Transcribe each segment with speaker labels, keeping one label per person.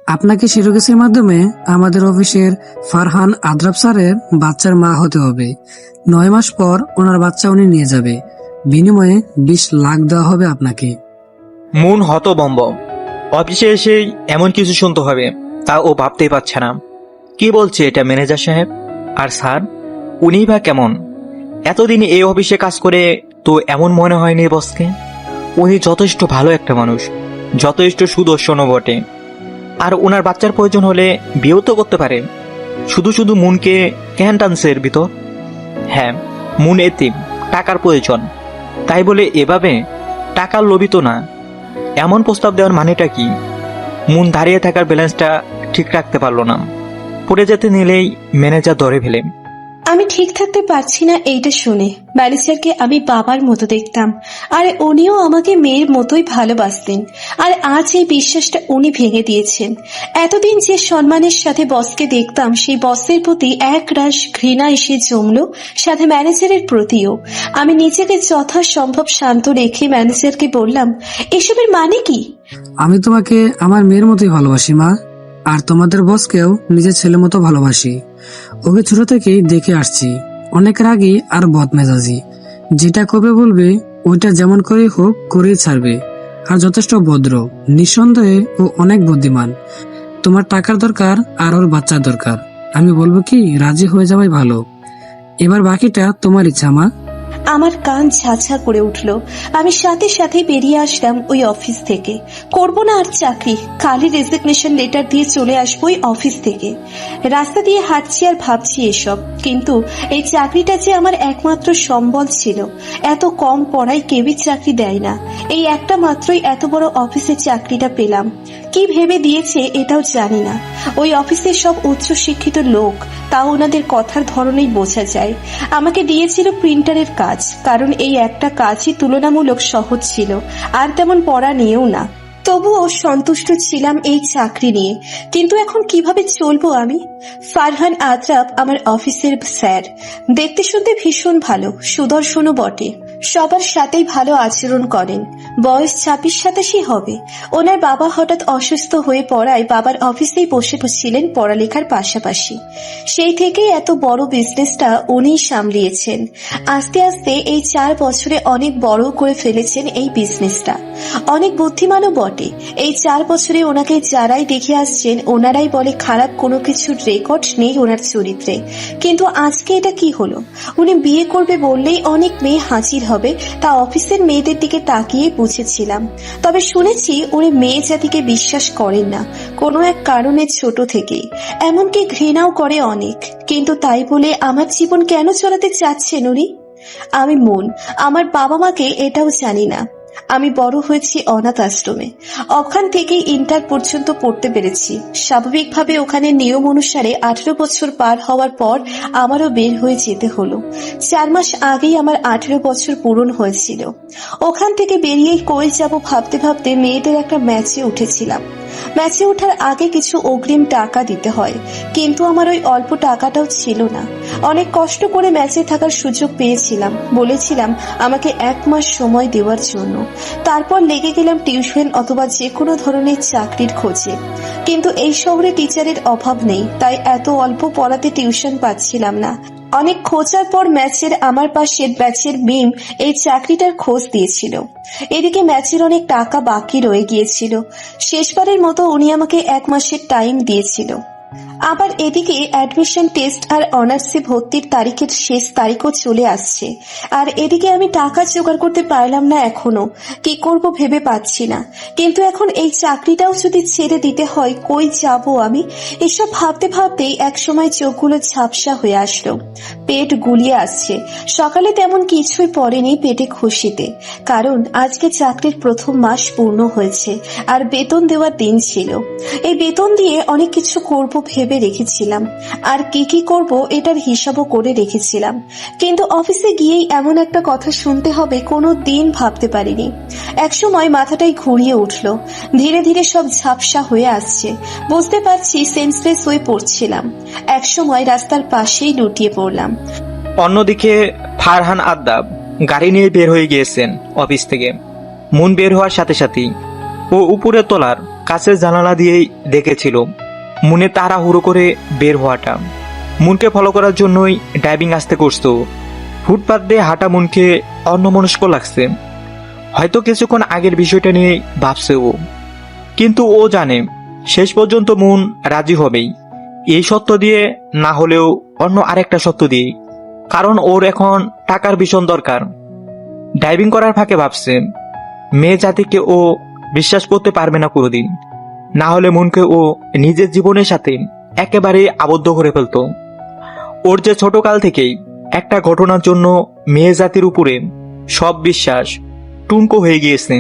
Speaker 1: আপনাকে সিরোগেসির মাধ্যমে আমাদের অফিসের ফারহান আদ্রাব স্যারের বাচ্চার মা হতে হবে। 9 মাস পর ওনার বাচ্চা উনি নিয়ে যাবে। বিনিময়ে 20 লাখ দেওয়া হবে আপনাকে।
Speaker 2: মুন হতভম্ব। অফিসে এসেই এমন কিছু শুনতে হবে তা ও ভাবতেই পারছে না। কি বলছে এটা ম্যানেজার সাহেব? আর স্যার উনিই বা কেমন? এতদিন এই অফিসে কাজ করে তো এমন মনে হয়নি বসকে। উনি যথেষ্ট ভালো একটা মানুষ, যথেষ্ট সুদর্শনও বটে। আর ওনার বাচ্চার প্রয়োজন হলে বিয়েও তো করতে পারে। শুধু শুধু মুনকে কেন টানছে এর ভিতর? হ্যাঁ, মুন এতিম, টাকার প্রয়োজন, তাই বলে এভাবে টাকার লোভিত না। এমন প্রস্তাব দেওয়ার মানেটা কি? মুন দাঁড়িয়ে থাকার ব্যালেন্সটা ঠিক রাখতে পারল না। পড়ে যেতে নিলেই ম্যানেজার ধরে ফেলে।
Speaker 3: আমি ঠিক থাকতে পারছি না এইটা শুনে। ম্যানেজারকে আমি বাবার মতো দেখতাম, আর উনিও আমাকে মেয়ের মতোই ভালোবাসতেন। আর আজ এই বিশ্বাসটা উনি ভেঙে দিয়েছেন। এতদিন যে সম্মানের সাথে বসকে দেখতাম, সেই বসের প্রতি এক রাশ ঘৃণা এসে জমল, সাথে ম্যানেজারের প্রতিও। আমি নিজেকে যথাসম্ভব শান্ত রেখে ম্যানেজারকে বললাম, এসবের মানে কি?
Speaker 1: আমি তোমাকে আমার মেয়ের মতোই ভালোবাসি মা, আর তোমাদের বসকেও নিজের ছেলে মতো ভালোবাসি। ওকে ছোট থেকেই দেখে আসছি, অনেক রাগী আর বদমেজাজি। যেটা কবে বলবে ওইটা যেমন করে হোক করেই ছাড়বে। আর যথেষ্ট ভদ্র, নিঃসন্দেহে ও অনেক বুদ্ধিমান। তোমার টাকার দরকার আর ওর বাচ্চার দরকার। আমি বলবো কি রাজি হয়ে যাওয়াই ভালো। এবার বাকিটা তোমার ইচ্ছা মা।
Speaker 3: আমার কান ঝাঁঝা করে উঠল। আমি সাথে সাথে বেরিয়ে আসলাম ওই অফিস থেকে। করব না আর চাকরি, কালই রেজিগনেশন লেটার দিয়ে চলে আসবো ওই অফিস থেকে। রাস্তা দিয়ে হাঁটছি আর ভাবছি এসব, কিন্তু এই চাকরিটা যে আমার একমাত্র সম্বল ছিল। এত কম পড়ায় কেউই চাকরি দেয় না। এই একটা মাত্রই এত বড় অফিসে চাকরিটা পেলাম। কি ভেবে দিয়েছে এটাও জানি না। ওই অফিসে সব উচ্চ শিক্ষিত লোক, তাও ওনাদের কথার ধরনেই বোঝা যায়। আমাকে দিয়েছিল প্রিন্টারের কাজ, কারণ এই একটা কাজই তুলনামূলক সহজ ছিল, আর তেমন পড়া নিয়েও না। তবুও সন্তুষ্ট ছিলাম এই চাকরি নিয়ে। কিন্তু এখন কিভাবে চলবো আমি? ফারহান আদ্রাব আমার অফিসের স্যার। দেখতে শুনতে ভীষণ ভালো, সুদর্শনও বটে। সবার সাথেই ভালো আচরণ করেন। বয়স 26-27 হবে। ওনার বাবা হঠাৎ অসুস্থ হয়ে পড়ায় বাবার অফিসেই বসে ছিলেন পড়ালেখার পাশাপাশি। সেই থেকেই এত বড় বিজনেসটা উনিই সামলিয়েছেন। আস্তে আস্তে এই 4 বছরে অনেক বড় করে ফেলেছেন এই বিজনেসটা। অনেক বুদ্ধিমানও বটে। এই 4 বছরে ওনাকে যারাই দেখে আসছেন, ওনারাই বলে খারাপ কোনো কিছুর রেকর্ড নেই ওনার চরিত্রে। কিন্তু আজকে এটা কি হলো? উনি বিয়ে করবে বললেই অনেক মেয়ে হাজির হবে, তা অফিসের মেয়েদের দিকে তাকিয়ে বুঝেছিলাম। তবে শুনেছি উনি মেয়ে জাতিকে বিশ্বাস করেন না, কোনো এক কারণে ছোট থেকেই। এমনকি ঘৃণাও করে অনেক। কিন্তু তাই বলে আমার জীবন কেন চলাতে চাচ্ছেন উনি? আমি মুন, আমার বাবা মাকে এটাও জানি না। আমি বড় হয়েছি অনাথ আশ্রমে। ওখান থেকেই ইন্টার পর্যন্ত পড়তে পেরেছি। স্বাভাবিকভাবে ওখানে নিয়ম অনুসারে 18 বছর পার হওয়ার পর আমারও বের হয়ে যেতে হলো। 4 মাস আগেই আমার 18 বছর পূরণ হয়েছিল। ওখান থেকে বেরিয়েই কই যাব ভাবতে ভাবতে মেয়েদের একটা ম্যাচে উঠেছিলাম। ম্যাচে ওঠার আগে কিছু অগ্রিম টাকা দিতে হয়, কিন্তু আমার ওই অল্প টাকাটাও ছিল না। অনেক কষ্ট করে ম্যাচে থাকার সুযোগ পেয়েছিলাম। বলেছিলাম আমাকে 1 মাস সময় দেওয়ার জন্য। তারপর লেগে গেলাম টিউশন অথবা যে কোনো ধরনের চাকরির খোঁজে। কিন্তু এই শহরে টিচারের অভাব নেই, তাই এত অল্প পড়াতে টিউশন পাচ্ছিলাম না। অনেক খোঁজার পর ম্যাচের আমার পাশের ব্যাচের মিম এই চাকরিটার খোঁজ দিয়েছিল। এদিকে ম্যাচের অনেক টাকা বাকি রয়ে গিয়েছিল। শেষবারের মতো উনি আমাকে 1 মাসের টাইম দিয়েছিল। আবার এদিকে অ্যাডমিশন টেস্ট আর অনার্সে ভর্তির তারিখের শেষ তারিখও চলে আসছে। আর এদিকে আমি টাকা জোগাড় করতে পারলাম না এখনো। কি করব ভেবে পাচ্ছি না। কিন্তু এখন এই চাকরিটাও যদি ছেড়ে দিতে হয়, কই যাব আমি? এসব ভাবতে ভাবতেই একসময় চোখগুলো ঝাপসা হয়ে আসলো। পেট গুলিয়ে আসছে। সকালে তেমন কিছুই পড়েনি পেটে খুশিতে, কারণ আজকে চাকরির প্রথম মাস পূর্ণ হয়েছে আর বেতন দেওয়ার দিন ছিল। এই বেতন দিয়ে অনেক কিছু করব ভেবে রেখেছিলাম, আর কি কি করব এটার হিসাবও করে রেখেছিলাম। কিন্তু অফিসে গিয়েই এমন একটা কথা শুনতে হবে কোনো দিন ভাবতে পারিনি। একসময় মাথাটাই ঘুরিয়ে উঠলো। ধীরে ধীরে সব ঝাপসা হয়ে আসছে। বুঝতে পারছি সেন্সলেস হয়ে পড়ছিলাম। একসময় রাস্তার পাশেই লুটিয়ে পড়লাম।
Speaker 2: অন্যদিকে ফারহান আদ্রাব গাড়ি নিয়ে বের হয়ে গিয়েছেন অফিস থেকে। মুন বের হওয়ার সাথে সাথেই ও উপরের তলার কাছের জানালা দিয়েই দেখেছিল মুনের তাড়াহুড়ো করে বের হওয়াটা। মুনকে ফলো করার জন্যই ড্রাইভিং আসতে করতো। ফুটপাত দিয়ে হাঁটা মুনকে অন্যমনস্ক লাগছে। হয়তো কিছুক্ষণ আগের বিষয়টা নিয়ে ভাবছে ও, কিন্তু ও জানে শেষ পর্যন্ত মুন রাজি হবেই, এই সত্য দিয়ে না হলেও অন্য আরেকটা সত্য দিয়ে। কারণ ওর এখন টাকার ভীষণ দরকার। ড্রাইভিং করার ফাঁকে ভাবছে মেয়ে জাতিকে ও বিশ্বাস করতে পারবে না কোনোদিন, না হলে মনকে ও নিজের জীবনের সাথে একেবারে আবদ্ধ করে ফেলত। ওর যে ছোটকাল থেকেই একটা ঘটনার জন্য মেয়ে জাতির উপরে সব বিশ্বাস টুনকো হয়ে গিয়েছে।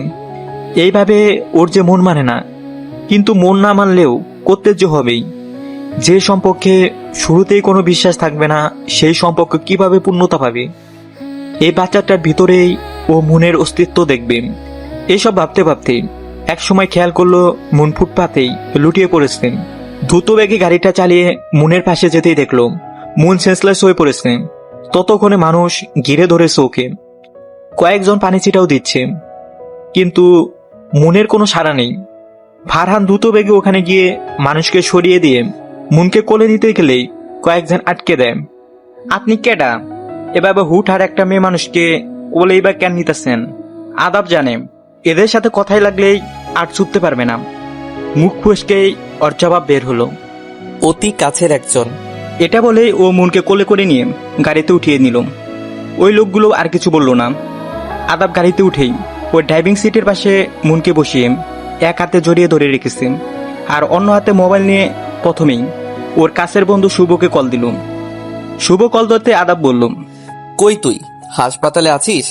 Speaker 2: এইভাবে ওর যে মন মানে না, কিন্তু মন না মানলেও করতে যে হবেই। যে সম্পর্কে শুরুতেই কোনো বিশ্বাস থাকবে না, সেই সম্পর্ক কিভাবে পূর্ণতা পাবে? এই বাচ্চাটার ভিতরেই ও মনের অস্তিত্ব দেখবে। এইসব ভাবতে ভাবতে একসময় খেয়াল করলো মন ফুটপাতেই লুটিয়ে পড়েছে। দ্রুত বেগে গাড়িটা চালিয়ে মনের পাশে যেতেই দেখলো মন সেন্সলেস হয়ে পড়েছে। ততক্ষণে মানুষ ঘিরে ধরেছে ওকে, কয়েকজন পানি ছিটাও দিচ্ছে, কিন্তু মনের কোনো সাড়া নেই। ফারহান দ্রুত বেগে ওখানে গিয়ে মানুষকে সরিয়ে দিয়ে মুনকে কোলে নিতে গেলেই কয়েকজন আটকে দেয়। আপনি কেডা? এভাবে হুটহাট একটা মেয়ে মানুষকে কোলেই বা কেন নিতেছেন? আদাব জানে, এদের সাথে কথাই লাগলেই আর ছুটতে পারবে না। মুখ ফুসকেই ওর জবাব বের হলো,
Speaker 4: অতি কাছের একজন।
Speaker 2: এটা বলেই ও মুনকে কোলে করে নিয়ে গাড়িতে উঠিয়ে নিল। ওই লোকগুলো আর কিছু বলল না। আদাব গাড়িতে উঠেই ওই ড্রাইভিং সিটের পাশে মুনকে বসিয়ে এক হাতে জড়িয়ে ধরে রেখেছে, আর অন্য হাতে মোবাইল নিয়ে প্রথমেই ওর কাছের বন্ধু শুভকে কল দিল। শুভ কল ধরতে আদাব বলল,
Speaker 4: কই তুই? হাসপাতালে আছিস?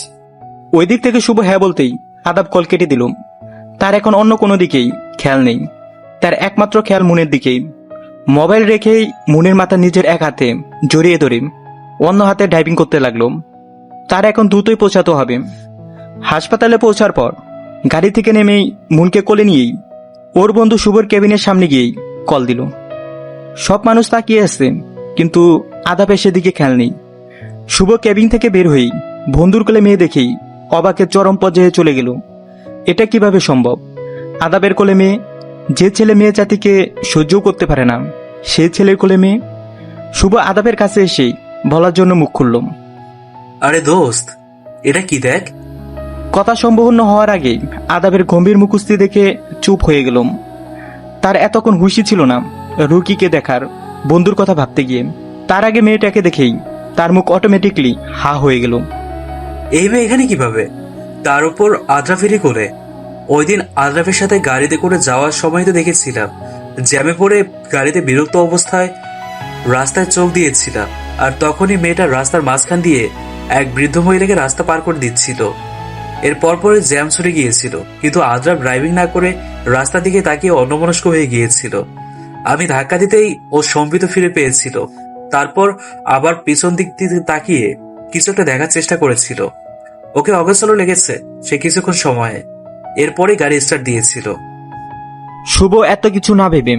Speaker 2: ওই দিক থেকে শুভ হ্যাঁ বলতেই আদাব কল কেটে দিল। তার এখন অন্য কোনো দিকেই খেয়াল নেই, তার একমাত্র খেয়াল মুনের দিকেই। মোবাইল রেখেই মুনের মাথা নিজের এক হাতে জড়িয়ে ধরে অন্য হাতে ড্রাইভিং করতে লাগলো। তার এখন দ্রুতই পৌঁছাতে হবে। হাসপাতালে পৌঁছার পর গাড়ি থেকে নেমেই মুনকে কোলে নিয়েই ওর বন্ধু শুভর কেবিনের সামনে গিয়েই কল দিল। সব মানুষ তাকিয়ে আছে, কিন্তু আদাবের সেদিকে খেয়াল নেই। শুভ কেবিন থেকে বের হয়েই বন্ধুর কোলে মেয়ে দেখেই অবাকের চরম পর্যায়ে চলে গেল। এটা কিভাবে সম্ভব? আদাবের কোলে মেয়ে, যে ছেলে মেয়ে জাতিকে সহ্যও করতে পারে না, সে ছেলের কোলে মেয়ে। শুভ আদাবের কাছে এসেই বলার জন্য মুখ খুলল,
Speaker 5: আরে দোস্ত, এটা কি দেখ।
Speaker 2: কথা সম্পূর্ণ হওয়ার আগে আদাবের গম্ভীর মুখস্থি দেখে চুপ হয়ে গেলাম। তার এতক্ষণ হুঁশি ছিল না রুকিকে দেখার, বন্ধুর কথা ভাবতে গিয়ে। তার আগে মেয়েটাকে দেখেই তার মুখ অটোমেটিকলি হা হয়ে গেল।
Speaker 5: এই মেয়ে এখানে কিভাবে? তার উপর আদ্রাফেরই করে। ওই দিন আদ্রাফের সাথে গাড়িতে করে যাওয়ার সময় তো দেখেছিলাম জ্যামে পড়ে গাড়িতে বিরক্ত অবস্থায় রাস্তায় চোখ দিয়েছিলাম, আর তখনই মেয়েটা রাস্তার মাঝখান দিয়ে এক বৃদ্ধ মহিলাকে রাস্তা পার করে দিচ্ছিল। এর পরপরে জ্যাম ছুটে গিয়েছিল, কিন্তু আদ্রাফ ড্রাইভিং না করে রাস্তার দিকে তাকিয়ে অন্যমনস্ক হয়ে গিয়েছিল। আমি ধাক্কা দিতেই ও সম্বিত ফিরে পেয়েছিল। তারপর আবার পিছন দিক দিয়ে তাকিয়ে কিছু একটা দেখার চেষ্টা করেছিল। ওকে অগোছালো লেগেছে সে কিছুক্ষণ সময়ে, এরপরে গাড়ি স্টার্ট দিয়েছিল।
Speaker 2: শুভ এত কিছু না ভেবে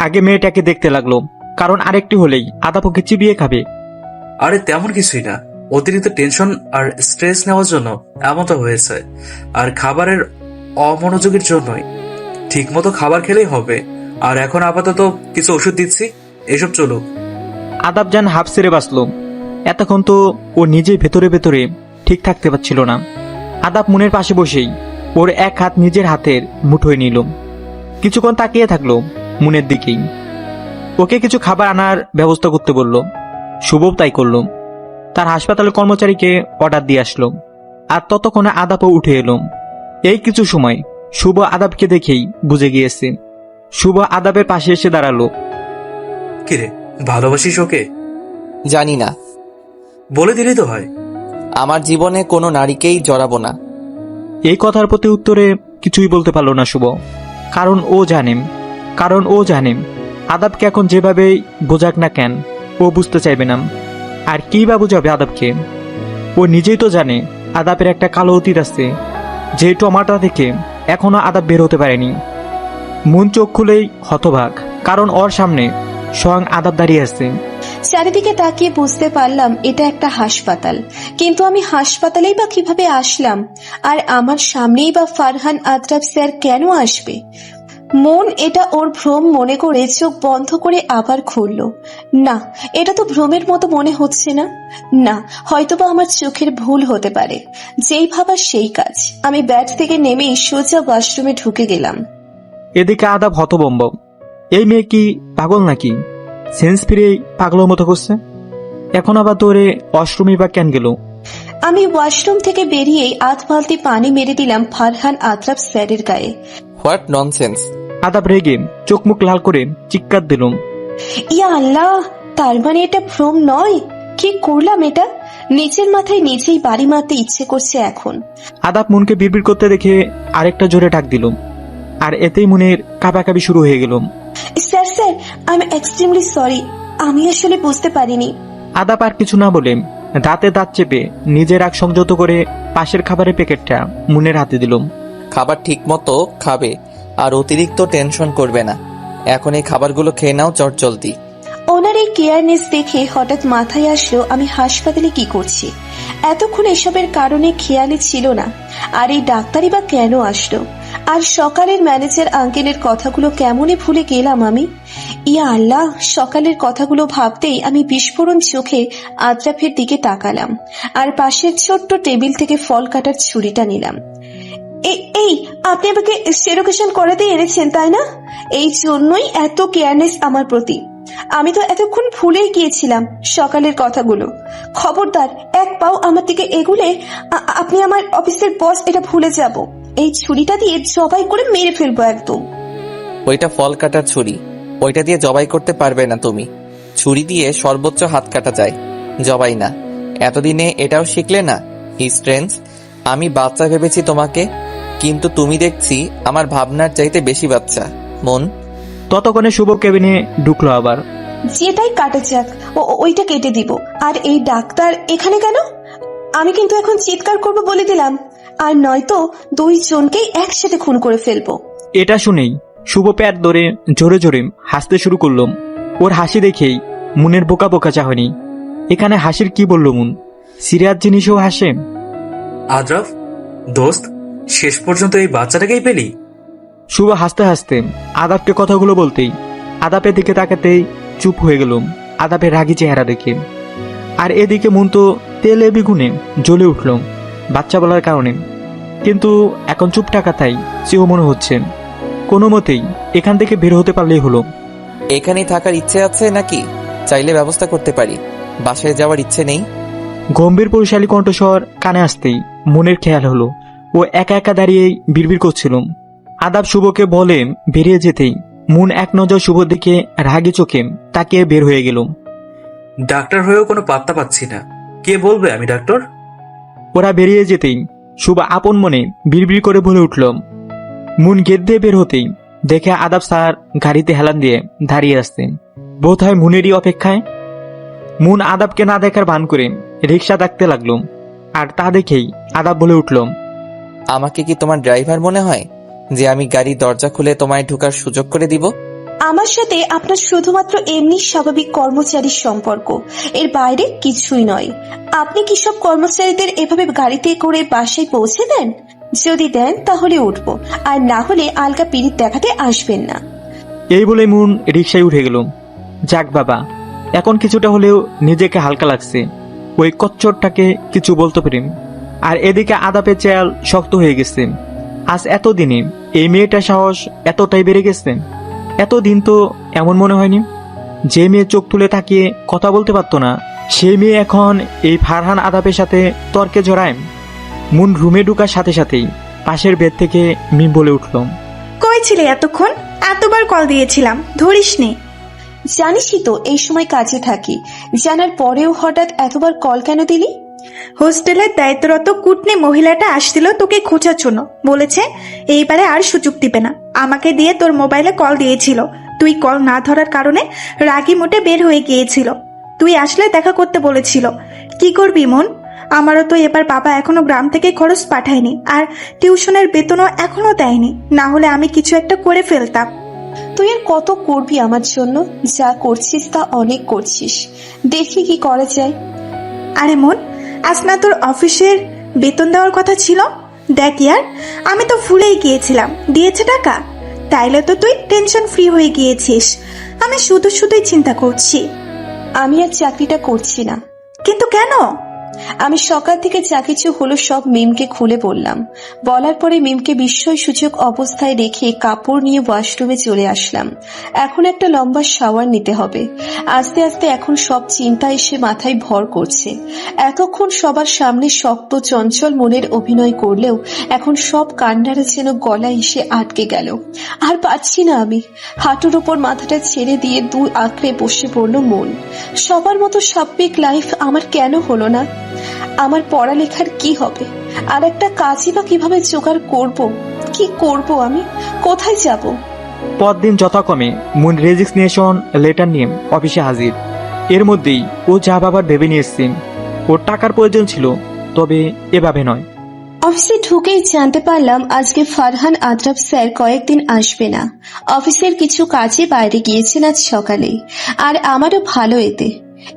Speaker 2: আগে মেয়েটাকে দেখতে লাগলো, কারণ আরেকটি হলেই আদাবকে চিবিয়ে খাবে।
Speaker 5: আরে তেমন কিছুই না, অতিরিক্ত টেনশন আর স্ট্রেস নেওয়ার জন্য এমনটা হয়েছে, আর খাবারের অমনোযোগের জন্যই। ঠিক মতো খাবার খেলেই হবে। আর এখন আপাতত কিছু ওষুধ দিচ্ছি, এসব চলুক।
Speaker 2: আদাব যান হাফ ছেড়ে বাঁচল। এতক্ষণ তো ও নিজে ভেতরে ভেতরে ঠিক থাকতে পারছিল না। আদাব মুনের পাশে বসেই ওর এক হাত নিজের হাতের মুঠোয় নিল। কিছুক্ষণ তাকিয়ে থাকলো মুনের দিকেই। ওকে কিছু খাবার আনার ব্যবস্থা করতে বলল। শুভ তাই করল। তার হাসপাতালের কর্মচারীকে অর্ডার দিয়ে আসলো, আর ততক্ষণে আদাবও উঠে এলো। এই কিছু সময় শুভ আদাবকে দেখেই বুঝে গিয়েছে। শুভ আদাবের পাশে এসে দাঁড়ালো।
Speaker 5: কিরে, ভালোবাসিস ওকে?
Speaker 4: জানি না।
Speaker 5: বলে দিলেই তো হয়।
Speaker 4: আমার জীবনে কোনো নারীকেই জড়াবো না।
Speaker 2: এই কথার প্রতি উত্তরে কিছুই বলতে পারল না শুভ। কারণ ও জানেন আদাবকে এখন যেভাবেই বোঝাক না কেন ও বুঝতে চাইবে না। আর কি বা বুঝাবে আদাবকে? ও নিজেই তো জানে আদাবের একটা কালো অতীত আছে, যে টমাটা থেকে এখনো আদাব বের হতে পারেনি। মন চোখ খুলেই হতবাক, কারণ ওর সামনে স্বয়ং আদাব দাঁড়িয়ে আছে।
Speaker 3: চারিদিকে তাকিয়ে বুঝতে পারলাম এটা একটা হাসপাতাল, কিন্তু আমি হাসপাতালেই বা কিভাবে আসলাম? আর আমার সামনেই বা ফারহান আদ্রাফ স্যার কেন আসবে? মন এটা ওর ভ্রম মনে করে চোখ বন্ধ করে আবার খুলল। না, এটা তো ভ্রমের মতো মনে হচ্ছে না। না, হয়তোবা আমার চোখের ভুল হতে পারে। যেই ভাবা সেই কাজ। আমি ব্যাট থেকে নেমেই সোজা ওয়াশরুমে ঢুকে গেলাম।
Speaker 2: এদিকে আদাব হতবম্ব। এই মেয়ে কি পাগল নাকি? সেন্স ফিরে পাগলের মতো করছে। এখন আবার তোরে অশ্রমী বা কেন গেল?
Speaker 3: আমি ওয়াশরুম থেকে বেরিয়েই আধ বালতি পানি মেরে দিলাম ফারহান আদ্রাফ স্যারের গায়ে।
Speaker 4: What nonsense!
Speaker 2: আদাব রেগে চোখ মুখ লাল করে চিৎকার দিলুম।
Speaker 3: ইয়া আল্লাহ, তার মানে এটা ভ্রম নয়। কি করলাম এটা? নিজের মাথায় নিজেই বাড়ি মারতে ইচ্ছে করছে এখন।
Speaker 2: আদাব মনকে বিড়বিড় করতে দেখে আরেকটা জোরে ডাক দিলুম, আর এতেই মনের কাঁপাকাঁপি শুরু হয়ে গেল।
Speaker 3: Sir sir, I am extremely sorry. আমি আসলে বুঝতে পারিনি।
Speaker 2: আদাব আর কিছু না বলে দাঁতে দাঁত চেপে নিজের রাগ সংযত করে পাশের খাবারের প্যাকেটটা মুনের হাতে দিলুম।
Speaker 4: খাবার ঠিক মতো খাবে আর অতিরিক্ত টেনশন করবে না। এখন এই খাবারগুলো খেয়ে নাও চটজলদি।
Speaker 3: ওনার এই কেয়ারনেস দেখে হঠাৎ মাথায় আসলো আমি হাসপাতালে কি করছি। এতক্ষণ এসবের কারণে খেয়ালই ছিল না। আর এই ডাক্তারই বা কেন আসলো? আর সকালের ম্যানেজার আঙ্কেলের কথাগুলো কেমনে ভুলে গেলাম আমি। ইয়া আল্লাহ, সকালের কথাগুলো ভাবতেই আমি বিস্ফোরণ চোখে আদ্রাফের দিকে তাকালাম আর পাশের ছোট্ট টেবিল থেকে ফল কাটার ছুরিটা নিলাম। এই আপনি আমাকে সেরোকেশন করাতে এনেছেন তাই না? এই জন্যই এত কেয়ারনেস আমার প্রতি। আমি তো এতক্ষণ ভুলেই গিয়েছিলাম সকালের কথাগুলো। খবরদার এক পাও আমার দিকে এগুলে আপনি আমার অফিসের বস এটা ভুলে যাব। এই ছুরিটা দিয়ে জবাই করে মেরে ফেলবো একদম।
Speaker 4: ওইটা ফল কাটার ছুরি, ওইটা দিয়ে জবাই করতে পারবে না তুমি। ছুরি দিয়ে সর্বোচ্চ হাত কাটা যায়, জবাই না। এতদিনে এটাও শিখলে না? স্ট্রেঞ্জ, আমি বাচ্চা ভেবেছি তোমাকে, কিন্তু তুমি দেখছি আমার ভাবনার চাইতে বেশি বাচ্চা। মন।
Speaker 2: ততক্ষণে শুভ কেবিনে ঢুকলো আবার।
Speaker 3: যেটাই কাটা যাক, ওইটা কেটে দিব। আর এই ডাক্তার এখানে কেন? আমি কিন্তু এখন চিৎকার করব বলে দিলাম, আর নয়তো দুইজনকেই একসাথে খুন করে ফেলবো।
Speaker 2: এটা শুনেই শুভ প্যাট ধরে জোরে জোরে হাসতে শুরু করলাম। ওর হাসি দেখেই মুনের বোকা বোকা চাহনি। এখানে হাসির কি বলল মুন? সিরিয়াস জিনিসও হাসে।
Speaker 5: আদ্রাফ, দোস্ত, শেষ পর্যন্ত এই বাচ্চাটাকেই পেলি?
Speaker 2: শুভ হাসতে হাসতে আদাবকে কথাগুলো বলতেই আদাবের দিকে তাকাতেই চুপ হয়ে গেলাম আদাবের রাগী চেহারা দেখে। আর এদিকে মন তো তেলে বেগুনে জ্বলে উঠল বাচ্চা বলার কারণে। কিন্তু এখন চুপ টাকাতাই সেও মনে হচ্ছে কোনো মতেই এখান থেকে বের হতে পারলেই হলো।
Speaker 4: এখানেই থাকার ইচ্ছে আছে নাকি? চাইলে ব্যবস্থা করতে পারি। বাসায় যাওয়ার ইচ্ছে নেই?
Speaker 2: গম্ভীর পরিশালী কণ্ঠস্বর কানে আসতেই মনের খেয়াল হলো ও একা একা দাঁড়িয়েই বিড়বিড় করছিল। আদাব শুভকে বলে বেরিয়ে যেতেই মন এক নজর শুভর দিকে রাগী চোখে তাকিয়ে বের হয়ে গেল।
Speaker 5: ডাক্তার হয়েও কোনো পাত্তা পাচ্ছি না। কে বলবে আমি ডাক্তার?
Speaker 2: ওরা বেরিয়ে যেতেই শুভ আপন মনে বিড়বিড় করে বলে উঠল। মুন গেট দিয়ে বের হতেই দেখে আদাব স্যার গাড়িতে হেলান দিয়ে দাঁড়িয়ে আসতেন, বোধ হয় মুনেরই অপেক্ষায়। মুন আদাবকে না দেখার ভান করে রিক্সা ডাকতে লাগলো। আর তা দেখেই আদাব বলে উঠল,
Speaker 4: আমাকে কি তোমার ড্রাইভার মনে হয় যে আমি গাড়ি দরজা খুলে তোমায় ঢোকার সুযোগ করে দিব?
Speaker 3: আমার সাথে আপনার শুধুমাত্র এমনি স্বাভাবিক কর্মচারীর সম্পর্ক, এর বাইরে কিছুই নয়। আপনি কি সব কর্মচারীদের এভাবে গাড়িতে করে বাসায় পৌঁছে দেন? যদি দেন তাহলে উঠবো, আর না হলে আলগা পিরিত দেখাতে আসবেন না।
Speaker 2: এই বলে মুন রিক্সায় উঠে গেল। যাক বাবা, এখন কিছুটা হলেও নিজেকে হালকা লাগছে ওই কচ্চরটাকে কিছু বলতে পারেন। আর এদিকে আদাপের চেয়াল শক্ত হয়ে গেছে। আজ এতদিনে এই মেয়েটার সাহস এতটাই বেড়ে গেছে। এতদিন তো এমন মনে হয়নি। যে মেয়ে চোখ তুলে তাকিয়ে কথা বলতে পারতো না, সেই মেয়ে এখন এই ফারহান আদাপের সাথে তর্কে জড়ায়। মুন রুমে ঢুকার সাথে সাথেই পাশের বেড থেকে মিম বলে উঠল,
Speaker 6: কই ছিলে এতক্ষণ? এতবার কল দিয়েছিলাম, ধরিসনি।
Speaker 3: জানিসই তো এই সময় কাজে থাকি, জানার পরেও হঠাৎ এতবার কল কেন দিলি?
Speaker 6: হোস্টেলের দায়িত্বরত কুটনি মহিলাটা আসছিল তোকে খোঁজার জন্য, বলেছে এইবারে আর সুযোগ দিবে না। আমাকে দিয়ে তোর মোবাইলে কল দিয়েছিল, তুই কল না ধরার কারণে রাগি মোটে বের হয়ে গিয়েছিল। তুই আসলে দেখা করতে বলেছিল। কি করবি মন? আমারও তো এবার বাবা এখনো গ্রাম থেকে খরচ পাঠায়নি, আর টিউশনের বেতনও এখনো দেয়নি, না হলে আমি কিছু একটা করে ফেলতাম।
Speaker 3: তুই আর কত করবি আমার জন্য? যা করছিস তা অনেক করছিস, দেখি কি করা যায়।
Speaker 6: আরে মন, আজ না তোর অফিসের বেতন দেওয়ার কথা ছিল? দেখ ইয়ার, আমি তো ভুলেই গিয়েছিলাম। দিয়েছে টাকা? তাইলে তো তুই টেনশন ফ্রি হয়ে গিয়েছিস। আমি শুধু শুধুই চিন্তা করছি।
Speaker 3: আমি আর চাকরিটা করছি না।
Speaker 6: কিন্তু কেন?
Speaker 3: আমি সকাল থেকে যা কিছু হলো সব মিমকে খুলে বললাম। বলার পরে মিমকে বিস্ময়সূচক অবস্থায় রেখে কাপড় নিয়ে ওয়াশরুমে চলে আসলাম। এখন একটা লম্বা শাওয়ার নিতে হবে। আস্তে আস্তে এখন সব চিন্তা এসে মাথায় ভর করছে। এতক্ষণ সবার সামনে শক্ত চঞ্চল মনের অভিনয় করলেও এখন সব কান্নারা যেন গলায় এসে আটকে গেল। আর পাচ্ছি না আমি। হাঁটুর উপর মাথাটা ছেড়ে দিয়ে দুই আঁকড়ে বসে পড়ল মন। সবার মতো স্বাভাবিক লাইফ আমার কেন হলো না? আমার পড়ালেখার কি হবে? আর একটা কাজই বা কিভাবে জোগাড় করব? কি করব আমি? কোথায় যাব?
Speaker 2: পরদিন যথাক্রমে মুন রেজিগনেশন লেটার নিয়ে অফিসে হাজির। এর মধ্যেই ও যা বাবার ভেবে নিয়েছেন, ওর টাকার প্রয়োজন ছিল, তবে এভাবে নয়।
Speaker 3: অফিসে ঢুকেই জানতে পারলাম আজকে ফারহান আদ্রাব স্যার কয়েকদিন আসবে না। অফিসের কিছু কাজে বাইরে গিয়েছেন আজ সকালে। আর আমারও ভালো এতে।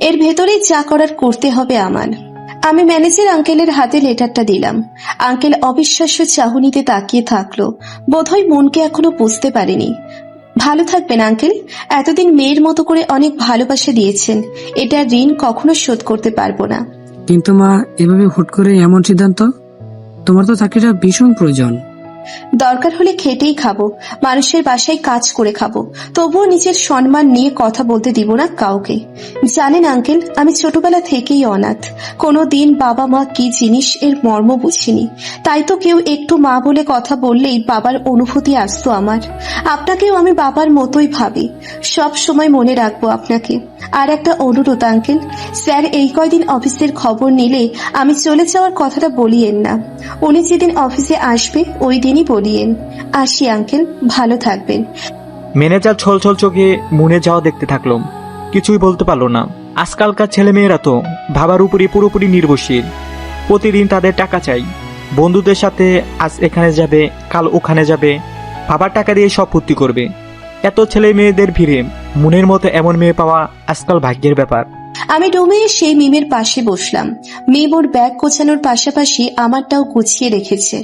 Speaker 3: এর ভেতরেই যা করার করতে হবে আমার। আমি ম্যানেজার আঙ্কেলের হাতে লেটারটা দিলাম। আঙ্কেল অবিশ্বাস্য চাহনিতে তাকিয়ে থাকলো। বোধহয় মনকে এখনো বুঝতে পারেনি। ভালো থাকবেন আঙ্কেল। এতদিন মেয়ের মতো করে অনেক ভালোবাসা দিয়েছেন। এটা ঋণ কখনো শোধ করতে পারবো না।
Speaker 1: কিন্তু মা, এভাবে হুট করে এমন সিদ্ধান্ত? তোমার তো চাকরিটা ভীষণ প্রয়োজন।
Speaker 3: দরকার হলে খেটেই খাবো, মানুষের বাসায় কাজ করে খাবো, তবুও নিজের সম্মান নিয়ে কথা বলতে দিব না কাউকে। জানেন আঙ্কেল, আমি ছোটবেলা থেকেই অনাথ। কোনো দিন বাবা মা কি জিনিস এর মর্ম বুঝিনি। তাই তো কেউ একটু মা বলে কথা বললেই বাবার অনুভূতি আসতো আমার। আপনাকেও আমি বাবার মতোই ভাবি। সব সময় মনে রাখবো আপনাকে। আর একটা অনুরোধ আঙ্কেল, স্যার এই কয়দিন অফিসের খবর নিলে আমি চলে যাওয়ার কথাটা বলিয়েন না। উনি যেদিন অফিসে আসবে ওই দিনই বলিয়েন। আসি আঙ্কেল, ভালো থাকবেন।
Speaker 2: ম্যানেজার ছলছল চোখে মুনে যাওয়া দেখতে থাকলো। কিছুই বলতে পারলো না। আজকালকার ছেলেমেয়েরা তো ভাবার উপরই পুরোপুরি নির্ভরশীল। প্রতিদিন তাদের টাকা চাই। বন্ধুদের সাথে আজ এখানে যাবে, কাল ওখানে যাবে, বাবার টাকা দিয়ে সব ফুর্তি করবে। এত ছেলে মেয়েদের ভিড়ে মুনের মতো এমন মেয়ে পাওয়া আজকাল ভাগ্যের ব্যাপার।
Speaker 3: আমি রুমে সেই মিমের পাশে বসলাম। মিম ওর ব্যাগ গোছানোর পাশাপাশি আমারটাও গুছিয়ে রেখেছে।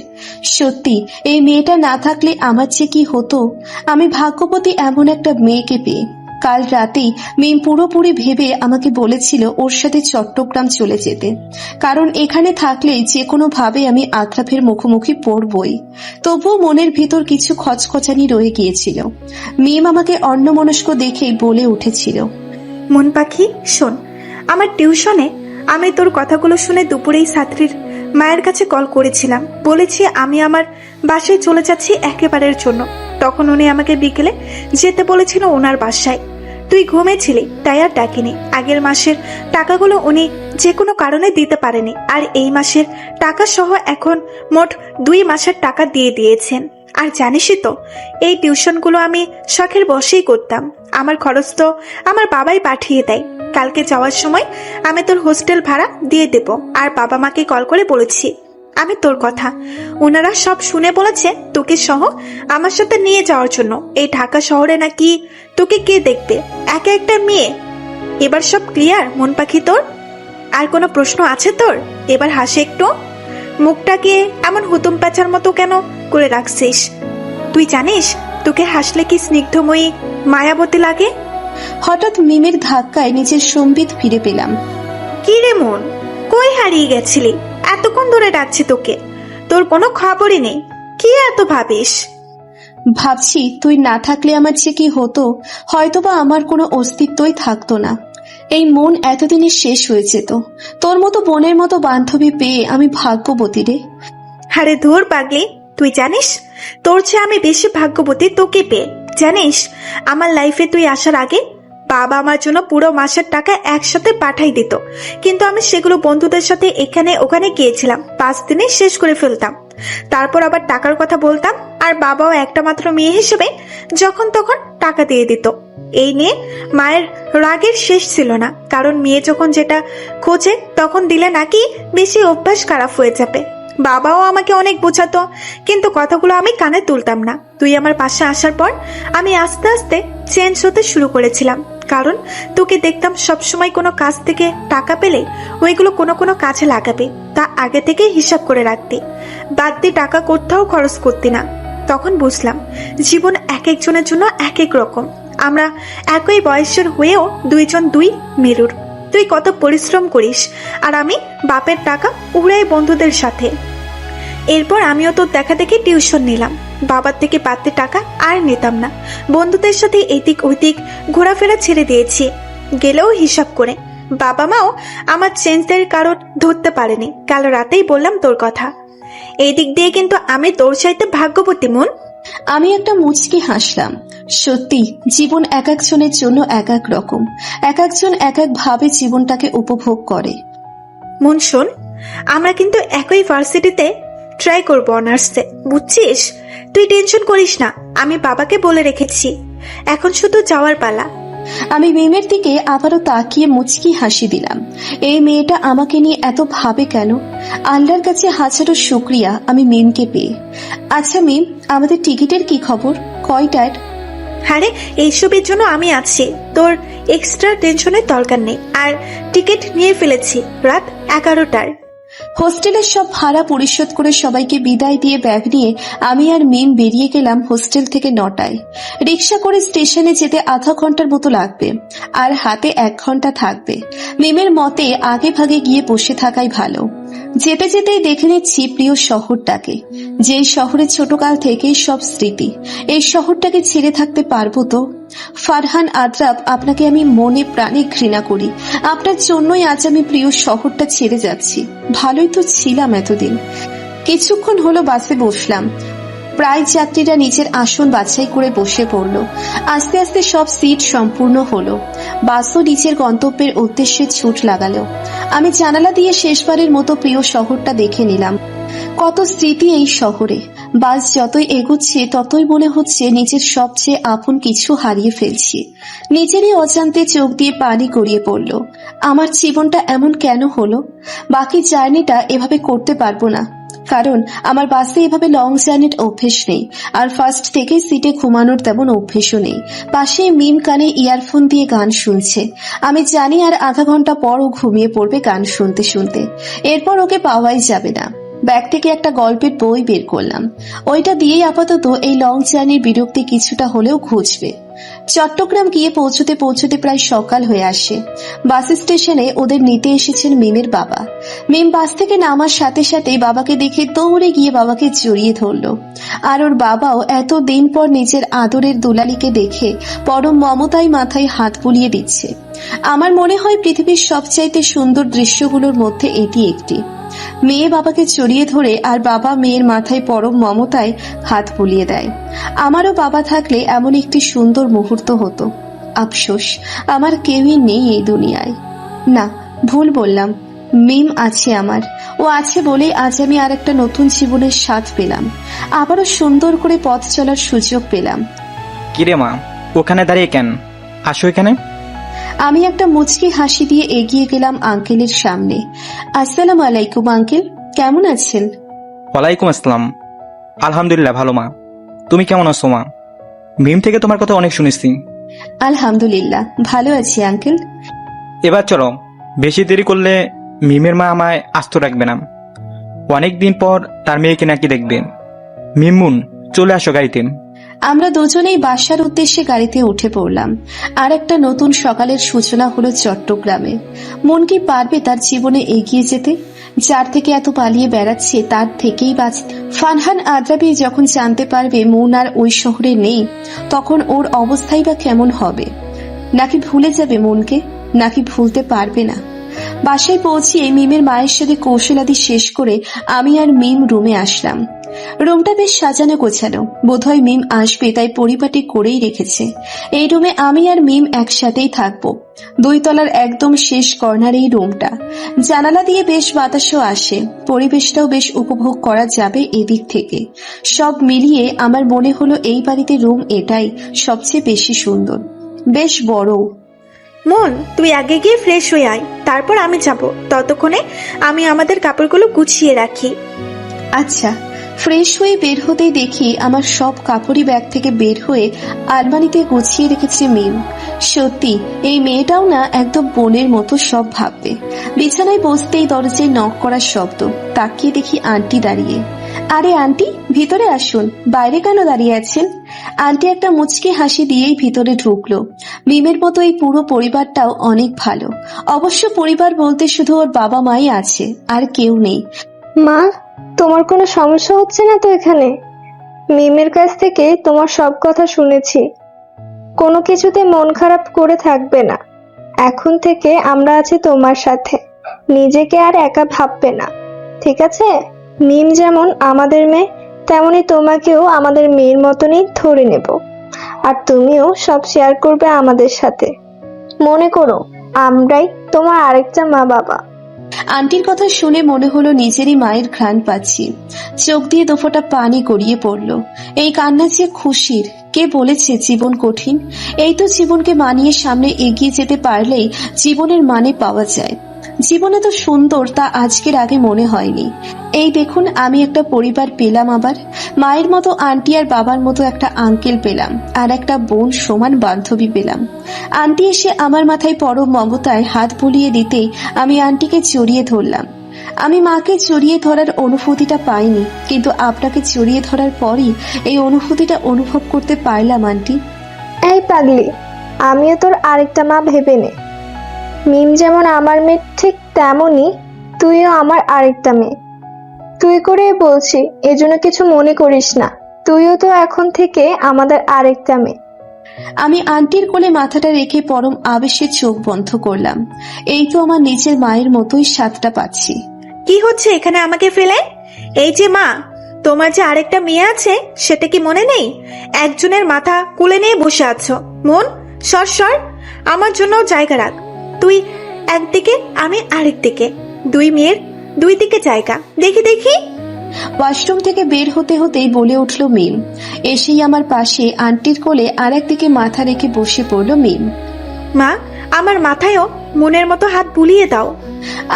Speaker 3: সত্যি এই মেয়েটা না থাকলে আমার যে কি হতো। আমি ভাগ্যবতী এমন একটা মেয়েকে পেয়ে। কাল রাতেই মিম পুরোপুরি ভেবে আমাকে বলেছিল ওর সাথে চট্টগ্রাম চলে যেতে, কারণ এখানে থাকলেই যে কোনো ভাবে আমি আদ্রাফের মুখোমুখি পড়বই। তবুও মনের ভিতর কিছু খচখচানি রয়ে গিয়েছিল। মিম আমাকে অন্যমনস্ক দেখেই বলে উঠেছিল,
Speaker 6: মন পাখি শোন, আমার টিউশনে আমি তোর কথাগুলো শুনে দুপুরেই ছাত্রীর মায়ের কাছে কল করেছিলাম। বলেছি আমি আমার বাসায় চলে যাচ্ছি একেবারের জন্য। তখন উনি আমাকে বিকেলে যেতে বলেছিল ওনার বাসায়। তুই ঘুমেছিলি তাই আর ডাকিনি। আগের মাসের টাকাগুলো উনি যে কোনো কারণে দিতে পারেনি, আর এই মাসের টাকা সহ এখন মোট 2 মাসের টাকা দিয়ে দিয়েছেন। আর জানিসই তো এই টিউশনগুলো আমি শখের বশেই করতাম। আমার খরচ তো আমার বাবাই পাঠিয়ে দেয়। কালকে যাওয়ার সময় আমি তোর হোস্টেল ভাড়া দিয়ে দেব। আর বাবা মাকে কল করে বলেছি আমি তোর কথা। ওনারা সব শুনে বলেছে তোকে সহ আমার সাথে নিয়ে যাওয়ার জন্য। এই ঢাকা শহরে নাকি তোকে কে দেখবে, একা একটা মেয়ে। এবার সব ক্লিয়ার মন পাখি তোর? আর কোনো প্রশ্ন আছে তোর? এবার হাসে একটু। মুখটাকে এমন হুতুম প্যাঁচার মতো কেন করে রাখছিস? তুই জানিস তোকে হাসলে কি স্নিগ্ধময়ী মায়াবতী লাগে?
Speaker 3: হঠাৎ মিমের ধাক্কায় নিজের সম্বিত ফিরে পেলাম।
Speaker 6: কি রে মন, কই হারিয়ে গেছিলি? এতক্ষণ ধরে ডাকছি তোকে, তোর কোনো খবরই নেই। কি এত ভাবিস?
Speaker 3: ভাবছি তুই না থাকলে আমার যে কি হতো। হয়তোবা আমার কোনো অস্তিত্বই থাকতো না। এই মন এতদিনে শেষ হয়ে যেত। তোর মতো বোনের মতো বান্ধবী পেয়ে আমি ভাগ্যবতী রে।
Speaker 6: আরে ধুর পাগলি, তুই জানিস তোর চেয়ে আমি বেশি ভাগ্যবতী তোকে পেয়ে। জানিস আমার লাইফে তুই আসার আগে বাবা আমার জন্য পুরো মাসের টাকা একসাথে পাঠাই দিত, কিন্তু আমি সেগুলো বন্ধুদের সাথে এখানে ওখানে গিয়েছিলাম, 5 দিনে শেষ করে ফেলতাম। তারপর আবার টাকার কথা বলতাম, আর বাবাও একটা মাত্র মেয়ে হিসেবে যখন তখন টাকা দিয়ে দিত। এই নিয়ে মায়ের রাগের শেষ ছিল না, কারণ মেয়ে যখন যেটা খোঁজে তখন দিলে নাকি বেশি অভ্যাস খারাপ হয়ে যাবে। বাবাও আমাকে অনেক বোঝাতো, কিন্তু কথাগুলো আমি কানে তুলতাম না। তুই আমার পাশে আসার পর আমি আস্তে আস্তে চেঞ্জ হতে শুরু করেছিলাম, কারণ তোকে দেখতাম সবসময় কোনো কাজ থেকে টাকা পেলে ওইগুলো কোনো কোনো কাজে লাগাবে, তা আগে থেকে হিসাব করে রাখতি। বাড়তি টাকা কোথাও খরচ করতি না। তখন বুঝলাম জীবন এক একজনের জন্য এক এক রকম। আমরা একই বয়সের হয়েও দুইজন দুই মেরুর। তুই কত পরিশ্রম করিস আর আমি বাপের টাকা উড়াই বন্ধুদের সাথে। এরপর আমিও তোর দেখা দেখি টিউশন নিলাম। বাবার থেকে পাতে টাকা আর নিতাম না। বন্ধুদের সাথে এদিক ওদিক ঘোরাফেরা ছেড়ে দিয়েছি, গেলেও হিসাব করে। বাবা মাও আমার চেঞ্জের কারণ ধরতে পারেনি। কাল রাতেই বললাম তোর কথা। এই দিক দিয়ে কিন্তু আমি তোর চাইতে ভাগ্যবতী মন।
Speaker 3: আমি একটা মুচকি হাসলাম। সত্যি জীবন এক একজনের জন্য এক এক রকম, এক একজন এক এক ভাবে জীবনটাকে উপভোগ করে।
Speaker 6: মন শোন, আমরা কিন্তু একই ভার্সিটিতে ট্রাই করবো অনার্সে, বুঝছিস? তুই টেনশন করিস না, আমি বাবাকে বলে রেখেছি। এখন শুধু যাওয়ার পালা।
Speaker 3: আমি মিমের দিকে আবারও তাকিয়ে মুচকি হাসি দিলাম। এই মেয়েটা আমাকে নিয়ে এত ভাবে কেন? আল্লাহর কাছে হাজারো শুক্রিয়া আমি মিমকে পেয়ে। আচ্ছা মিম, আমাদের টিকিটের কি খবর? কয়টার?
Speaker 6: আরে এইসবের জন্য আমি আছি, তোর এক্সট্রা টেনশনের দরকার নেই। আর টিকিট নিয়ে ফেলেছি রাত 11টার।
Speaker 3: হোস্টেলের সব ভাড়া পরিশোধ করে সবাইকে বিদায় দিয়ে ব্যাগ নিয়ে আমি আর মিম বেরিয়ে গেলাম হোস্টেল থেকে 9টায়। রিক্সা করে স্টেশনে যেতে আধা ঘন্টার মতো লাগবে, আর হাতে 1 ঘন্টা থাকবে। মিমের মতে আগে ভাগে গিয়ে বসে থাকাই ভালো। যেতে যেতেই দেখে নিচ্ছি প্রিয় শহরটাকে, যেই শহরে ছোটকাল থেকেই সব স্মৃতি। এই শহরটাকে ছেড়ে থাকতে পারবো তো? ফারহান আদ্রাব, আপনাকে আমি মনে প্রাণে ঘৃণা করি। আপনার জন্যই আজ আমি প্রিয় শহরটা ছেড়ে যাচ্ছি। ভালোই তো ছিলাম এতদিন। কিছুক্ষণ হলো বাসে বসলাম। প্রায় যাত্রীরা নিজের আসন বাছাই করে বসে পড়ল। আস্তে আস্তে সব সিট সম্পূর্ণ হলো। বাসও নিজের গন্তব্যের উদ্দেশ্যে ছুট লাগালো। আমি জানালা দিয়ে শেষবারের মতো প্রিয় শহরটা দেখে নিলাম। কত স্মৃতি এই শহরে। বাস যতই এগোচ্ছে ততই মনে হচ্ছে নিজের সবচেয়ে আপন কিছু হারিয়ে ফেলছি। নিজেরই অজান্তে চোখ দিয়ে পানি গড়িয়ে পড়ল। আমার জীবনটা এমন কেন হলো? বাকি জার্নিটা এভাবে করতে পারবো না, কারণ আমার বাসে এভাবে লং জার্নির অভ্যেস নেই। আর ফার্স্ট থেকে সিটে ঘুমানোর তেমন অভ্যেসও নেই। পাশে মিম কানে ইয়ারফোন দিয়ে গান শুনছে। আমি জানি আর আধা ঘন্টা পর ও ঘুমিয়ে পড়বে গান শুনতে শুনতে। এরপর ওকে পাওয়াই যাবে না। ব্যাগ থেকে একটা গল্পের বই বের করলাম। ওইটা দিয়েই আপাতত এই লং জার্নির বিরক্তি কিছুটা হলেও ঘুচবে। চট্টগ্রাম গিয়ে পৌঁছতে পৌঁছতে প্রায় সকাল হয়ে আসে। বাস স্টেশনে ওদের নিতে এসেছেন মিমের বাবা। মিম বাস থেকে নামার সাথে সাথে বাবাকে দেখে দৌড়ে গিয়ে বাবাকে জড়িয়ে ধরলো। আর ওর বাবাও এতদিন পর নিজের আদরের দুলালিকে দেখে পরম মমতায় মাথায় হাত বুলিয়ে দিচ্ছে। আমার মনে হয় পৃথিবীর সবচাইতে সুন্দর দৃশ্যগুলোর মধ্যে এটি একটি। মেয়ে বাবাকে জড়িয়ে ধরে আর বাবা মেয়ের মাথায় পরম মমতায় হাত বুলিয়ে দেয়। আমারও বাবা থাকলে এমন একটি সুন্দর মুহূর্ত হতো। আফসোস, আমার কেউই নেই এই দুনিয়ায়। না, ভুল বললাম। মিম আছে আমার। ও আছে বলেই আজ আমি আর একটা নতুন জীবনের স্বাদ পেলাম। আবারও সুন্দর করে পথ চলার সুযোগ পেলাম।
Speaker 2: কিরে মা, ওখানে দাঁড়িয়ে কেন? আসো এখানে।
Speaker 3: আমি একটা মুচকি হাসি দিয়ে এগিয়ে গেলাম আঙ্কেলের সামনে। আসসালামু আলাইকুম আঙ্কেল, কেমন আছেন?
Speaker 2: ওয়ালাইকুম আসসালাম। আলহামদুলিল্লাহ ভালো মা। তুমি কেমন আছো মা? মিম থেকে তোমার কথা অনেক শুনেছি।
Speaker 3: আলহামদুলিল্লাহ ভালো আছি আঙ্কেল।
Speaker 2: এবার চলো, বেশি দেরি করলে মিমের মা আমায় আস্ত রাখবে না। অনেক দিন পর তার মেয়েকে নাকি দেখবেন। মিমুন, চলে আসো গাড়িতে।
Speaker 3: আমরা দুজনেই বাসার উদ্দেশ্যে গাড়িতে উঠে পড়লাম। আর একটা নতুন সকালের সূচনা হলো চট্টগ্রামে। মন কি পারবে তার জীবনে এগিয়ে যেতে? যার থেকে এত পালিয়ে বেড়াচ্ছে তার থেকেই বাঁচতে। ফারহান আদ্রাবি যখন জানতে পারবে মন আর ওই শহরে নেই, তখন ওর অবস্থাই বা কেমন হবে? নাকি ভুলে যাবে মনকে, নাকি ভুলতে পারবে না? বাসায় পৌঁছিয়ে মিমের মায়ের সাথে কৌশলাদি শেষ করে আমি আর মিম রুমে আসলাম। রুমটা বেশ সাজানো গোছানো। বোধহয় মিম আসবে তাই পরিপাটি করেই রেখেছে। এই রুমে আমি আর মিম একসাথেই থাকবো। 2 তলার একদম শেষ কর্নারেই রুমটা। জানালা দিয়ে বেশ বাতাসও আসে। পরিবেশটাও বেশ উপভোগ করা যাবে এদিক থেকে। সব মিলিয়ে আমার মনে হলো এই বাড়িতে রুম এটাই সবচেয়ে বেশি সুন্দর, বেশ বড়।
Speaker 6: মন, তুই আগে গিয়ে ফ্রেশ হয়ে আয়, তারপর আমি যাব। ততক্ষণে আমি আমাদের কাপড়গুলো গুছিয়ে রাখি।
Speaker 3: আচ্ছা। ফ্রেশ হয়ে বের হতেই দেখি আমার সব কাপড়ই ব্যাগ থেকে বের হয়ে আলমারিতে গুছিয়ে রেখেছে মিম। সত্যি এই মেয়েটাও না একদম বোনের মতো সব ভাববে। বিছানায় বসতেই দরজায় নক করার শব্দ। তাকিয়ে দেখি আন্টি দাঁড়িয়ে। আরে আন্টি, ভিতরে আসুন, বাইরে কেন দাঁড়িয়ে আছেন? আন্টি একটা মুচকি হাসি দিয়েই ভিতরে ঢুকলো। মিমের মতো এই পুরো পরিবারটাও অনেক ভালো। অবশ্য পরিবার বলতে শুধু ওর বাবা মাই আছে, আর কেউ নেই।
Speaker 7: মা, তোমার কোনো সমস্যা হচ্ছে না তো এখানে? মিমের কাছ থেকে তোমার সব কথা শুনেছি। কোনো কিছুতে মন খারাপ করে থাকবে না। এখন থেকে আমরা আছি তোমার সাথে। নিজেকে আর একা ভাববে না, ঠিক আছে? মিম যেমন আমাদের মেয়ে, তেমনি তোমাকেও আমাদের মেয়ের মতনই ধরে নেব। আর তুমিও সব শেয়ার করবে আমাদের সাথে। মনে করো, আমরাই তোমার আরেকটা মা বাবা।
Speaker 3: আন্টির কথা শুনে মনে হলো নিজেরই মায়ের ঘ্রাণ পাচ্ছি। চোখ দিয়ে দোফোটা পানি গড়িয়ে পড়লো। এই কান্না যে খুশির। কে বলেছে জীবন কঠিন? এই তো জীবনকে মানিয়ে সামনে এগিয়ে যেতে পারলেই জীবনের মানে পাওয়া যায়। জীবনে তো সুন্দর তা আজকের আগে মনে হয়নি। এই দেখুন, আমি একটা পরিবার পেলাম, আবার মায়ের মতো আন্টি আর বাবার মতো একটা আঙ্কেল পেলাম, আর একটা বোন সমান বান্ধবী পেলাম। আন্টি এসে আমার মাথায় পরম মমতায় হাত বুলিয়ে দিতেই আমি আন্টিকে জড়িয়ে ধরলাম। আমি মাকে জড়িয়ে ধরার অনুভূতিটা পাইনি, কিন্তু আপনাকে জড়িয়ে ধরার পরই এই অনুভূতিটা অনুভব করতে পারলাম আন্টি।
Speaker 7: এই পাগলি, আমিও তোর আরেকটা মা ভেবে নে। মিম যেমন আমার মেয়ে, ঠিক তেমনই তুইও আমার আরেকটা মেয়ে। তুই করে বলছি, এজন্য কিছু মনে করিস না। তুইও তো এখন থেকে আমাদের আরেকটা মেয়ে।
Speaker 3: আমি আন্টির কোলে মাথাটা রেখে পরম আবেশে চোখ বন্ধ করলাম। এই তো আমার নিজের মায়ের মতোই স্বাদটা পাচ্ছি।
Speaker 6: কি হচ্ছে এখানে আমাকে ফেলে? এই যে মা, তোমার যে আরেকটা মেয়ে আছে সেটা কি মনে নেই? একজনের মাথা কোলে নিয়ে বসে আছো। মন, সর সর, আমার জন্য জায়গা রাখ। তুই একদিকে, আমি আরেক দিকে। দুই মেয়ের দুই দিকে জায়গা। দেখি দেখি।
Speaker 3: ওয়াশরুম থেকে বের হতে হতেই বলে উঠল মিম। এসেই আমার পাশে আন্টির কোলে আর একদিকে মাথা রেখে বসে পড়ল মিম।
Speaker 6: মা, আমার মাথায়ও মনের মতো হাত বুলিয়ে দাও।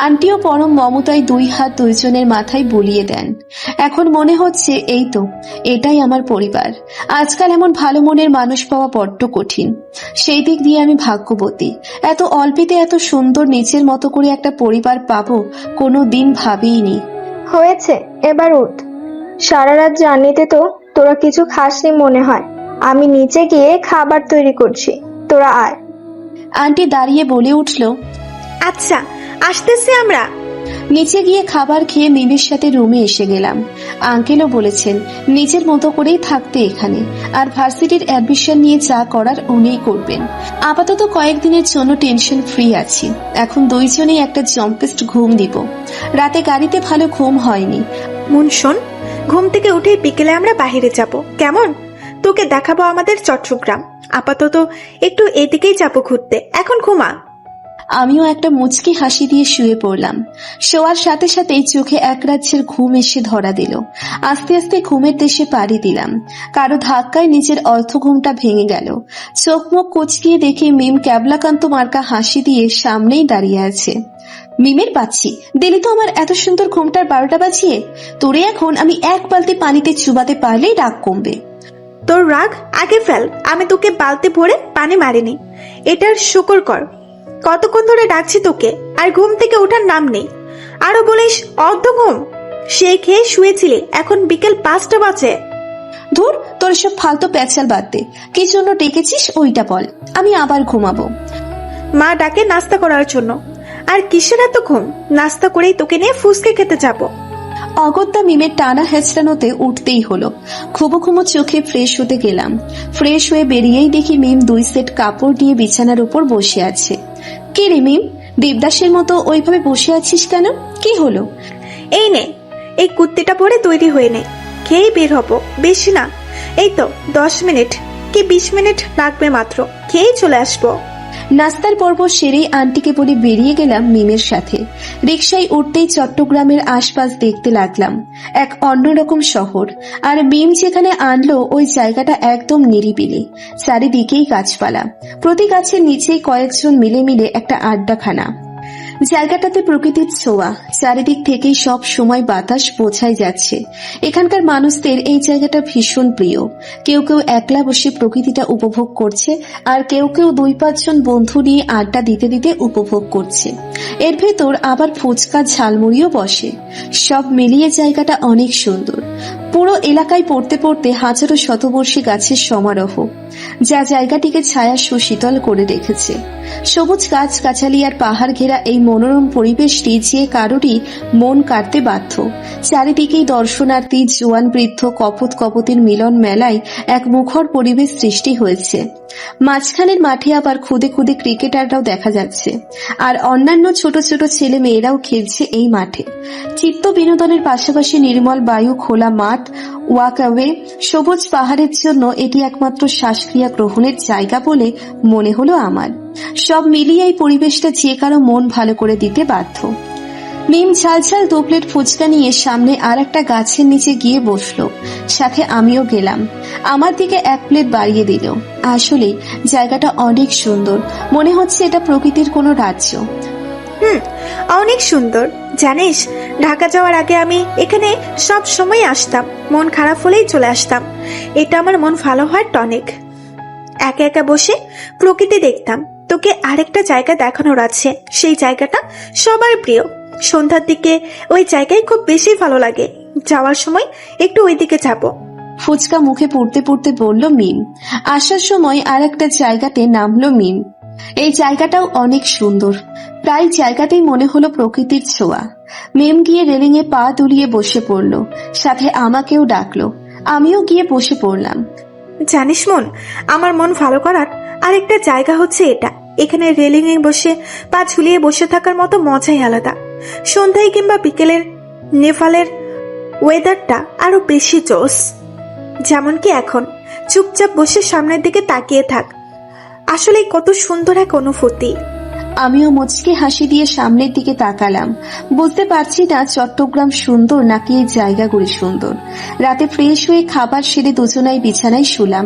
Speaker 3: আন্টিও পরম মমতায় দুই হাত দুইজনের মাথায় বুলিয়ে দেন। এখন মনে হচ্ছে এই তো, এটাই আমার পরিবার। আজকাল এমন ভালো মনের মানুষ পাওয়া বড্ড কঠিন। সেই দিক দিয়ে আমি ভাগ্যবতী। এত অল্পেতে এত সুন্দর নিজের মতো করে একটা পরিবার পাবো কোনো দিন ভাবিনি।
Speaker 7: হয়েছে, এবার উঠ। সারা রাত জার্নিতে তো তোরা কিছু খাসনি মনে হয়। আমি নিচে গিয়ে খাবার তৈরি করছি, তোরা আয়।
Speaker 3: আন্টি দাঁড়িয়ে বলে উঠল,
Speaker 6: আচ্ছা, আসতেছি আমরা।
Speaker 3: নিচে গিয়ে খাবার খেয়ে মিমের সাথে রুমে এসে গেলাম। আঙ্কেলও বলেছেন নিজের মতো করেই থাকতে এখানে, আর ভার্সিটির অ্যাডমিশন নিয়ে যা করার উনিই করবেন। আপাতত কয়েকদিনের জন্য টেনশন ফ্রি আছি। এখন দুইজনেই একটা জম্পেস্ট ঘুম দিব। রাতে গাড়িতে ভালো ঘুম হয়নি।
Speaker 6: মন শোন, ঘুম থেকে উঠে বিকেলে আমরা বাইরে যাব, কেমন? তোকে দেখাবো আমাদের চট্টগ্রাম। আপাতত একটু এদিকেই যাবো ঘুরতে। এখন ঘুমা।
Speaker 3: আমিও একটা মুচকি হাসি দিয়ে শুয়ে পড়লাম। শোয়ার সাথে সাথেই চোখে এক রাজ্যের ঘুম এসে ধরা দিল। আস্তে আস্তে ঘুমের দেশে পাড়ি দিলাম। কারো ধাক্কায় নিজের অর্থ ঘুমটা ভেঙে গেল। চোখ মুখ কুচকিয়ে দেখি মিম ক্যাবলাকান্ত মার্কা হাসি দিয়ে সামনেই দাঁড়িয়ে আছে। মিমের বাচ্চি, দিলি তো আমার এত সুন্দর ঘুমটার 12টা বাজিয়ে। তোরে এখন আমি এক বালতি পানিতে চুবাতে পারলেই রাগ কমবে।
Speaker 6: তোর রাগ আগে ফেল। আমি তোকে বালতি ভরে পানি মারিনি, এটার শুকর কর। কতক্ষণ ধরে ডাকছি তোকে, আর ঘুম থেকে ওঠার নাম নেই। আরো বলিস অর্ধ ঘুম। সে খেয়ে শুয়েছিলি, এখন বিকেল 5টা বাজে।
Speaker 3: ধুর, তোর সব ফালতু প্যাচাল বাদ দে। কি জন্য ডেকেছিস ওইটা বল, আমি আবার ঘুমাবো।
Speaker 6: মা ডাকে নাস্তা করার জন্য। আর কিসের এত ঘুম? নাস্তা করেই তোকে নিয়ে ফুসকে খেতে যাব।
Speaker 3: অগত্যা মিমের টানা হেঁচড়ানোতে উঠতেই হলো। খুবো খুবো চোখে ফ্রেশ হতে গেলাম। ফ্রেশ হয়ে বেরিয়েই দেখি মিম 2 সেট কাপড় নিয়ে বিছানার উপর বসে আছে। কে রে মিম, দেবদাসের মতো ওইভাবে বসে আছিস কেন? কি হলো?
Speaker 6: এই নে, এই কুর্তিটা পরে তৈরি হয়ে নে, খেয়েই বের হবো। বেশি না, এই তো 10 মিনিট কি 20 মিনিট লাগবে মাত্র, খেয়েই চলে আসবো।
Speaker 3: নাস্তার পর্ব সেরেই আন্টিকে বলে বেরিয়ে গেলাম মিমের সাথে। রিকশায় উঠতেই চট্টগ্রামের আশপাশ দেখতে লাগলাম। এক অন্যরকম শহর। আর মিম যেখানে আনলো ওই জায়গাটা একদম নিরিবিলি। চারিদিকেই গাছপালা। প্রতি গাছের নিচেই কয়েকজন মিলে মিলে একটা আড্ডাখানা। জায়গাটাতে প্রকৃতির ছোঁয়া, চারিদিক থেকে সব সময় বাতাস বোঝাই যাচ্ছে। এখানকার মানুষদের এই জায়গাটা ভীষণ প্রিয়। কেউ কেউ একলা বসে প্রকৃতিটা উপভোগ করছে, আর কেউ কেউ 2-5 জন বন্ধু নিয়ে আড্ডা দিতে দিতে উপভোগ করছে। এর ভেতর আবার ফুচকা ঝালমুড়িও বসে। সব মিলিয়ে জায়গাটা অনেক সুন্দর। পুরো এলাকায় পড়তে পড়তে হাজারো শতবর্ষী গাছের সমারোহ, যা জায়গাটিকে ছায়া সুশীতল করে রেখেছে। সবুজ গাছগাছালি আর পাহাড় ঘেরা এই মনোরম পরিবেশটি যে কারোরই মন কাড়তে বাধ্য। চারিদিকেই দর্শনার্থী, জোয়ান বৃদ্ধ, কপোত কপোতের মিলন মেলায় এক মুখর পরিবেশ সৃষ্টি হয়েছে। মাঝখানের মাঠে আবার খুদে খুদে ক্রিকেটাররাও দেখা যাচ্ছে, আর অন্যান্য ছোট ছোট ছেলে মেয়েরাও খেলছে এই মাঠে। চিত্ত বিনোদনের পাশাপাশি নির্মল বায়ু, খোলা মাঠ, ওয়াকওয়ে, সবুজ পাহাড়ের জন্য এটি একমাত্র শ্বাসক্রিয়া গ্রহণের জায়গা বলে মনে হলো আমার। সব মিলিয়ে এই পরিবেশটা যে কারো মন ভালো করে দিতে বাধ্য। মিম ঝালঝাল 2 প্লেট ফুচকা নিয়ে সামনে আর একটা গাছের নিচে গিয়ে বসলো, সাথে আমিও গেলাম। আমার দিকে 1 প্লেট বাড়িয়ে দিল। আসলে জায়গাটা অনেক সুন্দর, মনে হচ্ছে এটা প্রকৃতির কোনো রাজ্য।
Speaker 6: অনেক সুন্দর। জানিস, ঢাকা যাওয়ার আগে আমি এখানে সব সময় আসতাম, মন খারাপ হলেই চলে আসতাম। এটা আমার মন ভালো হয় টনিক। একা একা বসে প্রকৃতি দেখতাম। তোকে আরেকটা জায়গা দেখানোর আছে, সেই জায়গাটা সবার প্রিয়। সন্ধ্যার দিকে ওই জায়গায় খুব বেশি ভালো লাগে। যাওয়ার সময় একটু ওই দিকে যাবো।
Speaker 3: ফুচকা মুখে পুড়তে পুড়তে বলল মিম। আসার সময় আর একটা জায়গাতে নামলো মিম। এই জায়গাটাও অনেক সুন্দর। প্রায় জায়গাতেই মনে হলো প্রকৃতির ছোঁয়া। মিম গিয়ে রেলিং এ পা দুলিয়ে বসে পড়ল, সাথে আমাকেও ডাকলো। আমিও গিয়ে বসে পড়লাম।
Speaker 6: জানিস মন, আমার মন ভালো করার আরেকটা জায়গা হচ্ছে এটা। এখানে রেলিং এ বসে পা ঝুলিয়ে বসে থাকার মতো মজাই আলাদা। সন্ধ্যায় কিংবা বিকেলের নেপালের ওয়েদারটা আরো বেশি জোস। যেমন কি এখন চুপচাপ বসে সামনের দিকে তাকিয়ে থাক। আসলে কত সুন্দর এক অনুভূতি।
Speaker 3: আমিও মুচকি হাসি দিয়ে সামনের দিকে তাকালাম। বুঝতে পারছি না চট্টগ্রাম সুন্দর নাকি এই জায়গাগুলি সুন্দর। রাতে ফ্রেশ হয়ে খাবার সেরে দুজনাই বিছানায় শুলাম।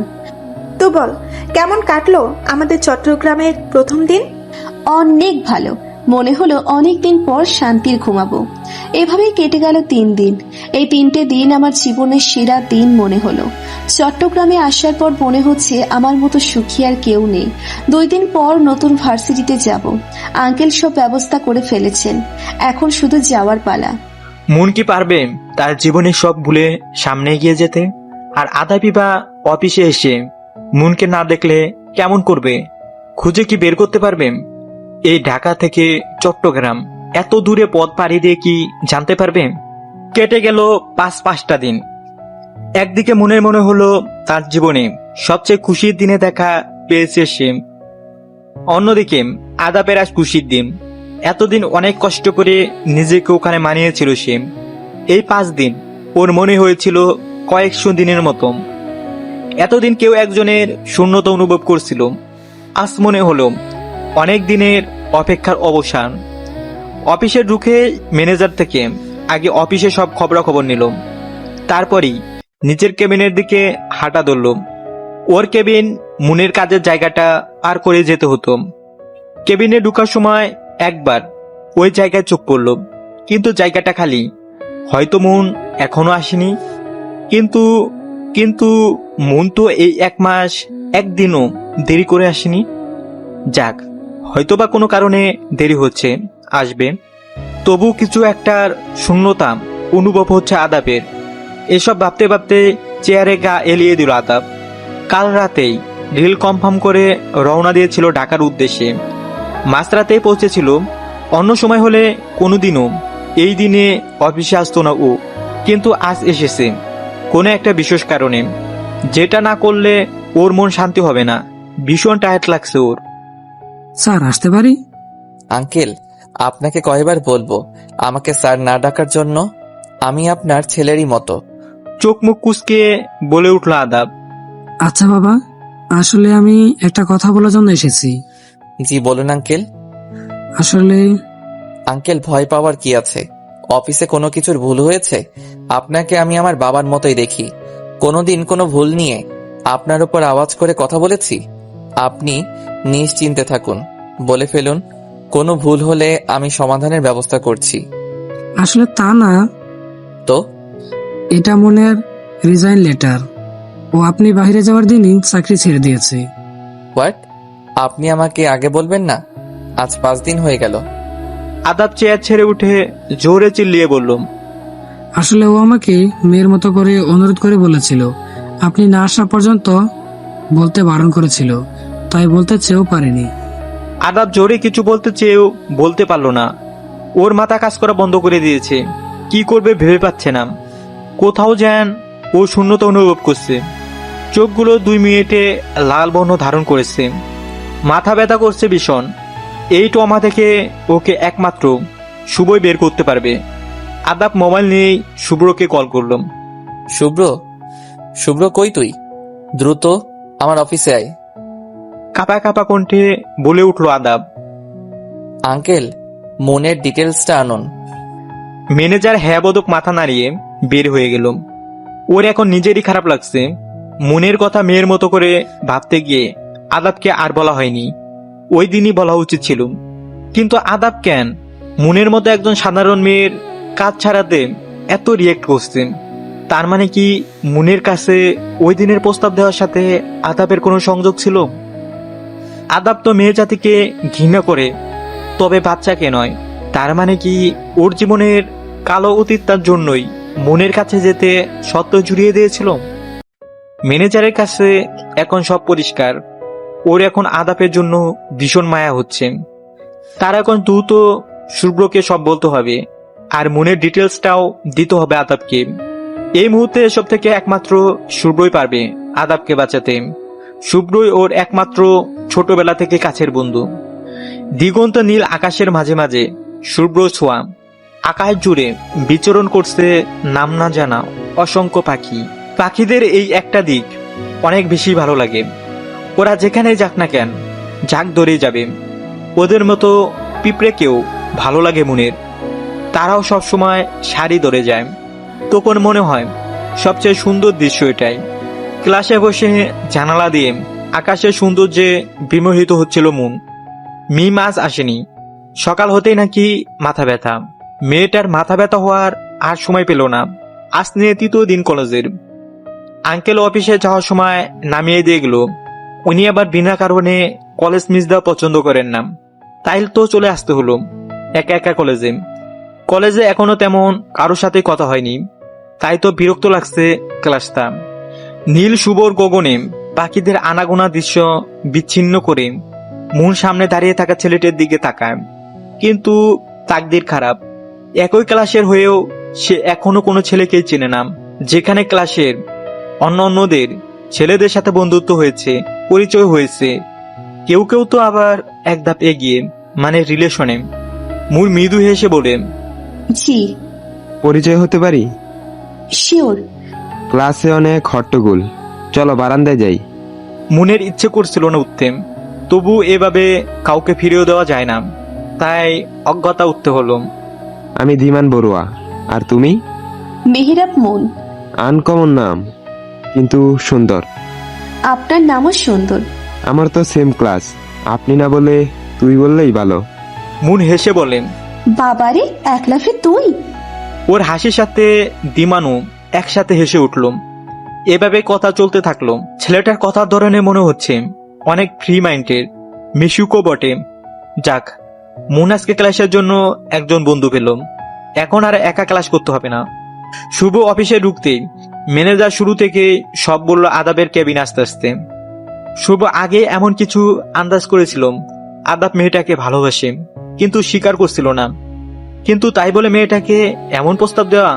Speaker 6: তো বল, কেমন কাটলো আমাদের চট্টগ্রামের প্রথম দিন?
Speaker 3: অনেক ভালো। মনে হলো অনেকদিন পর শান্তির ঘুমাবো। এভাবেই কেটে গেল 3 দিন। এই 3টে দিন আমার জীবনের সেরা দিন মনে হলো। চট্টগ্রামে আসার পর মনে হচ্ছে আমার মতো সুখী আর কেউ নেই। 2 দিন পর নতুন ভার্সিটিতে যাব। আঙ্কেল সব ব্যবস্থা করে ফেলেছেন, এখন শুধু যাওয়ার পালা।
Speaker 2: মন কি পারবে তার জীবনের সব ভুলে সামনে এগিয়ে যেতে? আর আদাবি বা অফিসে এসে মনকে না দেখলে কেমন করবে? খুঁজে কি বের করতে পারবে? এই ঢাকা থেকে চট্টগ্রাম এত দূরে পথ পাড়ি দিয়ে কি জানতে পারবে? কেটে গেল 5-5টা দিন। একদিকে মনে হলো তার জীবনে সবচেয়ে খুশির দিনে দেখা পেয়েছে সে, অন্যদিকে আদাবের আজ খুশির দিন। এতদিন অনেক কষ্ট করে নিজেকে ওখানে মানিয়েছিল সে। এই 5 দিন ওর মনে হয়েছিল কয়েকশো দিনের মতো। এতদিন কেউ একজনের শূন্যতা অনুভব করছিল, আজ মনে হলো অনেক দিনের অপেক্ষার অবসান। অফিসে ঢুকে ম্যানেজার থেকে আগে অফিসে সব খবরাখবর নিল, তারপরেই নিচের কেবিনের দিকে হাঁটা ধরল। ওর কেবিন মুনের কাজের জায়গাটা পার করে যেতে হতো। কেবিনে ঢুকার সময় একবার ওই জায়গায় চোখ পড়ল, কিন্তু জায়গাটা খালি। হয়তো মুন এখনো আসেনি। কিন্তু মুন তো এই 1 মাস 1 দিনও দেরি করে আসেনি। যাক, হয়তোবা কোনো কারণে দেরি হচ্ছে, আসবে। তবু কিছু একটার শূন্যতা অনুভব হচ্ছে আদাবের। এসব ভাবতে ভাবতে চেয়ারে গা এলিয়ে দিল আদাব। কাল রাতেই রিল কনফার্ম করে রওনা দিয়েছিল ঢাকার উদ্দেশ্যে। মাঝরাতেই পৌঁছেছিল। অন্য সময় হলে কোনোদিনও এই দিনে অফিসে আসতো না ও, কিন্তু আজ এসেছে কোনো একটা বিশেষ কারণে, যেটা না করলে ওর মন শান্তি হবে না। ভীষণ টায়ার্ড লাগছে ওর।
Speaker 1: স্যার, আসতে পারি?
Speaker 4: আঙ্কেল, আপনাকে কয়বার বলবো আমাকে স্যার না ডাকার জন্য? আমি আপনার ছেলেরই মতো।
Speaker 2: চোখ মুখ কুঁচকে বলে উঠল আদাব।
Speaker 1: আচ্ছা বাবা, আসলে আমি একটা কথা বলার জন্য এসেছি।
Speaker 4: জি বলুন আঙ্কেল।
Speaker 1: আসলে
Speaker 4: আঙ্কেল, ভয় পাওয়ার কি আছে? অফিসে কোনো কিছুর ভুল হয়েছে? আপনাকে আমি আমার বাবার মতোই দেখি। কোনোদিন কোনো ভুল নিয়ে আপনার উপর আওয়াজ করে কথা বলেছি? আপনি নিশ্চিন্তে থাকুন, বলে ফেলুন। কোনো ভুল হলে আমি সমাধানের ব্যবস্থা করছি।
Speaker 1: আসলে তা না,
Speaker 4: তো
Speaker 1: এটা মনের রিজাইন লেটার। ও আপনি বাইরে যাওয়ার দিনই চাকরি ছেড়ে দিয়েছে।
Speaker 4: হোয়াট? আপনি আমাকে আগে বলবেন না? আজ 5 দিন হয়ে গেল।
Speaker 2: আদাব চেয়ার ছেড়ে উঠে জোরে চিল্লিয়ে বলল,
Speaker 1: আসলে ও আমাকে মেয়ের মতো করে অনুরোধ করে বলেছিল, আপনি না আসা পর্যন্ত বলতে বারণ করেছিল, তাই বলতে চেয়েও পারিনি।
Speaker 2: আদাব জোরে কিছু বলতে চেয়েও বলতে পারলো না। ওর মাথা কাজ করা বন্ধ করে দিয়েছে। কি করবে ভেবে পাচ্ছে না। কোথাও যেন ও শূন্যতা অনুভব করছে। চোখগুলো 2 মিনিটে লাল বর্ণ ধারণ করেছে। মাথা ব্যথা করছে ভীষণ। এই ট্রমা থেকে ওকে একমাত্র শুভই বের করতে পারবে। আদাব মোবাইল নিয়েই শুভ্রকে কল করলাম।
Speaker 4: শুভ্র, শুভ্র কই তুই? দ্রুত আমার অফিসে আয়।
Speaker 2: কাঁপা কাঁপা কণ্ঠে বলে উঠল আদাব।
Speaker 4: আঙ্কেল, মনের ডিটেলসটা আনুন।
Speaker 2: ম্যানেজার হ্যাঁ বোধক মাথা নাড়িয়ে বের হয়ে গেল। ওর এখন নিজেরই খারাপ লাগছে। মনের কথা মেয়ের মতো করে ভাবতে গিয়ে আদাবকে আর বলা হয়নি। ওই দিনই বলা উচিত ছিল। কিন্তু আদাব কেন মনের মতো একজন সাধারণ মেয়ের কাজ ছাড়াতে এত রিয়েক্ট করছে? তার মানে কি মুনের কাছে ওই দিনের প্রস্তাব দেওয়ার সাথে আদাবের কোনো সংযোগ ছিল? আদাব তো মেয়ে জাতিকে ঘৃণা করে, তবে বাচ্চাকে নয়। তার মানে কি ওর জীবনের কালো অতীতটার জন্যই মনের কাছে যেতে সত্য জুড়িয়ে দিয়েছিল? ম্যানেজারের কাছে এখন সব পরিষ্কার। ওর এখন আদাবের জন্য ভীষণ মায়া হচ্ছে। তার এখন দ্রুত শুভ্রকে সব বলতে হবে, আর মনের ডিটেলসটাও দিতে হবে আদাবকে। এই মুহূর্তে এসব থেকে একমাত্র শুভ্রই পারবে আদাবকে বাঁচাতে। শুভ্রই ওর একমাত্র ছোটবেলা থেকে কাছের বন্ধু। দিগন্ত নীল আকাশের মাঝে মাঝে শুভ্র ছোঁয়া। আকাশ জুড়ে বিচরণ করছে নাম না জানা অসংখ্য পাখি। পাখিদের এই একটা দিক অনেক বেশি ভালো লাগে। ওরা যেখানে যাক না কেন ঝাঁক ধরেই যাবে। ওদের মতো পিঁপড়েকেও ভালো লাগে মনের। তারাও সবসময় সারি ধরে যায়। তখন মনে হয় সবচেয়ে সুন্দর দৃশ্য এটাই। ক্লাসে বসে জানালা দিয়ে আকাশের সৌন্দর্যে বিমোহিত হচ্ছিল মন। মিম আজ আসেনি। সকাল হতেই নাকি মাথা ব্যথা। মেয়েটার মাথা ব্যথা হওয়ার আর সময় পেল না। আজ নিয়ে 3য় দিন কলেজের। আঙ্কেল অফিসে যাওয়ার সময় নামিয়ে দিয়ে গেল। উনি আবার বিনা কারণে কলেজ মিস দেওয়া পছন্দ করেন না। তাই তো চলে আসতে হলো একা একা কলেজে। কলেজে এখনো তেমন কারোর সাথে কথা হয়নি, তাই তো বিরক্ত লাগছে ক্লাসটা। নীল শুভর গগনে পাখিদের আনাগোনা দৃশ্য বিচ্ছিন্ন করে মন সামনে দাঁড়িয়ে থাকা ছেলেটির দিকে তাকায়। কিন্তু তাকদির খারাপ, একই ক্লাসের হয়েও সে এখনো কোনো ছেলেকেই চেনে না। যেখানে ক্লাসের অন্যদের ছেলেদের সাথে বন্ধুত্ব হয়েছে, পরিচয় হয়েছে, কেউ কেউ তো আবার এক ধাপ এগিয়ে, মানে রিলেশনে। মূল মৃদু হেসে বলে,
Speaker 3: জি
Speaker 8: পরিচয় হতে পারি?
Speaker 3: শিওর।
Speaker 8: ক্লাসে অনেক হট্টগোল, চলো বারান্দায় যাই।
Speaker 2: মনের ইচ্ছে করছিল না উঠতে, তবু এভাবে কাউকে ফিরেও দেওয়া যায় না, তাই অজ্ঞতা উঠতে হলো।
Speaker 8: আমি ধীমান বড়ুয়া, আর তুমি?
Speaker 3: মেহেরাব মন।
Speaker 8: আনকমন নাম, কিন্তু সুন্দর।
Speaker 3: আপনার নামও সুন্দর।
Speaker 8: আমার তো সেম ক্লাস, আপনি না বলে তুই বললেই ভালো।
Speaker 2: মুন হেসে বলেন,
Speaker 3: বাবারে, এক লাফে তুই?
Speaker 2: ওর হাসির সাথে দিমানু একসাথে হেসে উঠল। এভাবে কথা চলতে থাকলো। ছেলেটার কথার ধরনে মনে হচ্ছে অনেক ফ্রি মাইন্ডের, মিশুকও বটে। যাক, মুন আজকে ক্লাসের জন্য একজন বন্ধু পেল। এখন আর একা ক্লাস করতে হবে না। শুভ অফিসে ঢুকতেই ম্যানেজার শুরু থেকে সব বলল আদাবের কেবিন আসতে আসতে। শুভ আগে এমন কিছু আন্দাজ করেছিল, আদাব মেয়েটাকে ভালোবাসে, কিন্তু স্বীকার করছিল না। কিন্তু তাই বলে মেয়েটাকে এমন প্রস্তাব দেওয়া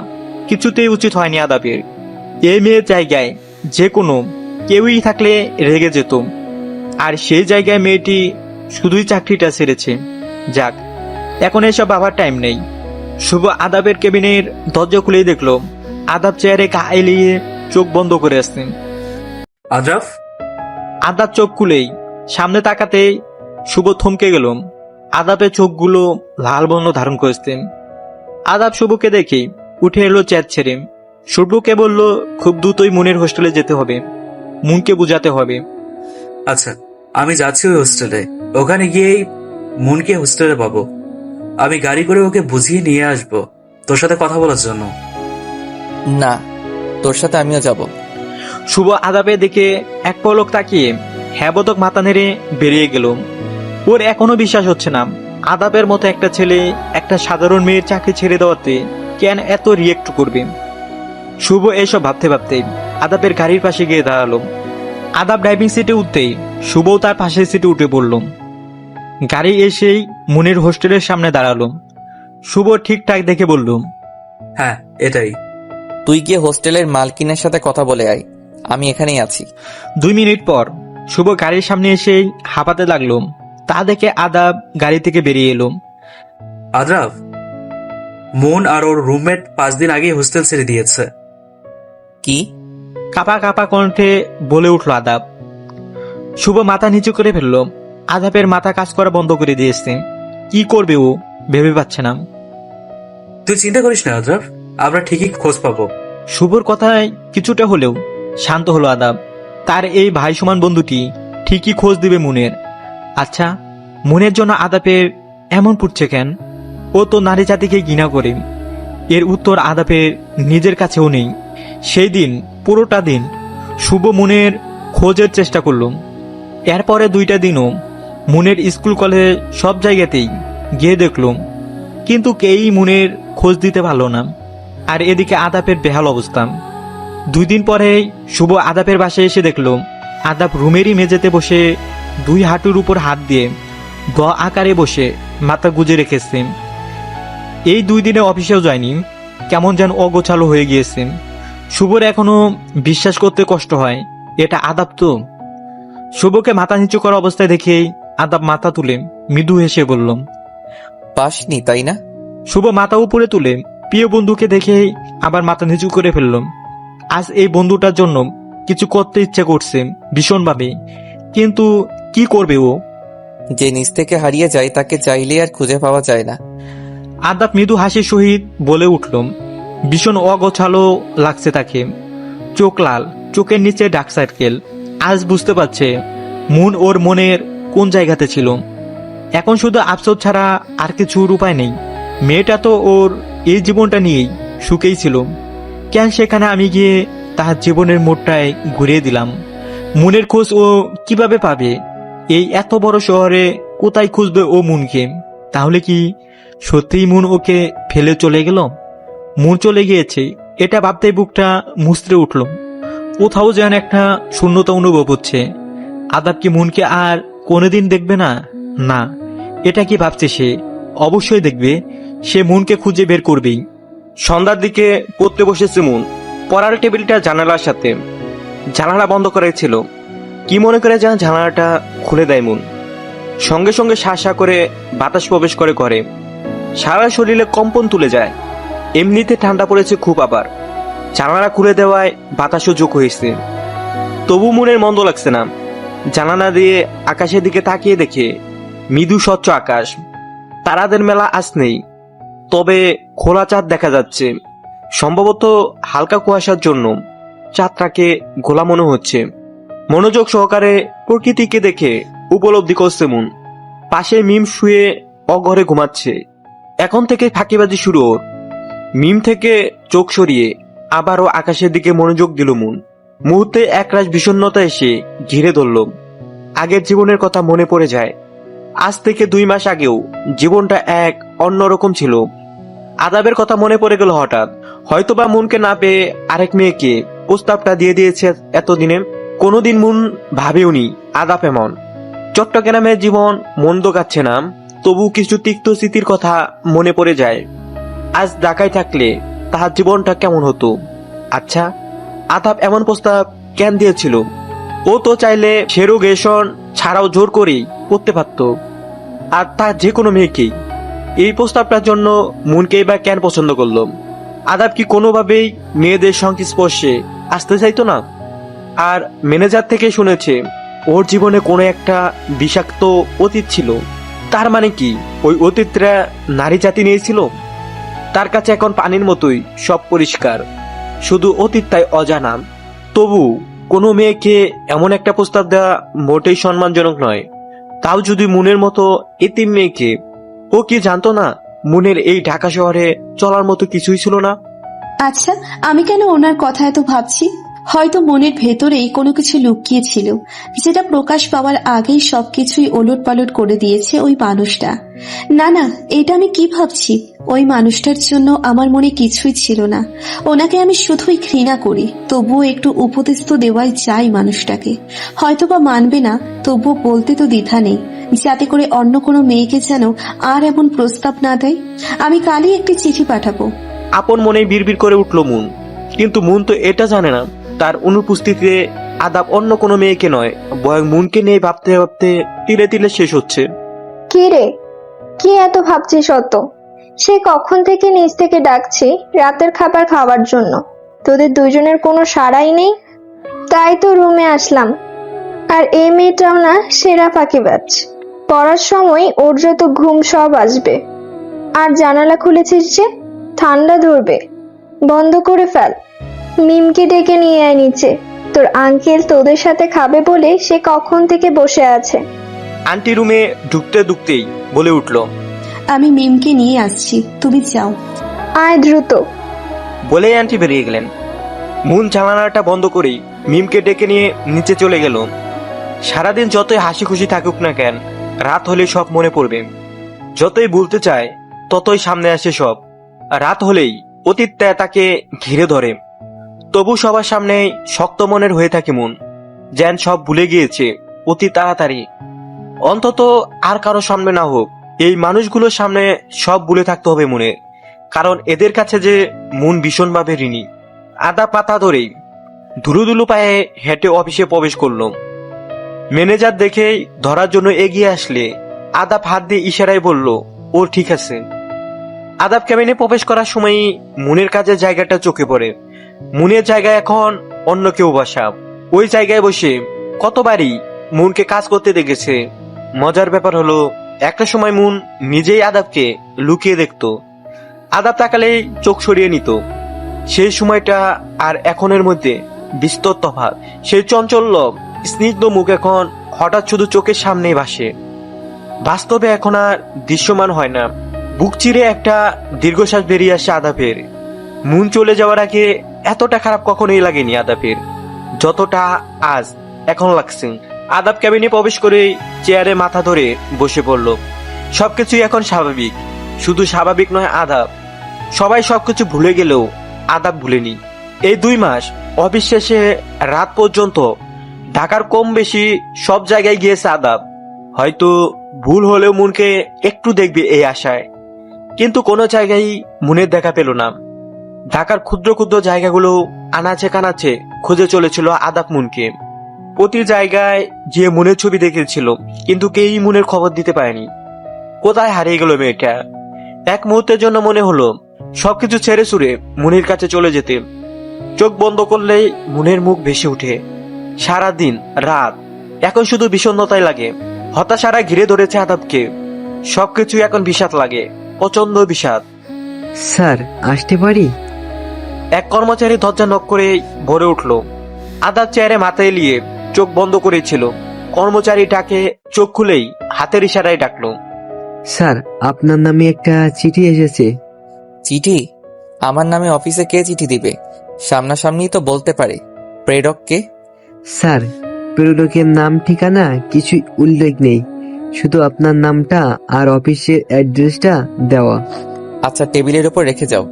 Speaker 2: কিছুতেই উচিত হয়নি আদাবের। এই মেয়ের জায়গায় যে কোনো কেউই থাকলে রেগে যেত, আর সেই জায়গায় মেয়েটি শুধুই চাকরিটা ছেড়েছে। যাক, এখন এসব ভাবার টাইম নেই। শুভ আদাবের কেবিনের দরজা খুলেই দেখলো আদাব চেয়ারে গা এলিয়ে চোখ বন্ধ করে আসছেন।
Speaker 5: আদ্রাফ,
Speaker 2: আদাব চোখ খুলেই সামনে তাকাতেই শুভ থমকে গেল। আদাবের চোখগুলো লাল বর্ণ ধারণ করেছেন। আদাব শুভকে দেখে উঠে এলো চেয়ার ছেড়ে। শুভকে বলল খুব দ্রুতই মুনের হোস্টেলে যেতে হবে, মুনকে বুঝাতে হবে।
Speaker 5: আচ্ছা আমি যাচ্ছি ওই হোস্টেলে। ওখানে গিয়েই মুনকে হোস্টেলে পাবো। আমি গাড়ি করে ওকে বুঝিয়ে নিয়ে আসবো তোর সাথে কথা বলার জন্য।
Speaker 4: না, তোর সাথে আমিও যাব।
Speaker 2: শুভ আদাবের দিকে এক পলক তাকিয়ে হ্যাঁ বোধক মাথা নেড়ে বেরিয়ে গেল। ওর এখনো বিশ্বাস হচ্ছে না আদাবের মতো একটা ছেলে একটা সাধারণ মেয়ের চাকরি ছেড়ে দেওয়াতে কেন এত রিয়েক্ট করবে। শুভ এসব ভাবতে ভাবতে আদাবের গাড়ির পাশে গিয়ে দাঁড়ালো। আদাব ড্রাইভিং সিটে উঠতেই শুভও তার পাশের সিটে উঠে পড়ল। গাড়ি এসেই মুনের হোস্টেলের সামনে দাঁড়ালো। শুভ ঠিকঠাক দেখে বলল,
Speaker 5: হ্যাঁ এটাই।
Speaker 4: তুই গিয়ে হোস্টেলের মালকিনের সাথে কথা বলে আয়, আমি এখানেই আছি।
Speaker 2: 2 মিনিট পর শুভ গাড়ির সামনে এসেই হাঁপাতে লাগলো। তা দেখে আদাব গাড়ি থেকে বেরিয়ে এলো।
Speaker 5: আদ্রাফ, মুন আর ওর রুমমেট 5 দিন আগে হোস্টেল ছেড়ে দিয়েছে।
Speaker 4: কি?
Speaker 2: কাপা কাপা কণ্ঠে বলে উঠল আদাব। শুভ মাথা নিচু করে ফেললো। আদাবের মাথা কাজ করা বন্ধ করে দিয়েছে। কি করবে ও ভেবে পাচ্ছে না।
Speaker 5: তুই চিন্তা করিস না আদ্রাফ, আমরা ঠিকই খোঁজ পাবো।
Speaker 2: শুভর কথায় কিছুটা হলেও শান্ত হলো আদাব। তার এই ভাই সমান বন্ধুটি ঠিকই খোঁজ দিবে মুনের। আচ্ছা, মুনের জন্য আদাবের এমন পুড়ছে কেন? ও তো নারী জাতিকে ঘৃণা করে। এর উত্তর আদাবের নিজের কাছেও নেই। সেই দিন পুরোটা দিন শুভ মুনের খোঁজের চেষ্টা করল। এরপরে 2টা দিনও মুনের স্কুল কলেজ সব জায়গাতেই গিয়ে দেখল, কিন্তু কেউই মুনের খোঁজ দিতে পারল না। আর এদিকে আদাবের বেহাল অবস্থা। 2 দিন পরে শুভ আদাবের বাসায় এসে দেখল আদাব রুমেরই মেঝেতে বসে 2 হাঁটুর উপর হাত দিয়ে গ আকারে বসে মাথা গুজে রেখেছে। এই 2 দিনে অফিসেও যায়নি, কেমন যেন অগোছালো হয়ে গিয়েছে। শুভর এখনো বিশ্বাস করতে কষ্ট হয় এটা আদাব তো। শুভকে মাথা নিচু করা অবস্থায় দেখেই আদাব মাথা তুলে মৃদু হেসে বলল,
Speaker 4: পাসনি তাই না?
Speaker 2: শুভ মাথা উপরে তুলে প্রিয় বন্ধুকে দেখেই আবার মাথা নিচু করে ফেলল। আজ এই বন্ধুটার জন্য কিছু করতে ইচ্ছে করছে ভীষণভাবে, কিন্তু কি করবে ও?
Speaker 4: যে নিজ থেকে হারিয়ে যায় তাকে চাইলে আর খুঁজে পাওয়া যায় না।
Speaker 2: আদাব মৃদু হাসির সহিত বলে উঠল। ভীষণ অগোছালো লাগছে তাকে। চোখ লাল, চোখের নিচে ডার্ক সার্কেল। আজ বুঝতে পারছে মুন ওর মনের কোন জায়গাতে ছিল। এখন শুধু আফসোস ছাড়া আর কিছুর উপায় নেই। মেয়েটা তো ওর এই জীবনটা নিয়েই সুখেই ছিল। কেন সেখানে আমি গিয়ে তার জীবনের মোড়টায় ঘুরিয়ে দিলাম? মুনের খোঁজ ও কিভাবে পাবে? এই এত বড় শহরে কোথায় খুঁজবে ও মুনকে? তাহলে কি সত্যিই মুন ওকে ফেলে চলে গেল? মুন চলে গিয়েছে এটা ভাবতেই বুকটা মুচড়ে উঠল। কোথাও যেন একটা শূন্যতা অনুভব হচ্ছে। আদাব কি মুনকে আর কোনোদিন দেখবে না? না, এটা কি ভাবছে সে? অবশ্যই দেখবে। সে মুনকে খুঁজে বের করবেই। সন্ধ্যার দিকে পড়তে বসেছে মুন। পড়ার টেবিলটা জানালার সাথে। জানালা বন্ধ করাই ছিল। কি মনে করে যেন জানালাটা খুলে দেয় মুন। সঙ্গে সঙ্গে শা করে বাতাস প্রবেশ করে ঘরে। সারা শরীরে কম্পন তুলে যায়। এমনিতে ঠান্ডা পড়েছে খুব, আবার জানালা খুলে দেওয়ায় বাতাসও যোগ হয়েছে। তবু মুনের মন্দ লাগছে না। জানালা দিয়ে আকাশের দিকে তাকিয়ে দেখে মৃদু স্বচ্ছ আকাশ। তারাদের মেলা আজ নেই, তবে খোলা চাঁদ দেখা যাচ্ছে। সম্ভবত হালকা কুয়াশার জন্য চাঁদটাকে ঘোলা মনে হচ্ছে। মনোযোগ সহকারে প্রকৃতিকে দেখে উপলব্ধি করছে মুন। পাশে মিম শুয়ে অঘরে ঘুমাচ্ছে। এখন থেকে ফাঁকিবাজি শুরু ওর। মিম থেকে চোখ সরিয়ে আবারও আকাশের দিকে মনোযোগ দিল মুন। মুহূর্তে একরাশ বিষণ্ণতা এসে ঘিরে ধরল। আগের জীবনের কথা মনে পড়ে যায়। আজ থেকে 2 মাস আগেও জীবনটা এক অন্যরকম ছিল। আদাবের কথা মনে পড়ে গেল হঠাৎ। হয়তোবা মুনকে না পেয়ে আরেক মেয়েকে প্রস্তাবটা দিয়ে দিয়েছে এতদিনে। কোনোদিন মুন ভাবেওনি আদাব এমন। চট্টগ্রামের জীবন মন্দ কাটছে না, তবু কিছু তিক্ত স্মৃতির কথা মনে পড়ে যায়। আজ ঢাকায় থাকলে তাহার জীবনটা কেমন হতো? আচ্ছা, আদাব এমন প্রস্তাব কেন দিয়েছিল? ও তো চাইলে সেরোগেশন ছাড়াও জোর করেই করতে পারত। আর তার যে কোনো মেয়েকেই। এই প্রস্তাবটার জন্য মুনকেই বা কেন পছন্দ করল? আদাব কি কোনোভাবেই মেয়েদের সংস্পর্শে আসতে চাইতো না? আর ম্যানেজার থেকে শুনেছে ওর জীবনে কোনো একটা বিষাক্ত অতীত ছিল। তার মানে কি ওই অতীতরা নারী জাতি নিয়েছিল? তার কাছে এখন পানির মতোই সব পরিষ্কার, শুধু অতীতটাই অজানা। তবু কোনো মেয়েকে এমন একটা প্রস্তাব দেওয়া মোটেই সম্মানজনক নয়। তাও যদি মুনের মতো এতিম মেয়েকে, ও কি জানতো না মুনের এই ঢাকা শহরে চলার মতো কিছুই ছিল না?
Speaker 3: আচ্ছা, আমি কেন ওনার কথা এত ভাবছি? হয়তো মনের ভেতরেই কোনো কিছু লুকিয়ে ছিল, যেটা প্রকাশ পাওয়ার আগেই সবকিছুই ওলট পালট করে দিয়েছে ওই মানুষটা। না না, এটা আমি কি ভাবছি? ওই মানুষটার জন্য আমার মনে কিছুই ছিল না। ওনাকে আমি শুধুই ঘৃণা করি। তবুও একটু উপদেশ তো দেওয়াই চাই মানুষটাকে। হয়তো বা মানবে না, তবুও বলতে তো দ্বিধা নেই, যাতে করে অন্য কোনো মেয়েকে যেন আর এমন প্রস্তাব না দেয়। আমি কালই একটি চিঠি পাঠাবো।
Speaker 2: আপন মনে বিড়বিড় করে উঠল মুন। কিন্তু মুন তো এটা জানে না তার অনুপস্থিতিতে আদাব অন্য কোনো মেয়েকে নয়, বরং মুনকে নিয়ে ভাবতে ভাবতে তিলে তিলে শেষ হচ্ছে।
Speaker 7: কি রে, কি এত ভাবছিস অত? সে কখন থেকে নিচ থেকে ডাকছি রাতের খাবার খাওয়ার জন্য, তোদের দুইজনের কোনো সাড়াই নেই। তাই তো রুমে আসলাম। আর এই মেয়েটাও না সেরা ফাঁকিবাজ। পড়ার সময় ওর যত ঘুম সব আসবে। আর জানালা খুলেছিস যে, ঠান্ডা ধরবে, বন্ধ করে ফেল। মিমকে ডেকে নিয়ে আয় নিচে। তোর আঙ্কেল তোদের সাথে খাবে বলে সে কখন থেকে বসে আছে।
Speaker 2: আন্টি রুমে ঢুকতে ঢুকতেই বলে উঠল,
Speaker 3: আমি মিমকে নিয়ে আসছি, তুমি যাও।
Speaker 7: আয় দ্রুত।
Speaker 2: বলেই আন্টি বেরিয়ে গেলেন। মুন জানালাটা বন্ধ করেই মিমকে ডেকে নিয়ে নিচে চলে গেল। সারাদিন যতই হাসি খুশি থাকুক না কেন, রাত হলে সব মনে পড়বে। যতই ভুলতে চায় ততই সামনে আসে সব। রাত হলেই অতীতটা তাকে ঘিরে ধরে। তবু সবার সামনে শক্ত মনের হয়ে থাকে মন, যেন সব ভুলে গিয়েছে অতি তাড়াতাড়ি। অন্তত আর কারো সামনে না হোক, এই মানুষগুলোর সামনে সব ভুলে থাকতে হবে মনে, কারণ এদের কাছে যে মন ভীষণভাবে ঋণী। আদা পাতা ধরেই ধুলুধুলু পায়ে হেঁটে অফিসে প্রবেশ করলো। ম্যানেজার দেখেই ধরার জন্য এগিয়ে আসলে আদাব হাত দিয়ে ইশারায় বলল, ও ঠিক আছে। আদাব ক্যাবিনে প্রবেশ করার সময়ই মুনের কাজের জায়গাটা চোখে পড়ে। মুনের জায়গায় এখন অন্য কেউ বসা। ওই জায়গায় বসে কতবারই মুনকে কাজ করতে দেখেছে। মজার ব্যাপার হলো, একটা সময় মুন নিজেই আদাবকে লুকিয়ে দেখতো। আদাব তাকালেই চোখ সরিয়ে নিত। সেই সময়টা আর এখনের মধ্যে বিস্তর তফাৎ। সেই চঞ্চল লোক স্নিগ্ধ মুখ এখন হঠাৎ শুধু চোখের সামনেই ভাসে। বাস্তবে এখন আর দৃশ্যমান হয় না। বুক চিরে একটা দীর্ঘশ্বাস বেরিয়ে আসে আদাবের। মুন চলে যাওয়ার আগে এতটা খারাপ কখনোই লাগেনি আদাবের, যতটা আজ এখন লাগছে। আদাব ক্যাবিনে প্রবেশ করে চেয়ারে মাথা ধরে বসে পড়ল। সবকিছুই এখন স্বাভাবিক। শুধু স্বাভাবিক নয়, আদাব। সবাই সবকিছু ভুলে গেলেও আদাব ভুলেনি। এই 2 মাস অফিস শেষে রাত পর্যন্ত ঢাকার কম বেশি সব জায়গায় গিয়েছে আদাব। হয়তো ভুল হলেও মুনকে একটু দেখবে এই আশায়, কিন্তু কোনো জায়গায় মুনের দেখা পেল না। ঢাকার ক্ষুদ্র ক্ষুদ্র জায়গাগুলো আনাচে কানাচে খুঁজে চলেছিল আদাব মুনকে। প্রতি জায়গায় যে মুনের ছবি দেখেছিল, কিন্তু কেউই মুনের খবর দিতে পারেনি। কোথায় হারিয়ে গেল মেয়েটা? এক মুহূর্তের জন্য মনে হলো সবকিছু ছেড়ে ছুড়ে মুনির কাছে চলে যেতে। চোখ বন্ধ করলেই মুনের মুখ ভেসে উঠে। সারাদিন রাত এখন শুধু বিষণ্ণতাই লাগে। হতাশারা ঘিরে ধরেছে আদাবকে। সবকিছু এখন বিষাদ লাগে, প্রচন্ড বিষাদ।
Speaker 9: স্যার, আসতে পারি?
Speaker 2: এক কর্মচারী দরজা নক করে ভরে উঠল। আদাব চেয়ারে মাথা এলিয়ে চোখ বন্ধ করেছিল। কর্মচারীটাকে চোখ খুলেই হাতের ইশারায় ডাকলো।
Speaker 9: স্যার, আপনার নামে একটা চিঠি এসেছে।
Speaker 4: চিঠি? আমার নামে অফিসে কে চিঠি দিবে? সামনাসামনি তো বলতে পারে। প্রেরক কে?
Speaker 9: স্যার, প্রেরকের নাম ঠিকানা কিছুই উল্লেখ নেই, শুধু আপনার নামটা আর অফিসের অ্যাড্রেসটা দেওয়া।
Speaker 4: আচ্ছা, টেবিলের উপর রেখে যাও।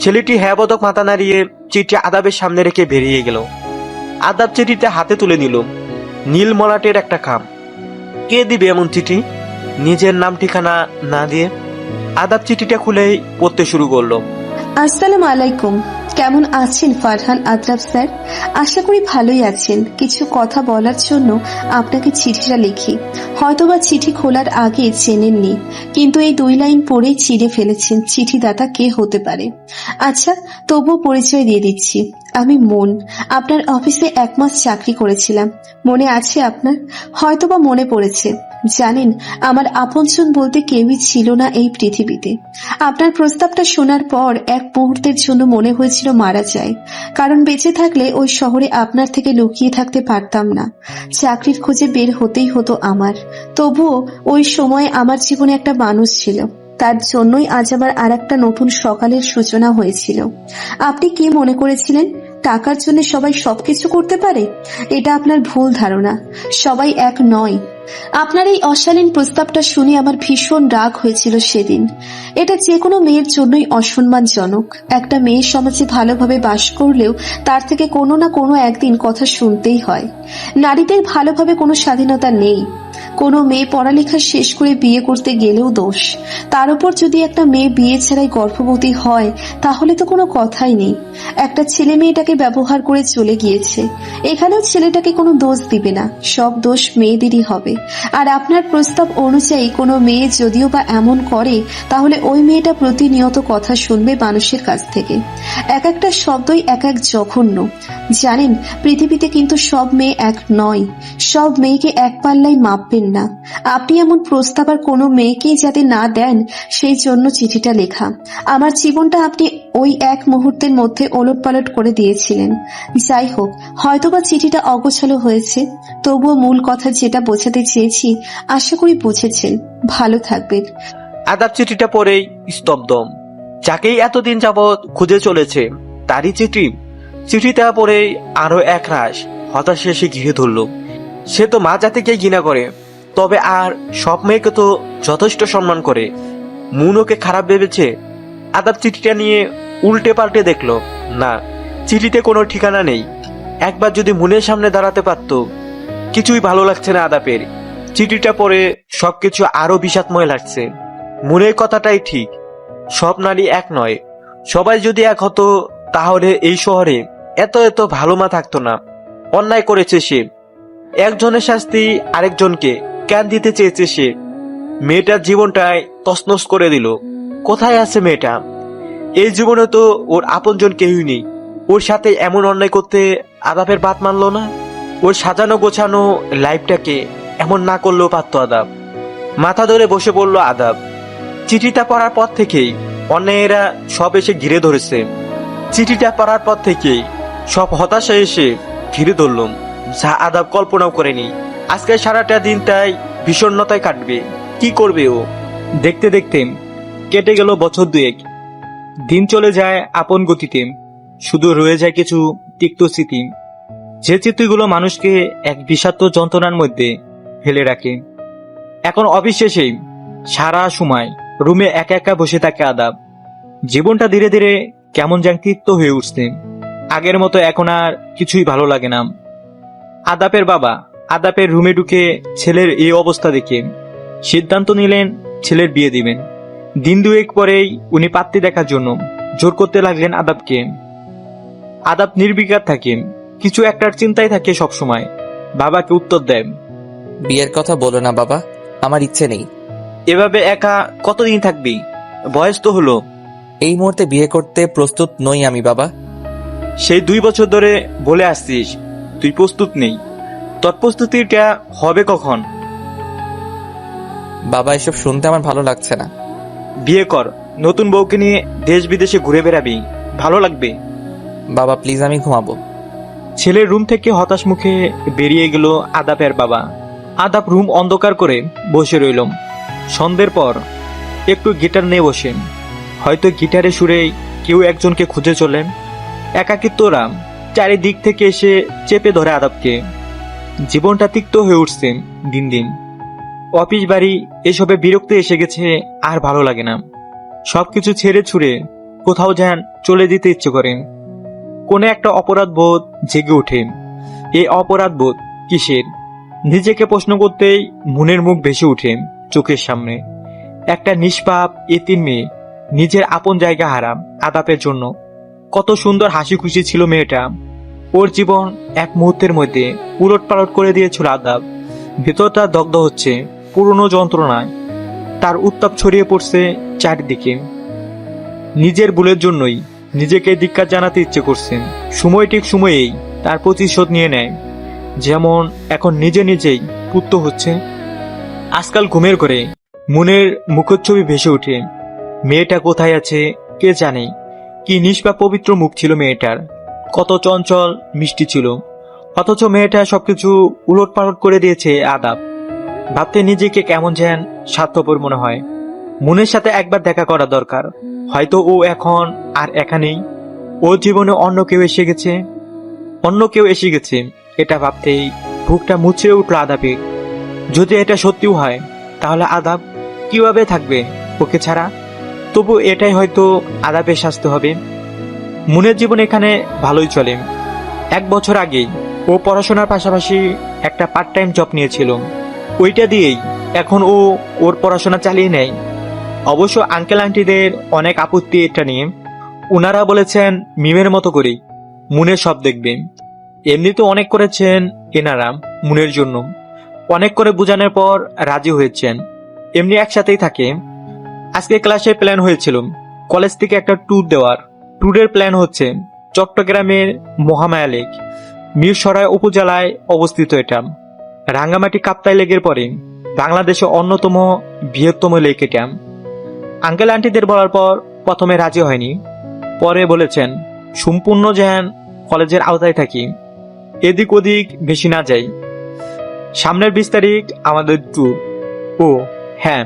Speaker 2: ছেলেটি হ্যাঁ বোধক মাথা নাড়িয়ে চিঠি আদাবের সামনে রেখে বেরিয়ে গেল। আদাব চিঠিতে হাতে তুলে নিল। নীল মলাটের একটা খাম। কে দিবে এমন চিঠি নিজের নাম ঠিকানা না দিয়ে? আদাব চিঠিটা খুলেই পড়তে শুরু করলো।
Speaker 3: আসসালামু আলাইকুম। কেমন আছেন ফারহান আদ্রাব স্যার? আশা করি ভালোই আছেন। কিছু কথা বলার জন্য আপনাকে চিঠিটা লিখি। হয়তোবা চিঠি খোলার আগে চেনেননি, কিন্তু এই 2 লাইন পড়েই চিড়ে ফেলেছেন চিঠিদাতা কে হতে পারে। আচ্ছা, তবুও পরিচয় দিয়ে দিচ্ছি। আমি মন। আপনার অফিসে 1 মাস চাকরি করেছিলাম। মনে আছে আপনার? হয়তোবা মনে পড়েছে। জানেন, আমার আপনজন বলতে কেউই ছিল না এই পৃথিবীতে। আপনার প্রস্তাবটা শোনার পর এক মুহূর্তের জন্য মনে হয়েছিল মারা যায়, কারণ বেঁচে থাকলে ওই শহরে আপনার থেকে লুকিয়ে থাকতে পারতাম না। চাকরির খোঁজে বের হতেই হতো আমার। তবুও ওই সময় আমার জীবনে একটা মানুষ ছিল, তার জন্যই আজ আবার আর একটা নতুন সকালের সূচনা হয়েছিল। আপনি কি মনে করেছিলেন টাকার জন্য সবাই সবকিছু করতে পারে? এটা আপনার ভুল ধারণা। সবাই এক নয়। আপনার এই অশালীন প্রস্তাবটা শুনে আমার ভীষণ রাগ হয়েছিল সেদিন। এটা যে কোনো মেয়ের জন্যই অসম্মানজনক। একটা মেয়ে সমাজে ভালোভাবে বাস করলেও তার থেকে কোনো না কোনো একদিন কথা শুনতেই হয়। নারীদের ভালোভাবে কোনো স্বাধীনতা নেই। কোনো মেয়ে পড়ালেখা শেষ করে বিয়ে করতে গেলেও দোষ। তার উপর যদি একটা মেয়ে বিয়ে ছাড়াই গর্ভবতী হয়, তাহলে তো কোনো কথাই নেই। একটা ছেলে মেয়েটাকে ব্যবহার করে চলে গিয়েছে, এখানেও ছেলেটাকে কোনো দোষ দিবে না, সব দোষ মেয়েদেরই হবে। আর আপনার প্রস্তাব অনুযায়ী কোনো মেয়ে যদিও বা এমন করে, তাহলে ওই মেয়েটা প্রতিনিয়ত কথা শুনবে মানুষের কাছ থেকে। এক একটা শব্দই এক এক জঘন্য। জানেন, পৃথিবীতে কিন্তু সব মেয়ে এক নয়। সব মেয়েকে এক পাল্লায় মাপবেন না। আপনি এমন প্রস্তাব আর কোনো মেয়েকেই যাতে না দেন, সেই জন্য চিঠিটা লেখা। আমার জীবনটা আপনি ওই এক মুহূর্তের মধ্যে ওলটপালট করে দিয়েছিলেন। যাই হোক, হয়তোবা চিঠিটা অগোছালো হয়েছে, তবুও মূল কথা যেটা বোঝাতে চেয়েছি আশা করি বুঝেছেন। ভালো থাকবেন।
Speaker 2: আদাব চিঠিটা পড়েই স্তব্ধ। যাকেই এতদিন যাবৎ খুঁজে চলেছে তারই চিঠি। চিঠিটা পড়েই আরো এক রাশ হতাশা এসে ঘিরে ধরল। সে তো মা জাতিকে ঘৃণা করে, তবে আর সব মেয়েকে তো যথেষ্ট সম্মান করে। মুন ওকে খারাপ ভেবেছে। আদাব চিঠিটা নিয়ে উল্টে পাল্টে দেখলো, না, চিঠিতে কোনো ঠিকানা নেই। একবার যদি মুনের সামনে দাঁড়াতে পারতো। কিছুই ভালো লাগছে না আদাবের। চিঠিটা পড়ে সবকিছু আরো বিষাদময় লাগছে। মুনের কথাটাই ঠিক, সব নারী এক নয়। সবাই যদি এক হতো, তাহলে এই শহরে এত এত ভালো মা থাকতো না। অন্যায় করেছে সে। একজনের শাস্তি আরেকজনকে কেন দিতে চেয়েছে সে। মেয়েটার জীবনটাই তছনছ করে দিল। কোথায় আছে মেয়েটা? এই জীবনে তো ওর আপনজন কেউই নেই। ওর সাথে এমন অন্যায় করতে আদাবের বাত মানলো না। ওর সাজানো গোছানো লাইফটাকে এমন না করলেও পারতো আদাব। মাথা ধরে বসে পড়ল আদাব। চিঠিটা পড়ার পর থেকেই অন্যায়েরা সব এসে ঘিরে ধরেছে। চিঠিটা পড়ার পর থেকেই সব হতাশা এসে ঘিরে ধরলাম, যা আদাব কল্পনাও করেনি। আজকে সারাটা দিনটাই বিষণ্ণতায় কাটবে। কি করবে ও? দেখতে দেখতে কেটে গেল বছর দুয়েক। দিন চলে যায় আপন গতিতে, শুধু রয়ে যায় কিছু তিক্ত স্মৃতি। যে স্মৃতিগুলো মানুষকে এক বিষাক্ত যন্ত্রণার মধ্যে ফেলে রাখে। এখন অফিস শেষেই সারা সময় রুমে একা একা বসে থাকে আদাব। জীবনটা ধীরে ধীরে কেমন যেন তিক্ত হয়ে উঠছে। আগের মতো এখন আর কিছুই ভালো লাগে না। আদাবের বাবা আদাবের রুমে ঢুকে ছেলের এই অবস্থা দেখে সিদ্ধান্ত নিলেন ছেলের বিয়ে দিবেন। দিন দুয়েক পরেই উনি পাত্রী দেখার জন্য জোর করতে লাগলেন আদাবকে। আদাব নির্বিকার থাকে, কিছু একটার চিন্তায় থাকে সবসময়। বাবাকে উত্তর দেয়,
Speaker 4: বিয়ের কথা বলো না বাবা, আমার ইচ্ছে নেই।
Speaker 2: এভাবে একা কতদিন থাকবি? বয়স তো হলো।
Speaker 4: এই মুহূর্তে বিয়ে করতে প্রস্তুত নই আমি বাবা।
Speaker 2: সেই 2 বছর ধরে বলে আসছিস তুই প্রস্তুত নেই। তোর প্রস্তুতিটা হবে কখন?
Speaker 4: বাবা, এসব শুনতে আমার ভালো লাগছে না।
Speaker 2: বিয়ে কর, নতুন বউকে নিয়ে দেশ বিদেশে ঘুরে বেড়াবি, ভালো লাগবে।
Speaker 4: বাবা প্লিজ, আমি ঘুমাবো।
Speaker 2: ছেলের রুম থেকে হতাশ মুখে বেরিয়ে গেল আদাবের বাবা। আদাব রুম অন্ধকার করে বসে রইল। সন্ধ্যের পর একটু গিটার নিয়ে বসেন। হয়তো গিটারে সুরেই কেউ একজনকে খুঁজে চলেন। একাকিত্বরা চারিদিক থেকে এসে চেপে ধরে আদাবকে। জীবনটা তিক্ত হয়ে উঠছে দিন দিন। অফিস বাড়ি এসবে বিরক্তি এসে গেছে, আর ভালো লাগে না। সবকিছু ছেড়ে ছুড়ে কোথাও যেন চলে যেতে ইচ্ছে করে। কোন একটা অপরাধ বোধ জেগে ওঠে। এই অপরাধ বোধ কিসের? নিজেকে প্রশ্ন করতেই মুনের মুখ ভেসে ওঠে চোখের সামনে। একটা নিষ্পাপ এতিম মেয়ে নিজের আপন জায়গা হারাম আদাবের জন্য। কত সুন্দর হাসি খুশি ছিল মেয়েটা। ওর জীবন এক মুহূর্তের মধ্যে উলট পালট করে দিয়েছিল আদাব। ভেতরটা দগ্ধ হচ্ছে পুরনো যন্ত্রণায়। তার উত্তাপ ছড়িয়ে পড়ছে চারিদিকে। নিজের ভুলের জন্যই নিজেকে ধিক্কার জানাতে ইচ্ছে করছে। সময় ঠিক সময়েই তার প্রতিশোধ নিয়ে নেয়, যেমন এখন নিজে নিজেই পুত্র হচ্ছে। আজকাল ঘুমের করে মুনের মুখচ্ছবি ভেসে ওঠে। মেয়েটা কোথায় আছে কে জানে। কি নিষ্পাপ পবিত্র মুখ ছিল মেয়েটার, কত চঞ্চল মিষ্টি ছিল, অথচ মেয়েটা সবকিছু উলটপালট করে দিয়েছে আদাব। ভাবতে নিজেকে কেমন যেন স্বার্থপর মনে হয়। মুনের সাথে একবার দেখা করা দরকার। হয়তো ও এখন আর একা নেই, ওর জীবনে অন্য কেউ এসে গেছে। এটা ভাবতেই বুকটা মুচড়ে উঠল আদাবের। যদি এটা সত্যিও হয় তাহলে আদাব কিভাবে থাকবে ওকে ছাড়া? তবু এটাই হয়তো আদাবের শাস্তি হবে। মুনের জীবন এখানে ভালোই চলে। 1 বছর আগেই ও পড়াশোনার পাশাপাশি একটা পার্ট টাইম জব নিয়েছিল। ওইটা দিয়েই এখন ও ওর পড়াশোনা চালিয়ে নেয়। অবশ্য আঙ্কেল আন্টিদের অনেক আপত্তি এটা নিয়ে। ওনারা বলেছেন মিমের মতো করেই মুনের সব দেখবে। এমনি তো অনেক করেছেন এনারা মুনের জন্য, অনেক করে বোঝানোর পর রাজি হয়েছেন। এমনি একসাথেই থাকে। আজকে ক্লাসে প্ল্যান হয়েছিল কলেজ থেকে একটা ট্যুর দেওয়ার। ট্যুরের প্ল্যান হচ্ছে চট্টগ্রামের মহামায়া লেক, মিরসরাই উপজেলায় অবস্থিত। এটা রাঙ্গামাটি কাপ্তাই লেকের পরে বাংলাদেশে অন্যতম বৃহত্তম লেক এটা। আঙ্কেল আন্টিদের বলার পর প্রথমে রাজি হয়নি, পরে বলেছেন সম্পূর্ণ যেন কলেজের আওতায় থাকি, এদিক ওদিক বেশি না যাই। সামনের 20 তারিখ আমাদের ট্যুর। ও হ্যাঁ,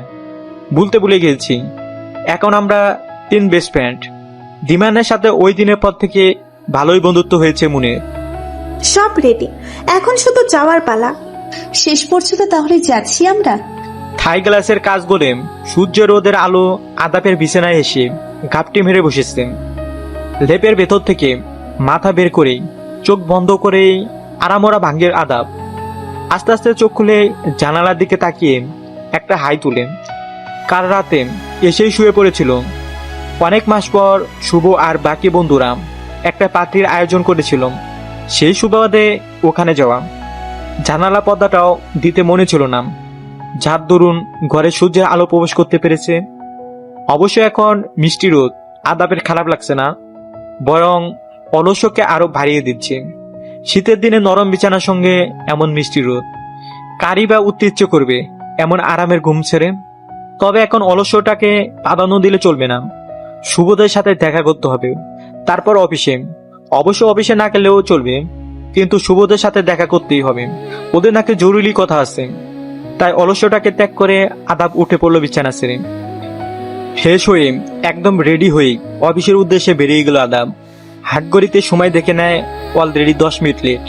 Speaker 2: বলতে ভুলে গেছি, এখন আমরা 3 বেস্ট ফ্রেন্ড। দিমানের সাথে ওই দিনের পর থেকে ভালোই বন্ধুত্ব হয়েছে মুনের।
Speaker 6: সব রেডি, এখন শুধু যাওয়ার পালা।
Speaker 3: শেষ পর্যন্ত তাহলে যাচ্ছি আমরা।
Speaker 2: থাই গ্লাসের কাজ করে সূর্য রোদের আলো আদাবের বিছানায় এসে ঘাপটি মেরে বসেছে। লেপের ভেতর থেকে মাথা বের করে চোখ বন্ধ করে আরামরা ভাঙ্গের আদাব। আস্তে আস্তে চোখ খুলে জানালার দিকে তাকিয়ে একটা হাই তুলে। কাল রাতে এসেই শুয়ে পড়েছিল। অনেক মাস পর শুভ আর বাকি বন্ধুরা একটা পার্টির আয়োজন করেছিল। সেই সুবাদে ওখানে যাওয়া। জানালা পর্দাটাও দিতে মনে ছিল না, যার দরুন ঘরে সূর্যের আলো প্রবেশ করতে পেরেছে। অবশ্য এখন মিষ্টি রোদ আদাবের খারাপ লাগছে না, বরং অলস্যকে আরো বাড়িয়ে দিচ্ছে। শীতের দিনে নরম বিছানার সঙ্গে এমন মিষ্টি রোদ কারি বা উঠতে ইচ্ছে করবে এমন আরামের ঘুম ছেড়ে। তবে এখন অলস্যটাকে প্রাধান্য দিলে চলবে না। শুভদের সাথে দেখা করতে হবে, তারপর অফিসে। অবশ্য অফিসে না গেলেও চলবে, কিন্তু শুভদের সাথে দেখা করতেই হবে। ওদের নাকি জরুরি কথা আছে। তাই অলস্যটাকে ত্যাগ করে আদাব উঠে পড়লো বিছানা ছেড়ে। ফ্রেশ হয়ে একদম রেডি হয়ে অফিসের উদ্দেশ্যে বেরিয়ে গেল আদাব। হাটগড়িতে সময় দেখে নেয় অলরেডি 10 মিনিট লেট।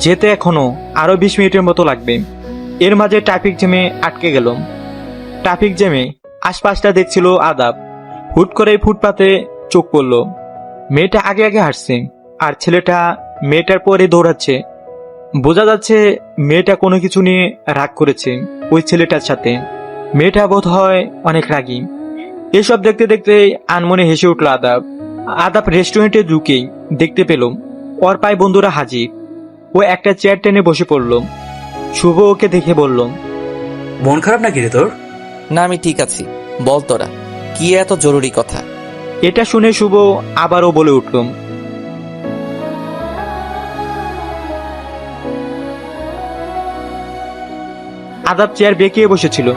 Speaker 2: যেতে এখনো আরো 20 মিনিটের মতো লাগবে। এর মাঝে ট্রাফিক জ্যামে আটকে গেল। ট্রাফিক জ্যামে আশপাশটা দেখছিল আদাব। হুট করে ফুটপাতে চোখ পড়ল। মেয়েটা আগে আগে হাঁটছে আর ছেলেটা মেয়েটার পরে দৌড়াচ্ছে। বোঝা যাচ্ছে মেয়েটা কোনো কিছু নিয়ে রাগ করেছে ওই ছেলেটার সাথে। মেয়েটা বোধ হয় অনেক রাগী। এসব দেখতে দেখতে আনমনে হেসে উঠল আদাব। আদাব রেস্টুরেন্টে ঢুকেই দেখতে পেল ওর পায়ে বন্ধুরা হাজির। ও একটা চেয়ার টেনে বসে পড়ল। শুভ ওকে দেখে বলল,
Speaker 5: মন খারাপ নাকি রে তোর?
Speaker 4: না, আমি ঠিক আছি। বল তোরা, কি এত জরুরি কথা?
Speaker 2: এটা শুনে শুভ আবারও বলে উঠল, আদাব চেয়ার বেঁকিয়ে বসেছিল।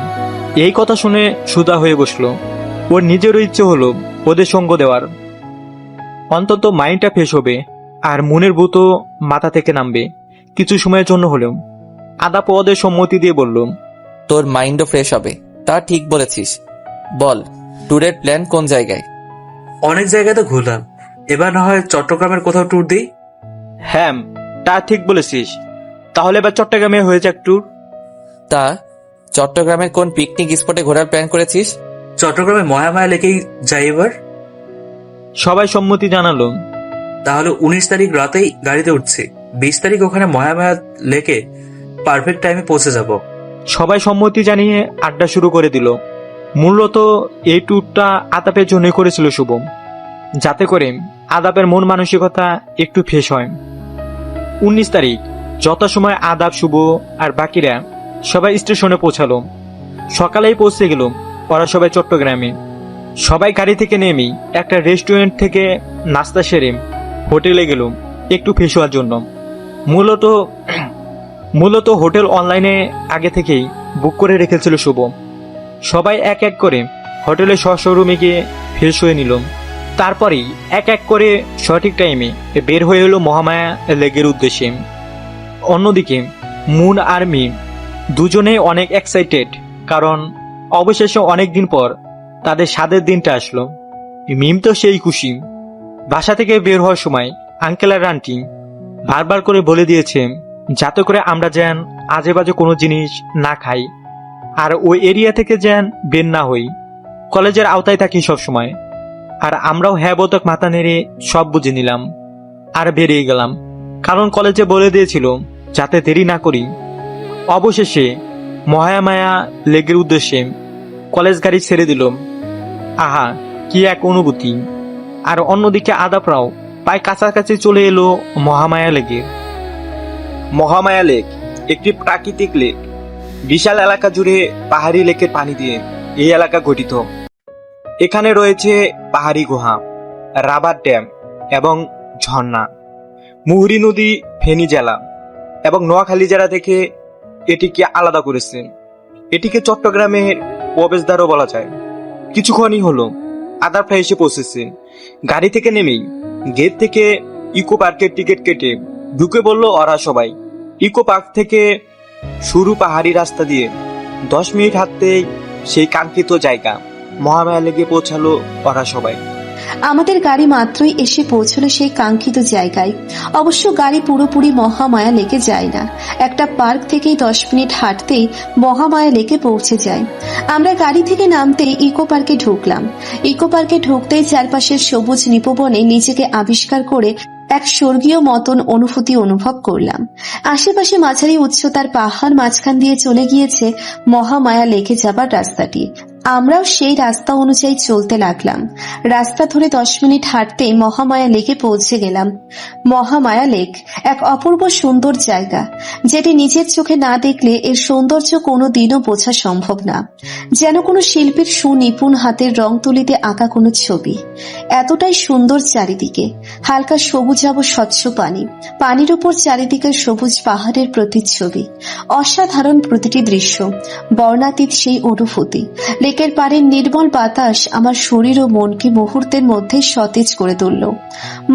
Speaker 2: এই কথা শুনে সুদা হয়ে বসলো। ওর নিজেরও ইচ্ছে হলো ওদের সঙ্গ দেওয়ার। অন্তত মাইন্ডটা ফ্রেশ হবে আর মনের ভূতও মাথা থেকে নামবে কিছু সময়ের জন্য হলেও। আদাব ওদের সম্মতি দিয়ে বলল,
Speaker 4: তোর মাইন্ডও ফ্রেশ হবে, তা ঠিক বলেছিস। বল, ট্যুরের প্ল্যান কোন জায়গায়?
Speaker 5: অনেক জায়গায় তো ঘুরলাম, এবার না হয় চট্টগ্রামের কোথাও ট্যুর দিই।
Speaker 2: হ্যাঁ, তা ঠিক বলেছিস। তাহলে এবার চট্টগ্রামে হয়ে যাক ট্যুর।
Speaker 4: তা চট্টগ্রামের কোন পিকনিক স্পটে ঘোরার প্ল্যান করেছিস?
Speaker 5: চট্টগ্রামে মহামায়া লেকেই যাই এবার।
Speaker 2: সবাই সম্মতি জানালো।
Speaker 5: তাহলে 19 তারিখ রাতেই গাড়িতে উঠছি। 20 তারিখ ওখানে মহামায়া লেকে পারফেক্ট টাইমে পৌঁছে যাব।
Speaker 2: সবাই সম্মতি জানিয়ে আড্ডা শুরু করে দিল। মূলত এই ট্যুরটা আদাবের জন্য করেছিল শুভম, যাতে করে আদাবের মন মানসিকতা একটু ফ্রেশ হয়। 19 তারিখ যথাসময় আদাব, শুভ আর বাকিরা সবাই স্টেশনে পৌঁছালো। সকালেই পৌঁছে গেল ওরা সবাই চট্টগ্রামে। সবাই গাড়ি থেকে নেমেই একটা রেস্টুরেন্ট থেকে নাস্তা সেরে হোটেলে গেল একটু ফ্রেশ হওয়ার জন্য। মূলত হোটেল অনলাইনে আগে থেকেই বুক করে রেখেছিল শুভ। সবাই এক এক করে হোটেলে শোরুমে গিয়ে ফ্রেশ হয়ে নিল। তারপরেই এক এক করে সঠিক টাইমে বের হয়ে এলো মহামায়া লেকের উদ্দেশ্যে। অন্যদিকে মুন আর মিম দুজনেই অনেক এক্সাইটেড, কারণ অবশেষে অনেকদিন পর তাদের স্বাদের দিনটা আসলো। মিম তো সেই খুশি। বাসা থেকে বের হওয়ার সময় আঙ্কেল আর আন্টি বারবার করে বলে দিয়েছে যাতে করে আমরা যেন আজে বাজে কোনো জিনিস না খাই, আর ওই এরিয়া থেকে যেন বের না হই। কলেজের আওতায় থাকি সবসময়। আর আমরাও হ্যাঁ বোধক মাথা নেড়ে সব বুঝে নিলাম আর বেরিয়ে গেলাম, কারণ কলেজে বলে দিয়েছিল যাতে দেরি না করি। অবশেষে মহামায়া লেকের উদ্দেশ্যে কলেজ গাড়ি ছেড়ে দিল। আহা, কি এক অনুভূতি! আর অন্যদিকে আদাবরাও প্রায় কাছাকাছি চলে এলো মহামায়া লেকে। মহামায়া লেক একটি প্রাকৃতিক লেক। বিশাল এলাকা জুড়ে পাহাড়ি লেকের পানি দিয়ে এই এলাকা গঠিত। এখানে রয়েছে পাহাড়ি গুহা, রাবার ড্যাম এবং ঝর্ণা। মুহুরী নদী ফেনী জেলা এবং নোয়াখালী জেলা থেকে এটিকে আলাদা করেছে। এটিকে চট্টগ্রামের প্রবেশদ্বারও বলা যায়। কিছুক্ষণই হলো আদাবরা এসে পৌঁছেছে। গাড়ি থেকে নেমেই গেট থেকে ইকো পার্কের টিকিট কেটে ঢুকে পড়ল ওরা সবাই। ইকো পার্ক থেকে শুরু পাহাড়ি রাস্তা দিয়ে 10 মিনিট হাঁটতেই সেই কাঙ্ক্ষিত জায়গা মহামায়া লেকে পৌঁছালো ওরা সবাই।
Speaker 3: আমাদের গাড়ি মাত্রই এসে পৌঁছলো সেই কাঙ্ক্ষিত জায়গায়। অবশ্য গাড়ি পুরোপুরি মহামায়া লেকে যায় না, একটা পার্ক থেকেই 10 মিনিট হাঁটতেই মহামায়া লেকে পৌঁছে যায়। আমরা গাড়ি থেকে নামতেই ইকো পার্কে ঢুকলাম। ইকো পার্কে ঢুকতেই চারপাশের সবুজ নিপবনে নিজেকে আবিষ্কার করে এক স্বর্গীয় মতন অনুভূতি অনুভব করলাম। আশেপাশে মাঝারি উচ্চতার পাহাড় মাঝখান দিয়ে চলে গিয়েছে মহামায়া লেকে যাবার রাস্তাটি। আমরাও সেই রাস্তা অনুযায়ী চলতে লাগলাম। রাস্তা ধরে 10 মিনিট হাঁটতে মহামায়া লেকে পৌঁছে গেলাম। মহামায়া লেক এক অপূর্ব সুন্দর জায়গা, যেটি নিজের চোখে না দেখলে এর সৌন্দর্য কোনো দিনও বোঝা সম্ভব না। যেন কোনো শিল্পীর সুনিপুণ হাতের রং তুলিতে আঁকা কোনো ছবি। এতটাই সুন্দর চারিদিকে। হালকা সবুজাভ স্বচ্ছ পানি, পানির উপর চারিদিকে সবুজ পাহাড়ের প্রতিচ্ছবি। অসাধারণ প্রতিটি দৃশ্য, বর্ণাতীত সেই অনুভূতি। লেকের পাড়ের নির্মল বাতাস আমার শরীর ও মনকে মুহূর্তের মধ্যে সতেজ করে তুলল।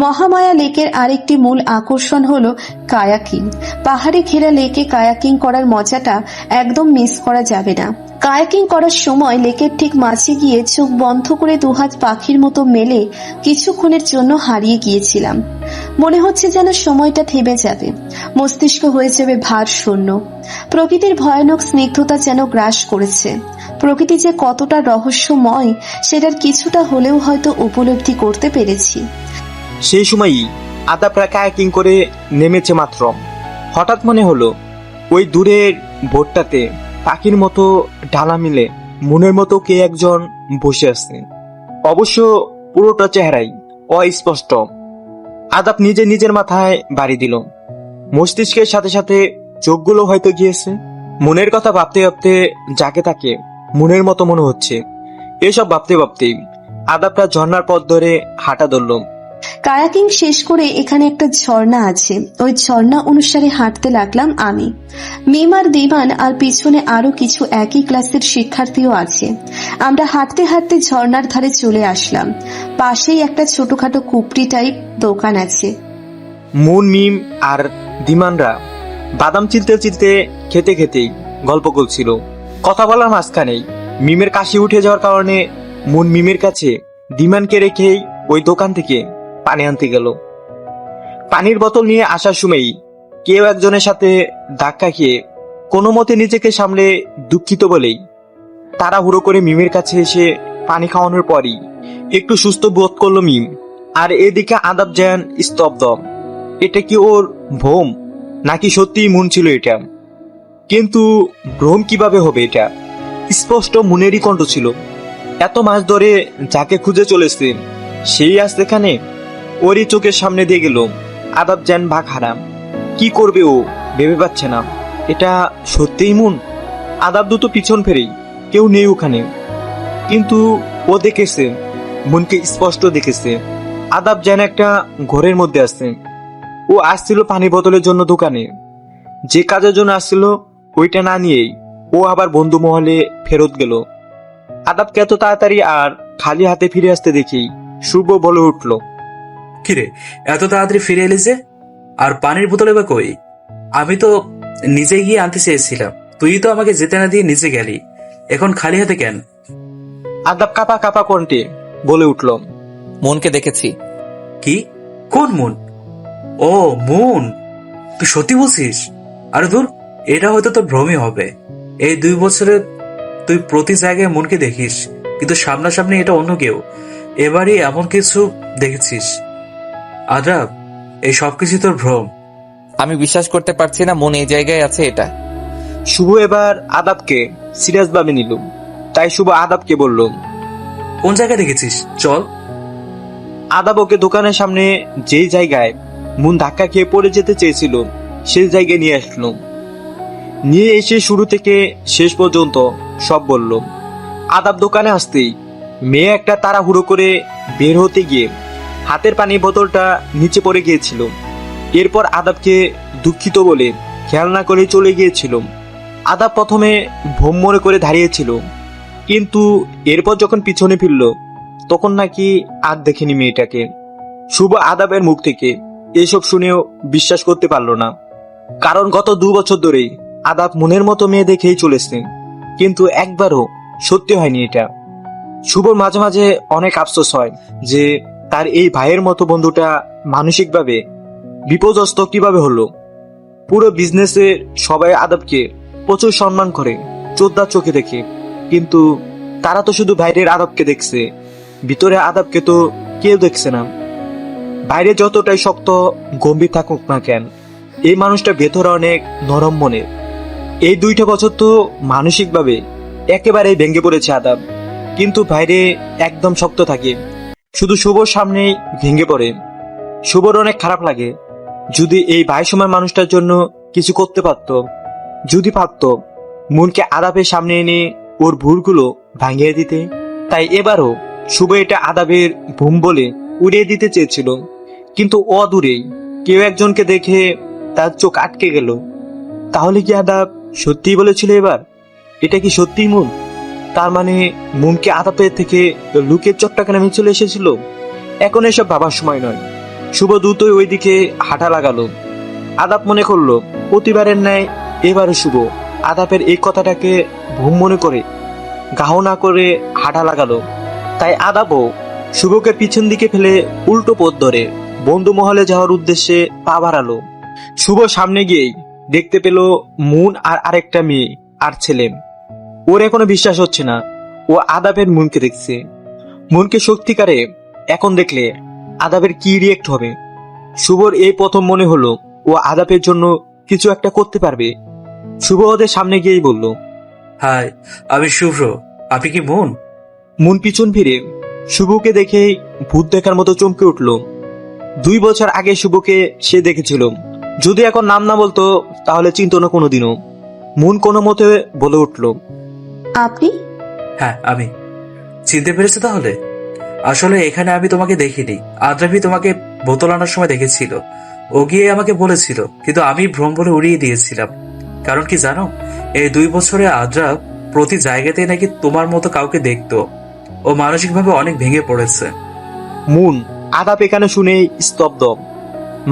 Speaker 3: মহামায়া লেকের আরেকটি মূল আকর্ষণ হলো কায়াকিং। পাহাড়ে ঘেরা লেকে কায়াকিং করার মজাটা একদম মিস করা যাবে না। কায়াকিং করার সময় লেকের ঠিক মাঝে গিয়ে চোখ বন্ধ করে দুহাত পাখির মতো মেলে কিছুক্ষণের জন্য হারিয়ে গিয়েছিলাম। মনে হচ্ছে যেন সময়টা থেমে যাবে, মস্তিষ্ক হয়ে যাবে ভার শূন্য। প্রকৃতির ভয়ানক স্নিগ্ধতা যেন গ্রাস করেছে। প্রকৃতি যে কতটা রহস্যময় সেটার কিছুটা হলেও হয়তো উপলব্ধি করতে পেরেছি।
Speaker 2: সেই সময়ই আদাবরা কায়াকিং করে নেমেছে মাত্র হঠাৎ মনে হলো ওই দূরের বোটটাতে পাখির মতো ডালা মিলে মনের মতো কে একজন বসে আছে। অবশ্য পুরোটা চেহারাই অস্পষ্ট। আদাব নিজের মাথায় বাড়ি দিল। মস্তিষ্কের সাথে সাথে চোখগুলো হয়তো গিয়েছে। মনের কথা ভাবতে ভাবতে যাকে তাকে মনের মতো মনে হচ্ছে। এসব ভাবতে ভাবতেই আদাবরা ঝর্ণার পথ ধরে হাঁটা ধরল।
Speaker 3: কায়াকিং শেষ করে এখানে একটা ঝর্ণা আছে, ওই ঝর্ণা অনুসারে হাঁটতে লাগলাম আমি, মিম আর দিবান, আর পিছনে আরো কিছু একই ক্লাসের শিক্ষার্থীও আছে। আমরা হাঁটতে হাঁটতে ঝর্ণার ধারে চলে আসলাম। পাশেই একটা ছোটখাটো কুপড়ি টাইপ দোকান আছে।
Speaker 2: মুন, মিম আর দিমানরা বাদাম চিলতে চিলতে খেতে খেতেই গল্প করছিল। কথা বলার মাঝখানেই মিমের কাশি উঠে যাওয়ার কারণে মুন মিমের কাছে দিমানকে রেখেই ওই দোকান থেকে পানি আনতে গেল। পানির বোতল নিয়ে আসার সময়ই কেউ একজনের সাথে ধাক্কা খেয়ে কোনো মতে নিজেকে সামলে দুঃখিত বলেই তাড়াহুড়ো করে মিমের কাছে এসে পানি খাওয়ানোর পরই একটু সুস্থ বোধ করলো মিম। আর এদিকে আদাব যেন স্তব্ধ। এটা কি ওর ভ্রম নাকি সত্যিই মুন ছিল এটা? কিন্তু ভ্রম কিভাবে হবে? এটা স্পষ্ট মুনেরই কণ্ঠ ছিল। এত মাস ধরে যাকে খুঁজে চলেছে সেই আজ এখানে ওরই চোখের সামনে দিয়ে গেল। আদাব যেন ভাগ হারাম। কি করবে ও ভেবে পাচ্ছে না। এটা সত্যিই মুন? আদাব দুটো পিছন ফেরেই কেউ নেই ওখানে, কিন্তু ও দেখেছে, মুনকে স্পষ্ট দেখেছে। আদাব যেন একটা ঘরের মধ্যে আছে। ও আসছিল পানি বোতলের জন্য দোকানে। যে কাজের জন্য আসছিল ওইটা না নিয়েই ও আবার বন্ধু মহলে ফেরত গেল। আদাবকে এত তাড়াতাড়ি আর খালি হাতে ফিরে আসতে দেখি শুভ বলে উঠল,
Speaker 5: কিরে, এত তাড়াতাড়ি ফিরে এলি যে? আর পানির বোতলে বা কই? আমি তো নিজে গিয়ে আনতে চেয়েছিলাম, তুই তো আমাকে যেতে না দিয়ে নিজে গেলি, এখন খালি হাতে কেন?
Speaker 2: আদাব কাপা কাপা কণ্ঠে বলে উঠল,
Speaker 4: মনকে দেখেছি।
Speaker 5: কি? কোন মুন? ও মুন, তুই সত্যি বলছিস? আরে দূর, এটা হয়তো তোর ভ্রমই হবে। এই 2 বছরে তুই প্রতি জায়গায় মুনকে দেখিস, কিন্তু সামনাসামনি এটা অন্য কেউ। এবারই এমন কিছু দেখেছিস। আদ্রাব, এই সবকিছু তোর ভ্রম।
Speaker 4: আমি বিশ্বাস করতে পারছি না মন এই জায়গায় আছে এটা।
Speaker 2: শুভ এবার আদাবকে সিরিয়াস ভাবে নিল। তাই শুভ আদাবকে বলল,
Speaker 5: কোন জায়গায় দেখেছিস? চল।
Speaker 2: আদাব ওকে দোকানের সামনে যেই জায়গায় মুন ধাক্কা খেয়ে পড়ে যেতে চেয়েছিল সেই জায়গায় নিয়ে আসলো। নিয়ে এসে শুরু থেকে শেষ পর্যন্ত সব বলল। আদাব দোকানে আসতেই মেয়ে একটা তাড়াহুড়ো করে বের হতে গিয়ে হাতের পানির বোতলটা নিচে পড়ে গিয়েছিল। এরপর আদাবকে দুঃখিত বলে খেয়াল না করে চলে গিয়েছিল। আদাব প্রথমে ভোম মনে করে দাঁড়িয়েছিল, কিন্তু এরপর যখন পিছনে ফিরল তখন নাকি আর দেখেনি মেয়েটাকে। শুভ আদাবের মুখ থেকে এসব শুনেও বিশ্বাস করতে পারল না, কারণ গত 2 বছর ধরেই আদাব মনের মতো মেয়ে দেখেই চলেছে, কিন্তু একবারও সত্যি হয়নি এটা। শুভর মাঝে মাঝে অনেক আফসোস হয় যে তার এই ভাইয়ের মতো বন্ধুটা মানসিকভাবে বিপর্যস্ত কিভাবে হলো। পুরো বিজনেসে সবাই আদাবকে প্রচুর সম্মান করে, চোদ্দা চোখে দেখে, কিন্তু তারা তো শুধু বাইরের আদাবকে দেখছে, ভিতরে আদাবকে তো কেউ দেখছে না। বাইরে যতটাই শক্ত গম্ভীর থাকুক না কেন, এই মানুষটা ভেতরে অনেক নরম মনের। এই 2টা বছর তো মানসিকভাবে একেবারেই ভেঙে পড়েছে আদাব, কিন্তু বাইরে একদম শক্ত থাকে, শুধু শুভর সামনেই ভেঙে পড়ে। শুভর অনেক খারাপ লাগে। যদি এই ভাই সময় মানুষটার জন্য কিছু করতে পারত, যদি পারত মনকে আদাবের সামনে এনে ওর ভুলগুলো ভাঙিয়ে দিতে। তাই এবারও শুভ এটা আদাবের ভুম বলে উড়িয়ে দিতে চেয়েছিল, কিন্তু অদূরেই কেউ একজনকে দেখে তার চোখ আটকে গেল। তাহলে কি আদাব সত্যিই বলেছিল এবার? এটা কি সত্যিই মুন? তার মানে মুনকে আদাবের থেকে লুকের চট্টাকে নামে চলে এসেছিল। এখন এসব ভাবার সময় নয়। শুভ দ্রুতই ওইদিকে হাঁটা লাগালো। আদাব মনে করলো প্রতিবারের ন্যায় এবারে শুভ আদাবের এই কথাটাকে ভুম মনে করে গাহ না করে হাঁটা লাগালো। তাই আদাবও শুভকে পিছন দিকে ফেলে উল্টো পথ ধরে বন্ধু মহলে যাওয়ার উদ্দেশ্যে পা বাড়ালো। শুভ সামনে গিয়েই দেখতে পেল মুন আর আরেকটা মেয়ে আর ছেলে। ওর এখনো বিশ্বাস হচ্ছে না ও আদাবের মুনকে দেখছে। মুনকে সত্যিকারে এখন দেখলে আদাবের কি রিয়েক্ট হবে। শুভর এই প্রথম মনে হলো ও আদাবের জন্য কিছু একটা করতে পারবে। শুভ ওদের সামনে গিয়েই বলল,
Speaker 5: হাই, আমি শুভ্র, আপনি কি মুন?
Speaker 2: মুন পিছন ফিরে শুভকে দেখেই ভূত দেখার মতো চমকে উঠল। 2 বছর আগে শুভকে সে দেখেছিল। যদি এখন নাম না বলতো তাহলে চিনতো না কোনোদিনও। মুন কোনো মতে বলে উঠল,
Speaker 3: আপনি?
Speaker 5: হ্যাঁ আমি। চিনতে পেরেছো তাহলে? আসলে এখানে আমি তোমাকে দেখিনি, আদ্রাভি তোমাকে বোতল আনার সময় দেখেছিল। ও গিয়ে আমাকে বলেছিল, কিন্তু আমি ভ্রম বলে উড়িয়ে দিয়েছিলাম। কারণ কি জানো, এই 2 বছরে আদ্রাভ প্রতি জায়গাতেই নাকি তোমার মতো কাউকে দেখতো। ও মানসিকভাবে অনেক ভেঙে পড়েছে।
Speaker 2: মুন আদাব এখানে শুনেই স্তব্ধ।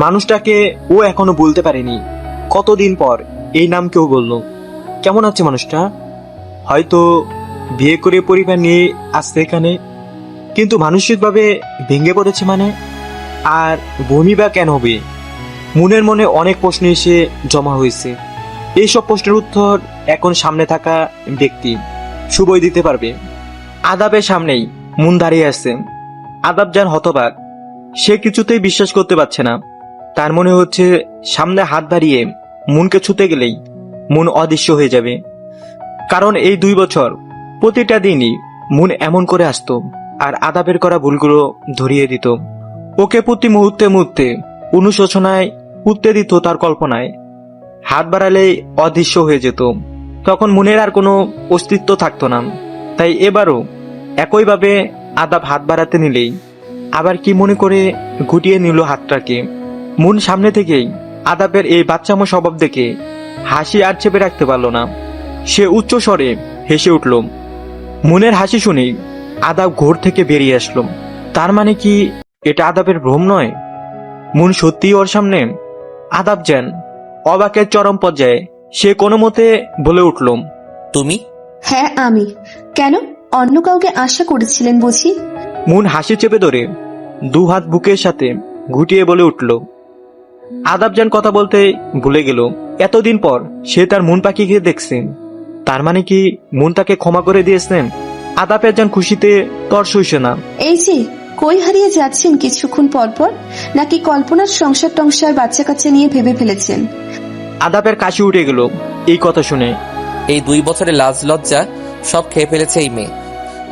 Speaker 2: মানুষটাকে ও এখনো বলতে পারেনি। কতদিন পর এই নাম কেউ বলল। কেমন আছে মানুষটা? হয়তো বিয়ে করে পরিবার নিয়ে আসছে এখানে, কিন্তু মানসিকভাবে ভেঙে পড়েছে মানে? আর বমি বা কেন হবে? মুনের মনে অনেক প্রশ্ন এসে জমা হয়েছে। এইসব প্রশ্নের উত্তর এখন সামনে থাকা ব্যক্তি শুভই দিতে পারবে। আদাবের সামনেই মুন দাঁড়িয়ে আছে। আদাব যান হতবাক। সে কিছুতেই বিশ্বাস করতে পারছে না। তার মনে হচ্ছে সামনে হাত বাড়িয়ে মুনকে ছুতে গেলেই মুন অদৃশ্য হয়ে যাবে। কারণ এই 2 বছর প্রতিটা দিনই মুন এমন করে আসতো আর আদাবের করা ভুলগুলো ধরিয়ে দিত। ওকে প্রতি মুহূর্তে মুহূর্তে অনুশোচনায় উঠতে দিত তার কল্পনায়। হাত বাড়ালেই অদৃশ্য হয়ে যেত। তখন মুনের আর কোনো অস্তিত্ব থাকতো না। তাই এবারও একইভাবে আদাব হাত বাড়াতে নিলেই আবার কি মনে করে গুটিয়ে নিল হাতটাকে। মুন সামনে থেকেই আদাবের এই বাচ্চামো স্বভাব দেখে হাসি আর চেপে রাখতে পারল না। সে উচ্চ স্বরে হেসে উঠল। মুনের হাসি শুনে আদাব ঘোর থেকে বেরিয়ে আসলো। তার মানে কি এটা আদাবের ভ্রম নয়? মুন সত্যিই ওর সামনে? আদাব যেন অবাকের চরম পর্যায়ে। সে কোনো মতে বলে উঠল,
Speaker 4: তুমি?
Speaker 3: হ্যাঁ আমি। কেন, অন্য কাউকে আশা করেছিলেন বুঝি?
Speaker 2: মুন হাসি চেপে ধরে দু হাত বুকের সাথে ঘুটিয়ে বলে উঠল। আদাব যেন কথা বলতে ভুলে গেল। এতদিন পর সে তার মন পাখিকে দেখছেন। তার মানে কি মন তাকে ক্ষমা করে দিয়েছেন? আদাবের যেন খুশিতে তর সইছে না।
Speaker 3: এই যে কই হারিয়ে যাচ্ছেন কিছুক্ষণ পর পর, নাকি কল্পনার সংসার টংসার বাচ্চা কাচ্চা নিয়ে ভেবে ফেলেছেন?
Speaker 2: আদাবের কাশি উঠে গেল এই কথা শুনে।
Speaker 4: এই 2 বছরের লাজ লজ্জা সব খেয়ে ফেলেছে এই মেয়ে।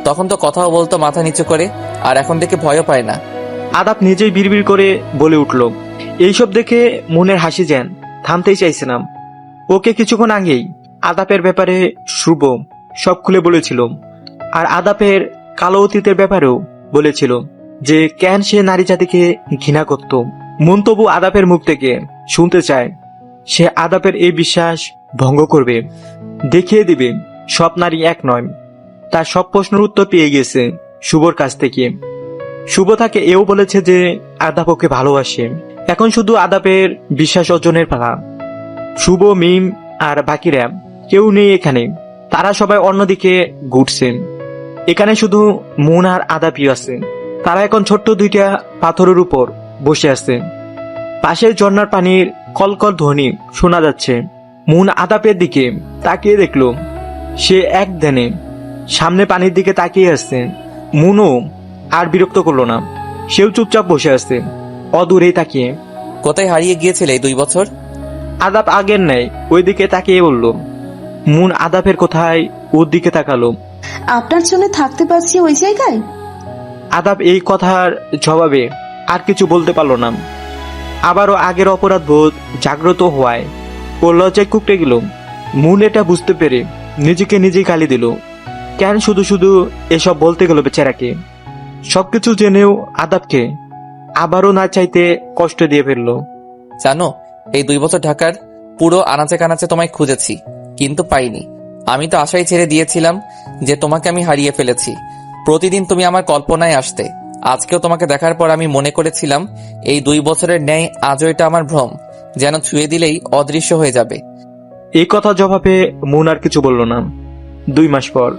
Speaker 4: তখন তো কথাও বলতো মাথা নিচু করে, আর এখন দেখে ভয়ও পায় না।
Speaker 2: আদাব নিজেই বিড়বিড় করে বলে উঠল। এইসব দেখে মনের হাসি যেন থামতেই চাইছিলাম। ওকে কিছুক্ষণ আগেই আদাবের ব্যাপারে শুভ সব খুলে বলেছিল, আর আদাবের কালো অতীতের ব্যাপারেও বলেছিল যে কেন সে নারী জাতিকে ঘৃণা করত। মন তবু আদাবের মুখ থেকে শুনতে চায় সে আদাবের এই বিশ্বাস ভঙ্গ করবে, দেখিয়ে দিবে সব নারী এক নয়। তার সব প্রশ্নের উত্তর পেয়ে গেছে শুভর কাছ থেকে। শুভ তাকে এও বলেছে যে আদাব ওকে ভালোবাসে। এখন শুধু আদাবের বিশ্বাস অর্জনের পালা। শুভ, মিম আর বাকিরা কেউ নেই এখানে। তারা সবাই অন্যদিকে ঘুরছেন। এখানে শুধু মুন আর আদাবই আছে। তারা এখন ছোট্ট 2টা পাথরের উপর বসে আছে। পাশের ঝর্ণার পানির কলকল ধ্বনি শোনা যাচ্ছে। মুন আদাবের দিকে তাকিয়ে দেখল সে এক ধ্যানে সামনে পানির দিকে তাকিয়ে আসছে। মুনও আর বিরক্ত করলো না, সেও চুপচাপ বসে আছে অদূরেই তাকিয়ে।
Speaker 4: কোথায় হারিয়ে গিয়েছিলে এই 2 বছর?
Speaker 2: আদাব আগের ন্যায় ওই দিকে তাকিয়ে বলল। মুন আদাবের কোথায় ওর দিকে তাকালো।
Speaker 3: আপনার জন্য থাকতে পারছি ওই জায়গায়।
Speaker 2: আদাব এই কথার জবাবে আর কিছু বলতে পারল না। আবারও আগের অপরাধ বোধ জাগ্রত হওয়ায় ও লজ্জায় কুকড়ে গেল। মুন এটা বুঝতে পেরে নিজেকে নিজেই গালি দিল। কেন শুধু শুধু এসব বলতে গেল বেচারাকে। সবকিছু জেনেও আদাবকে আবারও না চাইতে কষ্ট দিয়ে ফেললো।
Speaker 4: জানো, এই 2 বছর ঢাকার পুরো আনাচে কানাচে তোমায় খুঁজেছি, কিন্তু পাইনি। আমি তো আশাই ছেড়ে দিয়েছিলাম যে তোমাকে আমি হারিয়ে ফেলেছি। প্রতিদিন তুমি আমার কল্পনায় আসতে। আজকেও তোমাকে দেখার পর আমি মনে করেছিলাম এই 2 বছরের ন্যায় আজও এটা আমার ভ্রম, যেন ছুঁয়ে দিলেই অদৃশ্য হয়ে যাবে।
Speaker 2: এই কথা জবাবে মুন আর কিছু বলল না। 2 মাস পর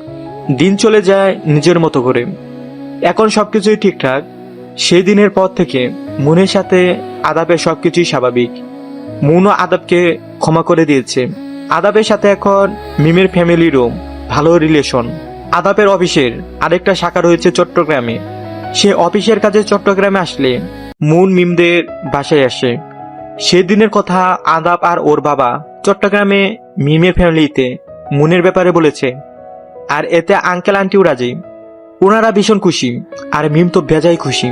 Speaker 2: দিন চলে যায় নিজের মতো করে। এখন সবকিছুই ঠিকঠাক। সেই দিনের পর থেকে মুনের সাথে আদাবের সবকিছুই স্বাভাবিক। মুনও আদাবকে ক্ষমা করে দিয়েছে। আদাবের সাথে এখন মিমের ফ্যামিলিরও ভালো রিলেশন। আদাবের অফিসের আরেকটা শাখা রয়েছে চট্টগ্রামে। সে অফিসের কাজে চট্টগ্রামে আসলে মুন মিমদের বাসায় আসে। সেদিনের কথা আদাব আর ওর বাবা চট্টগ্রামে মিমের ফ্যামিলিতে মুনের ব্যাপারে বলেছে, আর এতে আঙ্কেল আন্টিও রাজি। ওনারা ভীষণ খুশি, আর মিম তো বেজায় খুশি।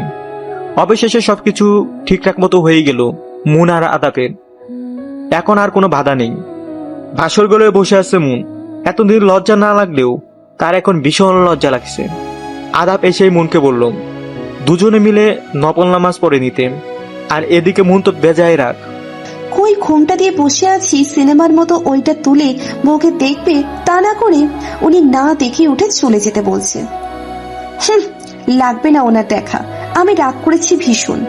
Speaker 2: অবশেষে সবকিছু ঠিকঠাক মতো হয়ে গেল মুন আর আদাবের। এখন আর কোনো বাধা নেই। ভাসর গলে বসে আছে মুন। এতদিন লজ্জা না লাগলেও তার এখন ভীষণ লজ্জা লাগছে। আদাব এসেই মুনকে বলল দুজনে মিলে নফল নামাজ পড়ে নিতে। আর এদিকে মুন তো বেজায় রাগ।
Speaker 3: কই ঘুমটা দিয়ে বসে আছি সিনেমার মতো, ওইটা তুলে বউকে দেখবে তা না করে উনি না দেখে উঠে চলে যেতে বলছে। লাগবে না ওনার দেখা, আমি রাগ করেছি ভীষণ।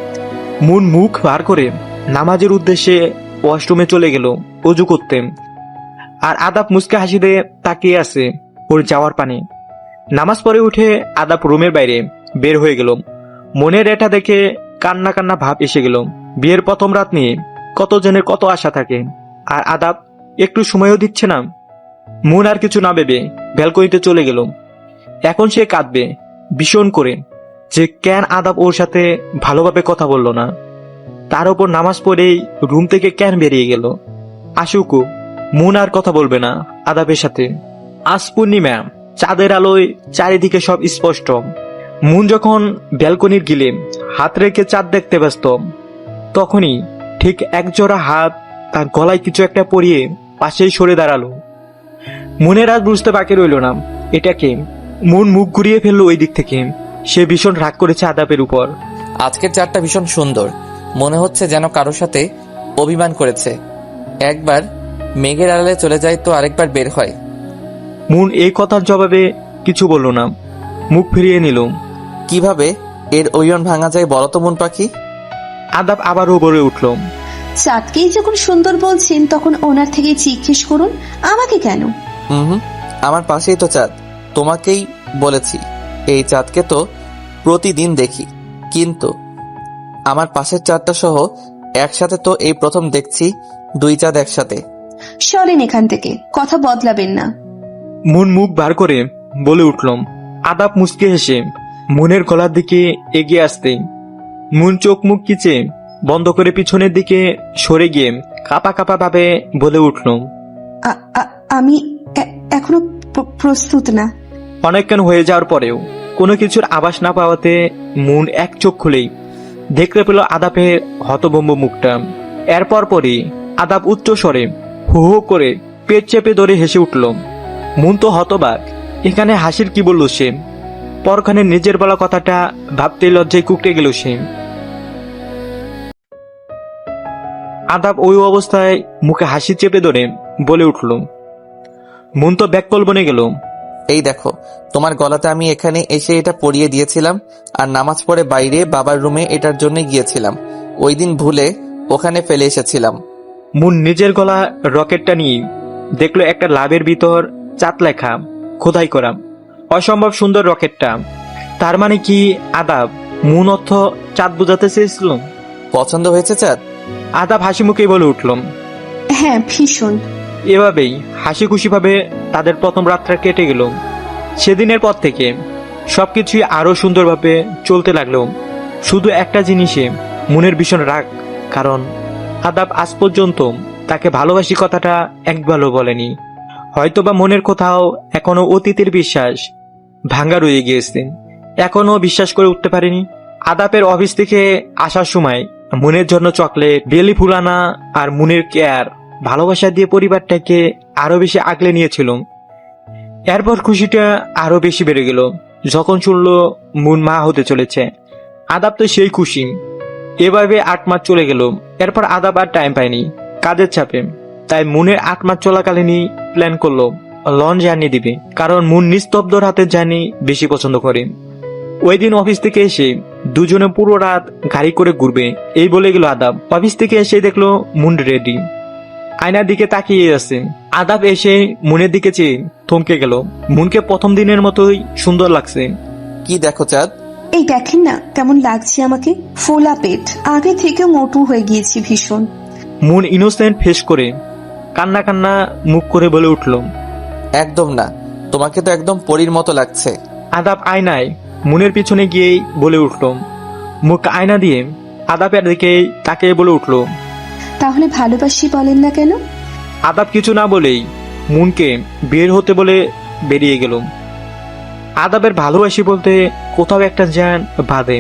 Speaker 2: মুন মুখ বার করে নামাজের উদ্দেশ্যে ওয়াশরুমে চলে গেল অজু করতে। আর আদাব মুচকে হাসি দিয়ে তাকিয়ে আছে ওর যাওয়ার পানে। নামাজ পড়ে উঠে আদাব রুমের বাইরে বের হয়ে গেল। মনের এটা দেখে কান্না কান্না ভাব এসে গেল। বিয়ের প্রথম রাত নিয়ে কত জনের কত আশা থাকে, আর আদাব একটু সময়ও দিচ্ছে না। মুন আর কিছু না ভেবে ব্যালকনিতে চলে গেল। এখন সে কাঁদবে ভীষণ করে যে কেন আদাব ওর সাথে ভালোভাবে কথা বলল না। তার উপর নামাজ পড়েই রুম থেকে কেন বেরিয়ে গেল। আশুকু মুন আর কথা বলবে না আদাবের সাথে। আজ পূর্ণিমা, চাঁদের আলোয় চারিদিকে সব স্পষ্ট। মুন যখন ব্যালকনির গিলে হাত রেখে চাঁদ দেখতে ব্যস্ত, তখনই ঠিক একজোড়া হাত তার গলায় কিছু একটা পরিয়ে পাশেই সরে দাঁড়ালো। মুনের আজ বুঝতে বাকি রইল না এটা কে। মুন মুখ ঘুরিয়ে ফেললো ওই দিক থেকে। সে ভীষণ রাগ করেছে আদাবের উপর।
Speaker 4: আজকের চাঁদটা ভীষণ সুন্দর, মনে হচ্ছে যেন কারোর সাথে অভিমান করেছে। একবার মেঘের আড়ালে চলে যায় তো আরেকবার বের হয়।
Speaker 2: মুন এই কথার জবাবে কিছু বলল না, মুখ ফিরিয়ে নিল।
Speaker 4: কিভাবে এর ওজন ভাঙা যায় বলো তো মন পাখি?
Speaker 2: আদাব আবারও বলে উঠল।
Speaker 3: চাঁদকেই যখন সুন্দর বলছেন তখন ওনার থেকে জিজ্ঞেস করুন, আমাকে কেন?
Speaker 4: হুম, আমার পাশেই তো চাঁদ। তোমাকেই বলেছি, এই চাঁদকে তো প্রতিদিন দেখি, কিন্তু আমার পাশের চাঁদটা সহ একসাথে তো এই প্রথম দেখছি, দুই চাঁদ একসাথে।
Speaker 3: সরেন এখান থেকে, কথা বদলাবেন না।
Speaker 2: মুন মুখ বার করে বলে উঠল। আদাব মুচকে হেসে মুনের গলার দিকে এগিয়ে আসতে মুন চোখ মুখ কিচে বন্ধ করে পিছনের দিকে সরে গিয়ে কাঁপা কাঁপা ভাবে বলে উঠল।
Speaker 3: আমি এখনো প্রস্তুত না।
Speaker 2: অনেকক্ষণ হয়ে যাওয়ার পরেও কোনো কিছুর আভাস না পাওয়াতে মুন এক চোখ খুলেই দেখতে পেল আদাবের হতভম্ব মুখটা। এরপর পরই আদাব উচ্চ স্বরে হু হু করে পেট চেপে ধরে হেসে উঠল। মুন তো হতবাক, এখানে হাসির কি বলল সে? পরখানে নিজের বলা কথাটা ভাবতে লজ্জায় কুকড়ে গেল সে। আদাব ওই অবস্থায় মুখে হাসি চেপে ধরে বলে উঠল। মুন তো ব্যাককল বনে গেল।
Speaker 4: এই দেখো, তোমার গলাতে আমি এখানে এসে এটা পরিয়ে দিয়েছিলাম, আর নামাজ পড়ে বাইরে বাবার রুমে এটার জন্য গিয়েছিলাম। ওই দিন ভুলে ওখানে ফেলে এসেছিলাম।
Speaker 2: মুন নিজের গলা রকেটটা নিয়ে দেখলো একটা লাভের ভিতর চাঁদ লেখা খোদাই করা, অসম্ভব সুন্দর রকেটটা। তার মানে কি আদাব মুন অর্থ চাঁদ বোঝাতে চেয়েছিল?
Speaker 4: পছন্দ হয়েছে চাঁদ?
Speaker 2: আদাব হাসি মুখেই বলে উঠল।
Speaker 3: হ্যাঁ, ভীষণ।
Speaker 2: এভাবেই হাসি খুশি ভাবে তাদের প্রথম রাতটা কেটে গেল। সেদিনের পর থেকে সবকিছুই আরো সুন্দরভাবে চলতে লাগলো। শুধু একটা জিনিসে মুনের ভীষণ রাগ, কারণ আদাব আজ পর্যন্ত তাকে ভালোবাসি কথাটা একবারও বলেনি। হয়তোবা মনের কোথাও এখনো অতীতের বিশ্বাস ভাঙ্গা রয়ে গিয়েছে, এখনো বিশ্বাস করে উঠতে পারেনি। আদাবের অফিস থেকে আসার সময় মুনের জন্য চকলেট, বেলি ফুলানা আর মুনের কেয়ার ভালোবাসা দিয়ে পরিবারটাকে আরো বেশি আগলে নিয়েছিল। এরপর খুশিটা আরো বেশি বেড়ে গেল যখন শুনলো মুন মা হতে চলেছে। আদাব তো সেই খুশি। এভাবে 8 মাস চলে গেল। এরপর আদাব আর টাইম পায়নি কাজের চাপে, তাই মুনের 8 মাস চলাকালীনই প্ল্যান করলো লঞ্চ জার্নি দিবে, কারণ মুন নিস্তব্ধ রাতের জার্নি বেশি পছন্দ করে। ওই দিন অফিস থেকে এসে দুজনে পুরো রাত গাড়ি করে ঘুরবে এই বলে গেল আদাব। অফিস থেকে এসে দেখলো মুন রেডি, আয়নার দিকে তাকিয়ে আছে। আদাব এসে মুনের দিকে চেয়ে থমকে গেল। মুনকে প্রথম দিনের মতোই সুন্দর লাগছে।
Speaker 4: কি দেখো চাঁদ?
Speaker 3: এই দেখেন না কেমন লাগছে আমাকে, ফোলা পেট, আগে থেকে মোটু হয়ে গিয়েছি ভীষণ।
Speaker 2: মুন ইনোসেন্ট ফেস করে কান্না কান্না মুখ করে বলে উঠল।
Speaker 4: একদম না, তোমাকে তো একদম পরীর মতো লাগছে।
Speaker 2: আদাব আয়নায় মুনের পিছনে গিয়েই বলে উঠল। মুখ আয়না দিয়ে আদাবের দিকে তাকে বলে উঠল।
Speaker 3: তাহলে ভালোবাসি বলেন না কেন?
Speaker 2: আদাব কিছু না বলেই মুনকে বের হতে বলে বেরিয়ে গেল। আদাবের ভালোবাসি বলতে কোথাও একটা জ্ঞান বাঁধে,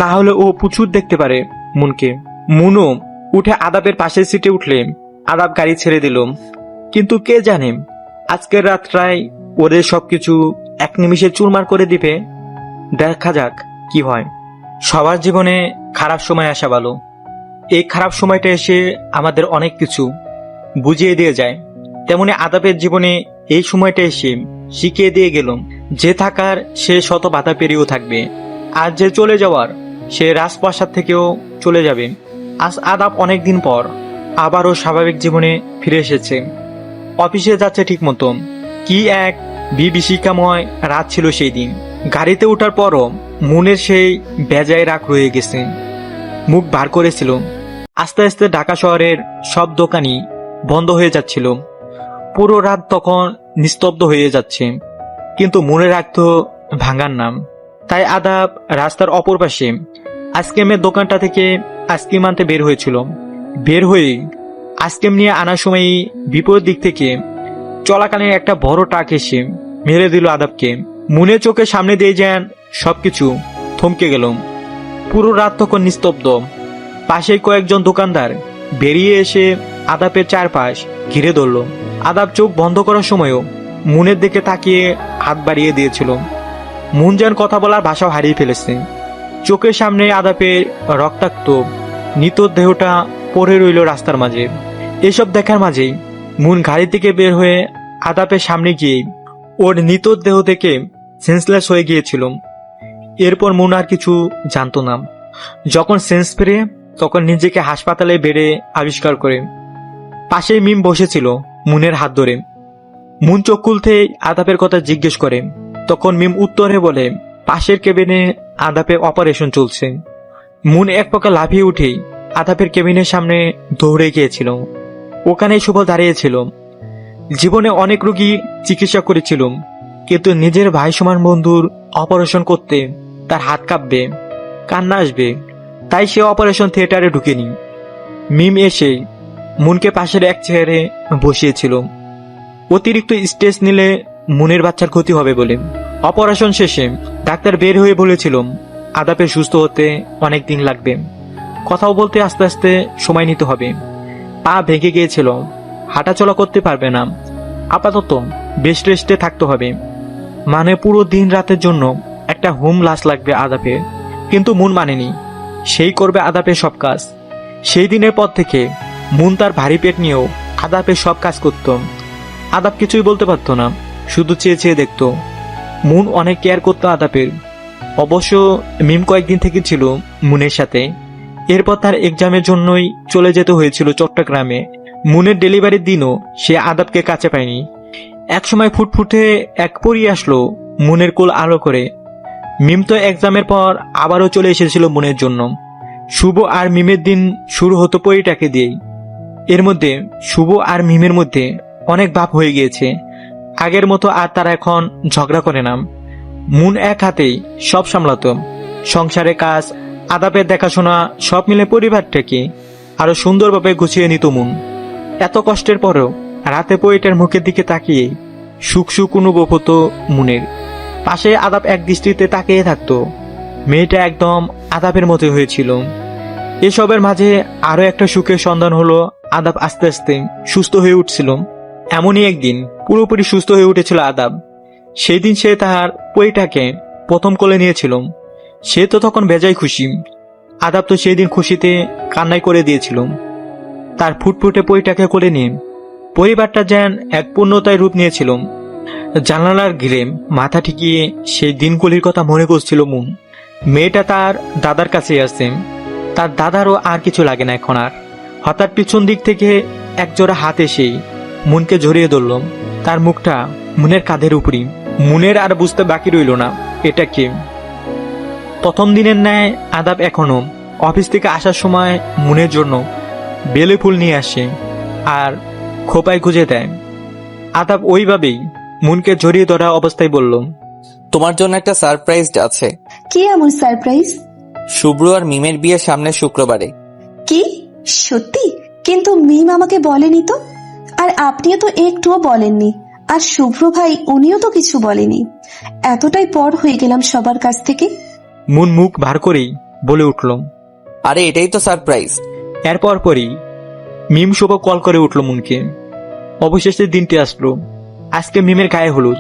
Speaker 2: না হলে ও প্রচুর দেখতে পারে মুনকে। মুনও উঠে আদাবের পাশের সিটে উঠলে আদাব গাড়ি ছেড়ে দিল। কিন্তু কে জানে আজকের রাতটায় ওদের সবকিছু এক নিমিষে চুরমার করে দিবে। দেখা যাক কি হয়। সবার জীবনে খারাপ সময় আসা ভালো। এই খারাপ সময়টা এসে আমাদের অনেক কিছু বুঝিয়ে দিয়ে যায়, তেমনি আদাবের জীবনে এই সময়টা এসে শিখিয়ে দিয়ে গেল যে থাকার সে শত বাধা পেরিয়েও থাকবে, আর যে চলে যাওয়ার সে রাজপ্রাসাদ থেকেও চলে যাবে। আজ আদাব অনেকদিন পর আবারও স্বাভাবিক জীবনে ফিরে এসেছে। অফিসে যাচ্ছে ঠিক মতো। কি এক বিভীষিকাময় রাত ছিল সেই দিন। গাড়িতে ওঠার পরও মুনের সেই বেজায় রাগ রয়ে গেছে, মুখ বার করেছিল। আস্তে আস্তে ঢাকা শহরের সব দোকানই বন্ধ হয়ে যাচ্ছিল। পুরো রাত তখন নিস্তব্ধ হয়ে যাচ্ছে, কিন্তু মনে রাখতো ভাঙার নাম। তাই আদাব রাস্তার অপর পাশে আইসক্রিমের দোকানটা থেকে আইসক্রিম আনতে বের হয়েছিল। বের হয়ে আইসক্রিম নিয়ে আনার সময় বিপরীত দিক থেকে চলাকালীন একটা বড় ট্রাক এসে মেরে দিল আদাবকে। মুনের চোখের সামনে দিয়ে যান সবকিছু থমকে গেল। পুরো রাত তখন নিস্তব্ধ। পাশেই কয়েকজন দোকানদার বেরিয়ে এসে আদাবের চারপাশ ঘিরে ধরল। আদাব চোখ বন্ধ করার সময়ও মুনের দিকে তাকিয়ে হাত বাড়িয়ে দিয়েছিল। মুন যেন কথা বলার ভাষাও হারিয়ে ফেলেছে। চোখের সামনে আদাবের রক্তাক্ত নিতর দেহটা পড়ে রইল রাস্তার মাঝে। এসব দেখার মাঝেই মুন গাড়ি থেকে বের হয়ে আদাপের সামনে গিয়ে ওর নিতর দেহ থেকে সেন্সলেস হয়ে গিয়েছিল। এরপর মুন আর কিছু জানতো না। যখন সেন্স ফেরে তখন নিজেকে হাসপাতালে বেডে আবিষ্কার করে। পাশে মিম বসেছিল মুনের হাত ধরে। মুন চোখ খুলতে আদাপের কথা জিজ্ঞেস করে। তখন মিম উত্তরে বলে পাশের কেবিনে আদাপের অপারেশন চলছে। মুন এক প্রকার লাফিয়ে উঠেই আদাপের কেবিনের সামনে দৌড়ে গিয়েছিল। ওখানে শুভ দাঁড়িয়েছিল। জীবনে অনেক রোগী চিকিৎসা করেছিল, কিন্তু নিজের ভাই সমান বন্ধুর অপারেশন করতে তার হাত কাঁপবে, কান্না আসবে, তাই সে অপারেশন থিয়েটারে ঢুকেনি। মিম এসে মুনকে পাশের এক চেয়ারে বসিয়েছিল। অতিরিক্ত স্ট্রেস নিলে মুনের বাচ্চার ক্ষতি হবে বলে। অপারেশন শেষে ডাক্তার বের হয়ে বলেছিল আদাপের সুস্থ হতে অনেক দিন লাগবে, কথাও বলতে আস্তে আস্তে সময় নিতে হবে। পা ভেঙে গিয়েছিল, হাঁটাচলা করতে পারবে না, আপাতত বেশ রেস্টে থাকতে হবে। মানে পুরো দিন রাতের জন্য একটা হোম লাশ লাগবে আদাপের। কিন্তু মুন মানেনি, সেই করবে আদাপের সব কাজ। সেই দিনের পর থেকে মুন তার ভারী পেট নিয়েও আদাপের সব কাজ করত। আদাপ কিছুই বলতে পারত না, শুধু চেয়ে চেয়ে দেখত। মুন অনেক কেয়ার করতো আদাপের। অবশ্য মিম কয়েকদিন থেকে ছিল মুনের সাথে। এরপর তার এক্সামের জন্যই চলে যেতে হয়েছিল চট্টগ্রামে। মুনের ডেলিভারির দিনও সে আদাপকে কাছে পায়নি। একসময় ফুটফুটে এক পরী আসলো মুনের কোল আলো করে। মিম তো এক্সামের পর আবারও চলে এসেছিল মুনের জন্য। শুভ আর মিমের দিন শুরু হতো পরীটাকে দিয়েই। এর মধ্যে শুভ আর মিমের মধ্যে অনেক ভাব হয়ে গিয়েছে। আগের মতো আর তারা এখন ঝগড়া করে না। মুন এক হাতেই সব সামলাতো, সংসারের কাজ, আদাপের দেখাশোনা, সব মিলে পরিবারটাকে আরো সুন্দরভাবে গুছিয়ে নিত মুন। এত কষ্টের পরেও রাতে পরীটার মুখের দিকে তাকিয়ে সুখ সুখ অনুভব হতো মুনের। পাশে আদাপ এক দৃষ্টিতে তাকিয়ে থাকতো। মেয়েটা একদম আদাপের মতো হয়েছিল। এসবের মাঝে আরো একটা সুখের সন্ধান হলো, আদাপ আস্তে আস্তে সুস্থ হয়ে উঠছিল। এমনই একদিন পুরোপুরি সুস্থ হয়ে উঠেছিল আদাব। সেই দিন সে তার পরীটাকে প্রথম কোলে নিয়েছিল। সে তো তখন বেজায় খুশি। আদাব তো সেই দিন খুশিতে কান্নাই করে দিয়েছিল। তার ফুটফুটে পরীটাকে কোলে নিয়ে পরিবারটা যেন এক পূর্ণতায় রূপ নিয়েছিল। জানালার ঘিরে মাথা ঠেকিয়ে সেই দিনগুলির কথা মনে করছিল মুন। মেয়েটা তার দাদার কাছে আসছে। তার দাদারও আর কিছু লাগে না এখন আর। হঠাৎ পিছন দিক থেকে একজোড়া হাত এসেই মুনকে জড়িয়ে ধরল। তার মুখটা মুনের কাঁধের উপরই। মুনের আর বুঝতে বাকি রইল না এটা কে। প্রথম দিনের ন্যায় আদাব এখনো অফিস থেকে আসার সময় মুনের জন্য বেলে ফুল নিয়ে আসে আর খোপায় গুজে দেয়। আদাব ওইভাবেই মুনকে জড়িয়ে ধরা অবস্থায় বলল,
Speaker 4: তোমার জন্য একটা সারপ্রাইজ আছে।
Speaker 3: কি এমন সারপ্রাইজ?
Speaker 4: শুভ্র আর মিমের বিয়ে সামনে শুক্রবারে।
Speaker 3: কি সত্যি? কিন্তু মিম আমাকে বলেনি তো, আর আপনিও তো একটুও বলেননি, আর শুভ্র ভাই উনিও তো কিছু বলেনি। এতটাই পর হয়ে গেলাম সবার কাছ থেকে।
Speaker 2: মুন মুখ ভার করেই বলে উঠল,
Speaker 4: আরে এটাই তো সারপ্রাইজ।
Speaker 2: এরপর পরই মিম শুভ কল করে উঠল মুনকে। অবশেষে দিনটি আসলো। আজকে মিমের গায়ে হলুদ।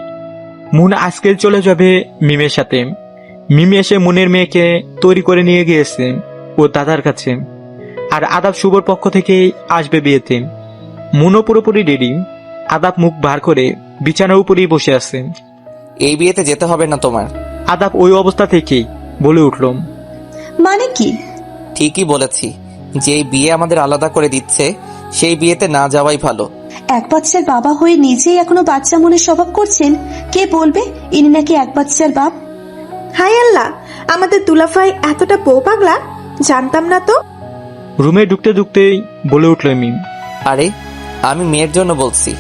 Speaker 2: মুন আজকে চলে যাবে মিমের সাথে। মিম এসে মুনের মেয়েকে তৈরি করে নিয়ে গিয়েছে ও দাদার কাছে। আর আদাব শুভর পক্ষ থেকে আসবে বিয়েতে। মুনও পুরোপুরি রেডি। আদাব মুখ ভার করে বিছানার উপরেই বসে আছে।
Speaker 4: এই বিয়েতে যেতে হবে না তোমার।
Speaker 2: আদাব ওই অবস্থা থেকেই বলে উঠল,
Speaker 3: মানে কি?
Speaker 4: ঠিকই বলেছি, যেই বিয়ে আমাদের আলাদা করে দিচ্ছে সেই বিয়েতে না যাওয়াই ভালো।
Speaker 3: এক বাচ্চার বাবা হয়ে নিজেই এখনো বাচ্চা মনে স্বভাব করছেন। কে বলবে ইনি নাকি এক বাচ্চার বাপ?
Speaker 6: হাই আল্লাহ, আমাদের দুলাভাই এতটা বউ পাগলা, জানতাম না তো।
Speaker 2: রুমে ঢুকতে ঢুকতেই বলে উঠল মিম,
Speaker 4: আরে আমি মেয়ের জন্য বলছি।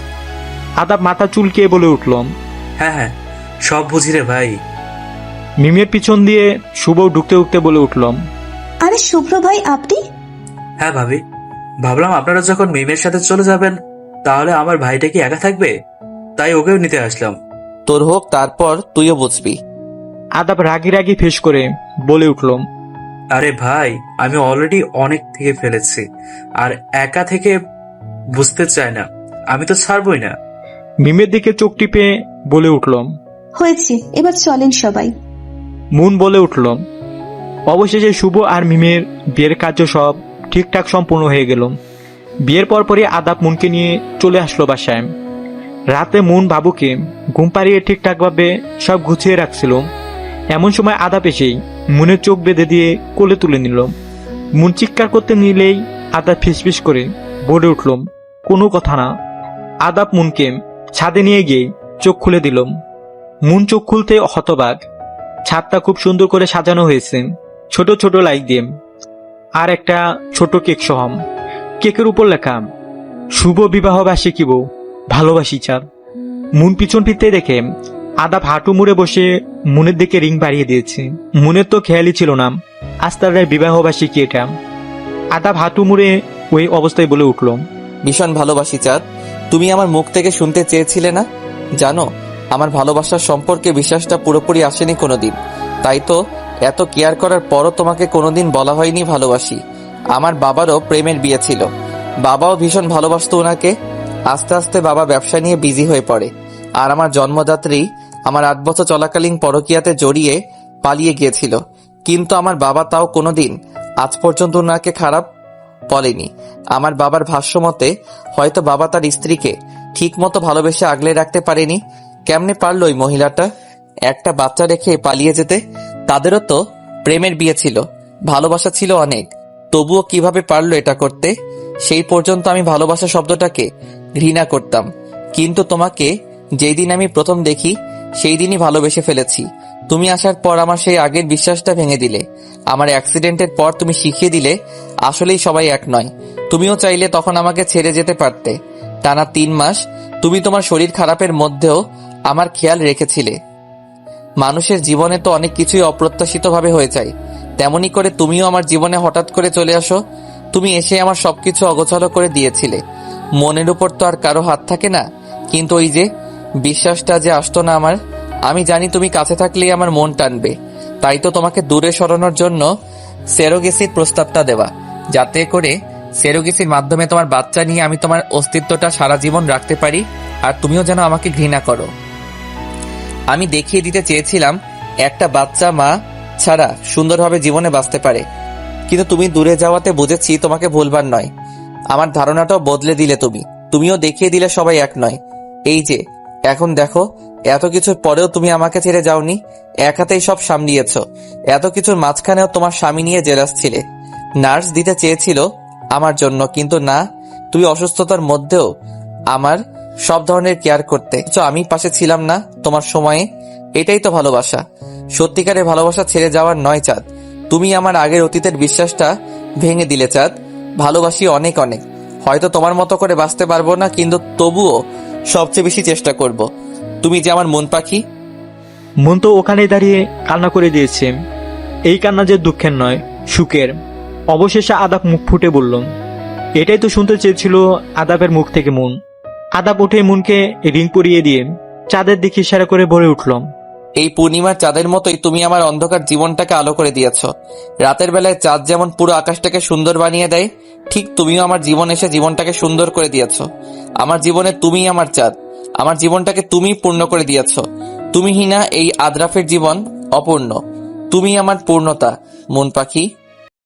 Speaker 2: আদাব মাথা চুলকিয়ে বলে উঠল,
Speaker 5: হ্যাঁ হ্যাঁ, সব বুঝি রে ভাই।
Speaker 2: মিমের পিছন দিয়ে শুভ ঢুকতে ঢুকতে বলে উঠল,
Speaker 3: আরে শুভ্র ভাই আপনি?
Speaker 5: হ্যাঁ ভাবি, ভাবলাম আপনারা যখন মিমের সাথে চলে যাবেন তাহলে আমার ভাইটা কি একা থাকবে, তাই ওকেও নিতে আসলাম।
Speaker 4: তোর হোক, তারপর তুইও বুঝবি।
Speaker 2: আদাব রাগি রাগি ফেস করে বলে উঠল,
Speaker 5: আরে ভাই, আমি অলরেডি অনেক থেকে ফেলেছি, আর একা থেকে বুঝতে চাই না, আমি তো ছাড়বই না।
Speaker 2: মিমের দিকে চোখ টিপে বলে উঠল,
Speaker 3: হয়েছে, এবার চলেন সবাই।
Speaker 2: মুন বলে উঠল। অবশেষে শুভ আর মিমের বিয়ের কার্য সব ঠিকঠাক সম্পূর্ণ হয়ে গেল। বিয়ের পরপরই আদাব মুনকে নিয়ে চলে আসলো বাসায়। রাতে মুন বাবুকে ঘুম পাড়িয়ে ঠিকঠাকভাবে সব গুছিয়ে রাখছিল। এমন সময় আদাব এসেই মুনের চোখ বেঁধে দিয়ে কোলে তুলে নিল। মুন চিৎকার করতে নিলেই আদাব ফিসফিস করে বলে উঠল, কোনো কথা না। আদাব মুনকে ছাদে নিয়ে গিয়ে চোখ খুলে দিল। মুন চোখ খুলতে হতবাক। ছাদটা খুব সুন্দর করে সাজানো হয়েছে ছোট ছোট লাইট দিয়ে, আর একটা ছোট কেক সহ। কেকের উপর লেখা, শুভ বিবাহ বার্ষিকী বউ, ভালোবাসি চাঁদ। মুন পিছন ফিরতে দেখে আদাব হাঁটু মুড়ে বসে মুনের দিকে রিং বাড়িয়ে দিয়েছে। মুনের তো খেয়ালই ছিল না আজ তার বিবাহ বার্ষিকী এটা। আদাব হাঁটু মুড়ে ওই অবস্থায় বলে উঠল,
Speaker 4: ভীষণ ভালোবাসি চাঁদ। তুমি আমার মুখ থেকে শুনতে চেয়েছিলে না? জানো, আমার ভালোবাসার সম্পর্কে বিশ্বাসটা পুরোপুরি আসেনি কোনোদিন। তাই তো এত কেয়ার করার পরও তোমাকে কোনোদিন বলা হয়নি ভালোবাসি। আমার বাবারও প্রেমের বিয়ে ছিল, বাবাও ভীষণ ভালোবাসতো ওনাকে। আস্তে আস্তে বাবা ব্যবসা নিয়ে বিজি হয়ে পড়ে, আর আমার জন্মদাত্রী আমার 8 বছর চলাকালীন পরকীয়াতে জড়িয়ে পালিয়ে গিয়েছিল। কিন্তু আমার বাবা তাও কোনোদিন আজ পর্যন্ত ওনাকে খারাপ বলেনি। আমার বাবার ভাষ্য মতে হয়তো বাবা তার স্ত্রীকে ঠিক মতো ভালোবেসে আগলে রাখতে পারেনি। কেমনে পারলো ওই মহিলাটা একটা বাচ্চা রেখে পালিয়ে যেতে? তাদেরও তো প্রেমের বিয়ে ছিল, ভালোবাসা ছিল অনেক, তবুও কিভাবে পারলো এটা করতে? সেই পর্যন্ত আমি ভালোবাসা শব্দটাকে ঘৃণা করতাম, কিন্তু তোমাকে যেই দিন আমি প্রথম দেখি সেই দিনই ভালোবেসে ফেলেছি। তুমি আসার পর আমার সেই আগের বিশ্বাসটা ভেঙে দিলে। আমার অ্যাক্সিডেন্টের পর তুমি শিখিয়ে দিলে আসলেই সবাই এক নয়। তুমিও চাইলে তখন আমাকে ছেড়ে যেতে পারতে। টানা 3 মাস তুমি তোমার শরীর খারাপের মধ্যেও আমার খেয়াল রেখেছিলে। মানুষের জীবনে তো অনেক কিছুই অপ্রত্যাশিতভাবে হয়ে যায়, তেমনি করে তুমিও আমার জীবনে হঠাৎ করে চলে আসো। তুমি এসে আমার সবকিছু অগোছালো করে দিয়েছিলে। মনের উপর তো আর কারো হাত থাকে না, কিন্তু ওই যে বিশ্বাসটা যে আসতো না আমার। আমি জানি তুমি কাছে থাকলেই আমার মন টানবে, তাই তো তোমাকে দূরে সরানোর জন্য সেরোগেসির প্রস্তাবটা দেওয়া, যাতে করে সেরোগেসির মাধ্যমে তোমার বাচ্চা নিয়ে আমি তোমার অস্তিত্বটা সারা জীবন রাখতে পারি, আর তুমিও যেন আমাকে ঘৃণা করো। আমি দেখিয়ে দিতে চেয়েছিলাম একটা বাচ্চা মা ছাড়া সুন্দরভাবে জীবনে বাঁচতে পারে, কিন্তু তুমি দূরে যাওয়াতে বুঝেছি তোমাকে ভুলবার নয়। আমার ধারণাটাও বদলে দিলে তুমি, তুমিও দেখিয়ে দিলে সবাই এক নয়। এই যে এখন দেখো, এত কিছুর পরেও তুমি আমাকে ছেড়ে যাওনি, এক হাতেই সব সামলিয়েছ। এত কিছুর মাঝখানেও তোমার স্বামী নিয়ে জেলাস ছিলে, নার্স দিতে চেয়েছিল আমার জন্য, কিন্তু না, তুই অসুস্থতার মধ্যেও আমার সব ধরনের কেয়ার করতে। আমি পাশে ছিলাম না তোমার সময়ে। এটাই তো ভালোবাসা। সত্যিকারের ভালোবাসা ছেড়ে যাওয়ার নয় চাঁদ। তুমি আমার আগের অতীতের বিশ্বাসটা ভেঙে দিলে চাঁদ। ভালোবাসি অনেক অনেক, হয়তো তোমার মতো করে বাঁচতে পারবো না, কিন্তু তবুও সবচেয়ে বেশি চেষ্টা করব। তুমি যে আমার মন পাখি।
Speaker 2: মন তো ওখানে দাঁড়িয়ে কান্না করে দিয়েছে। এই কান্না যে দুঃখের নয়, সুখের। অবশেষে আদাব মুখ ফুটে বলল, এটাই তো শুনতে চেয়েছিল আদাবের মুখ থেকে মুন। আদাব উঠে মুনকে রিং পরিয়ে দিয়ে চাঁদের দিকে ইশারা করে বলে উঠল,
Speaker 4: এই পূর্ণিমার চাঁদের মতোই তুমি আমার অন্ধকার জীবনটাকে আলো করে দিয়েছ। রাতের বেলায় চাঁদ যেমন পুরো আকাশটাকে সুন্দর বানিয়ে দেয়, ঠিক তুমিও আমার জীবন এসে জীবনটাকে সুন্দর করে দিয়েছ। আমার জীবনে তুমি আমার চাঁদ, আমার জীবনটাকে তুমি পূর্ণ করে দিয়েছ। তুমি হিনা এই আদ্রাফের জীবন অপূর্ণ, তুমি আমার পূর্ণতা মন পাখি।